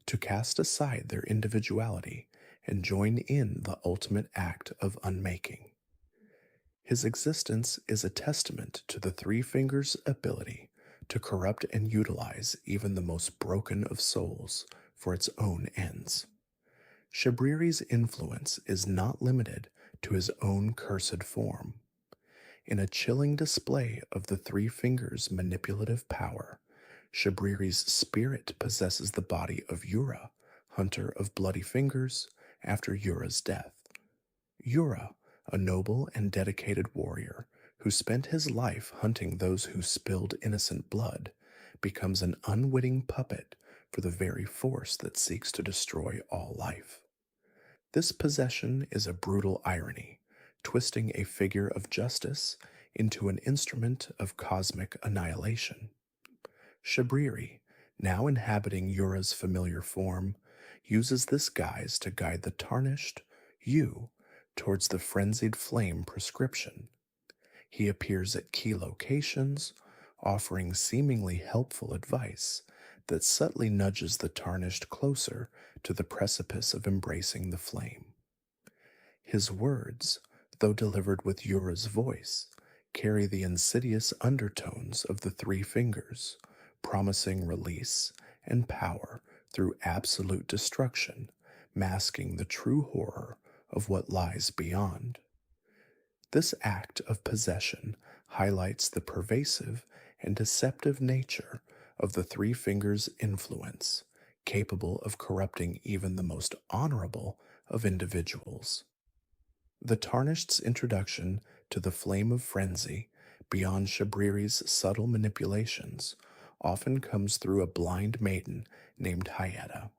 to cast aside their individuality and join in the ultimate act of unmaking. His existence is a testament to the Three Fingers' ability to corrupt and utilize even the most broken of souls for its own ends. Shabriri's influence is not limited to his own cursed form. In a chilling display of the Three Fingers' manipulative power, Shabriri's spirit possesses the body of Yura, hunter of bloody fingers, after Yura's death. Yura, a noble and dedicated warrior who spent his life hunting those who spilled innocent blood, becomes an unwitting puppet for the very force that seeks to destroy all life. This possession is a brutal irony, twisting a figure of justice into an instrument of cosmic annihilation. Shabriri, now inhabiting Yura's familiar form, uses this guise to guide the tarnished, you, towards the frenzied flame prescription. He appears at key locations, offering seemingly helpful advice that subtly nudges the tarnished closer to the precipice of embracing the flame. His words, though delivered with Yura's voice, carry the insidious undertones of the Three Fingers, promising release and power through absolute destruction, masking the true horror of what lies beyond. This act of possession highlights the pervasive and deceptive nature of the Three Fingers' influence, capable of corrupting even the most honorable of individuals. The Tarnished's introduction to the flame of frenzy, beyond Shabriri's subtle manipulations, often comes through a blind maiden named Hyetta.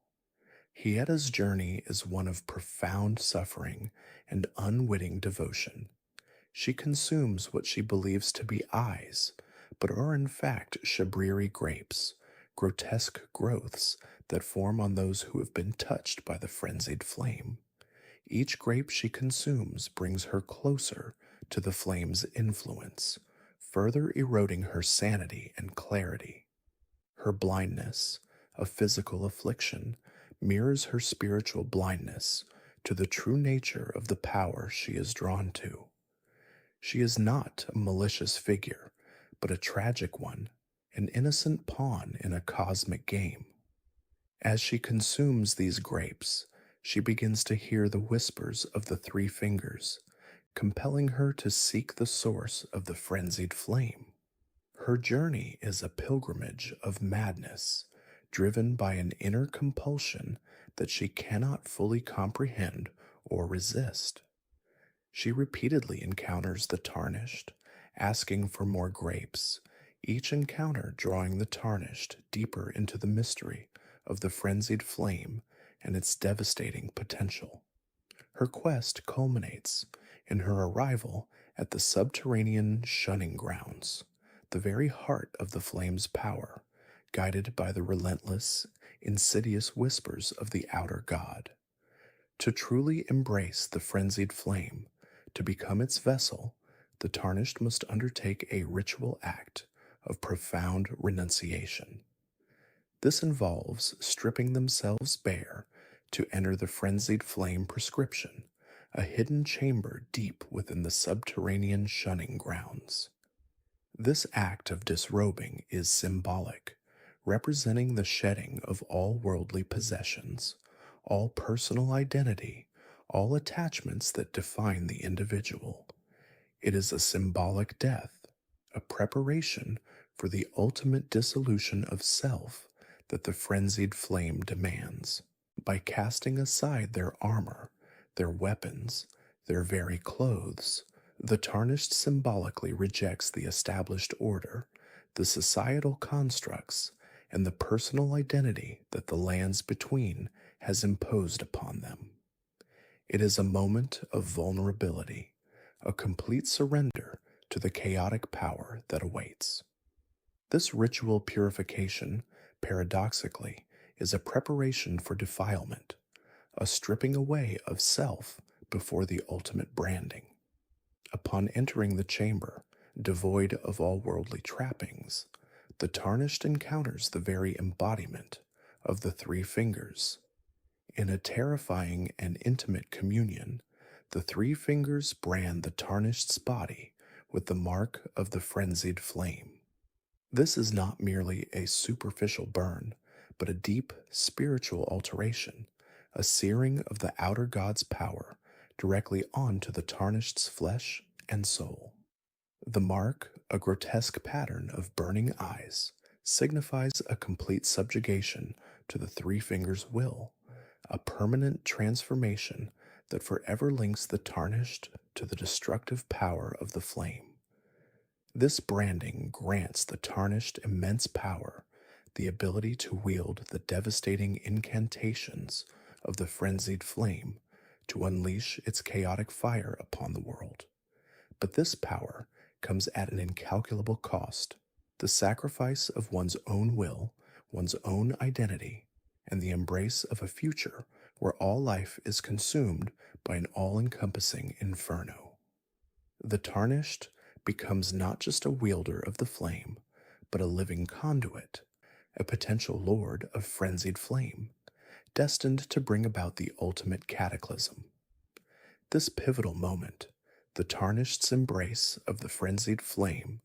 Hyetta's journey is one of profound suffering and unwitting devotion. She consumes what she believes to be eyes, but are in fact Shabriri grapes, grotesque growths that form on those who have been touched by the frenzied flame. Each grape she consumes brings her closer to the flame's influence, further eroding her sanity and clarity. Her blindness, a physical affliction, mirrors her spiritual blindness to the true nature of the power she is drawn to. She is not a malicious figure, but a tragic one, an innocent pawn in a cosmic game. As she consumes these grapes, she begins to hear the whispers of the Three Fingers, compelling her to seek the source of the frenzied flame. Her journey is a pilgrimage of madness, driven by an inner compulsion that she cannot fully comprehend or resist. She repeatedly encounters the Tarnished, asking for more grapes, each encounter drawing the Tarnished deeper into the mystery of the frenzied flame and its devastating potential. Her quest culminates in her arrival at the subterranean shunning grounds, the very heart of the flame's power, guided by the relentless, insidious whispers of the outer god. To truly embrace the frenzied flame, to become its vessel, the Tarnished must undertake a ritual act of profound renunciation. This involves stripping themselves bare to enter the frenzied flame prescription, a hidden chamber deep within the subterranean shunning grounds. This act of disrobing is symbolic, representing the shedding of all worldly possessions, all personal identity, all attachments that define the individual. It is a symbolic death, a preparation for the ultimate dissolution of self that the frenzied flame demands. By casting aside their armor, their weapons, their very clothes, the Tarnished symbolically rejects the established order, the societal constructs, and the personal identity that the lands between has imposed upon them. It is a moment of vulnerability, a complete surrender to the chaotic power that awaits. This ritual purification, paradoxically, is a preparation for defilement, a stripping away of self before the ultimate branding. Upon entering the chamber, devoid of all worldly trappings, the Tarnished encounters the very embodiment of the Three Fingers. In a terrifying and intimate communion, the three fingers brand the tarnished's body with the mark of the frenzied flame. This is not merely a superficial burn, but a deep spiritual alteration, a searing of the outer god's power directly onto the tarnished's flesh and soul. The mark, a grotesque pattern of burning eyes, signifies a complete subjugation to the three fingers' will, a permanent transformation that forever links the tarnished to the destructive power of the flame. This branding grants the tarnished immense power, the ability to wield the devastating incantations of the frenzied flame to unleash its chaotic fire upon the world. But this power comes at an incalculable cost, the sacrifice of one's own will, one's own identity, and the embrace of a future where all life is consumed by an all encompassing inferno. The tarnished becomes not just a wielder of the flame, but a living conduit, a potential lord of frenzied flame, destined to bring about the ultimate cataclysm. This pivotal moment, the tarnished's embrace of the frenzied flame,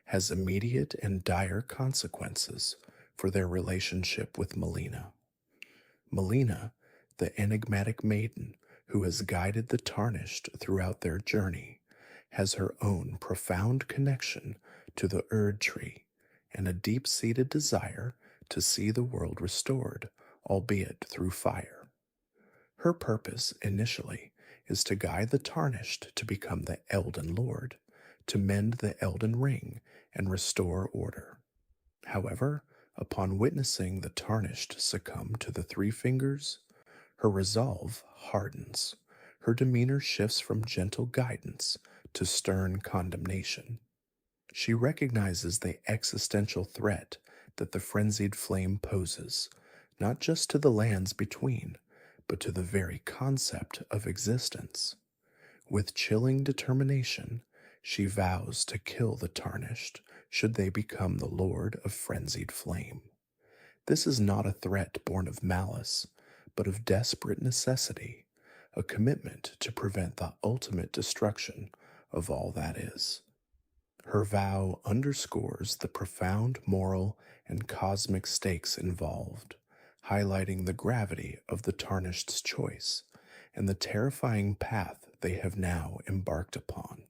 has immediate and dire consequences for their relationship with Malenia. Malenia, the enigmatic maiden who has guided the tarnished throughout their journey, has her own profound connection to the Erdtree and a deep-seated desire to see the world restored, albeit through fire. Her purpose, initially, is to guide the tarnished to become the Elden Lord, to mend the Elden Ring and restore order. However, upon witnessing the tarnished succumb to the three fingers, her resolve hardens. Her demeanor shifts from gentle guidance to stern condemnation. She recognizes the existential threat that the frenzied flame poses, not just to the lands between, but to the very concept of existence. With chilling determination, she vows to kill the tarnished should they become the lord of frenzied flame. This is not a threat born of malice, but of desperate necessity, a commitment to prevent the ultimate destruction of all that is. Her vow underscores the profound moral and cosmic stakes involved, highlighting the gravity of the tarnished's choice and the terrifying path they have now embarked upon.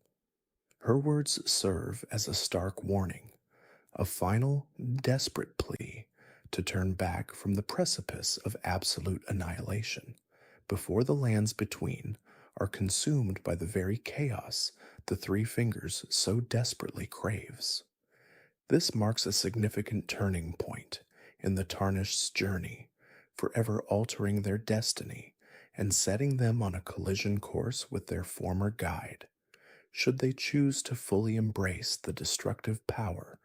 Her words serve as a stark warning, a final, desperate plea to turn back from the precipice of absolute annihilation before the lands between are consumed by the very chaos the three fingers so desperately craves. This marks a significant turning point in the tarnished's journey, forever altering their destiny and setting them on a collision course with their former guide, should they choose to fully embrace the destructive power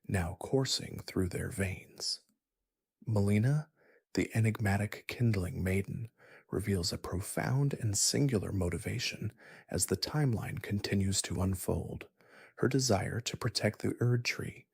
now coursing through their veins. Malenia, the enigmatic kindling maiden, reveals a profound and singular motivation as the timeline continues to unfold. Her desire to protect the Erdtree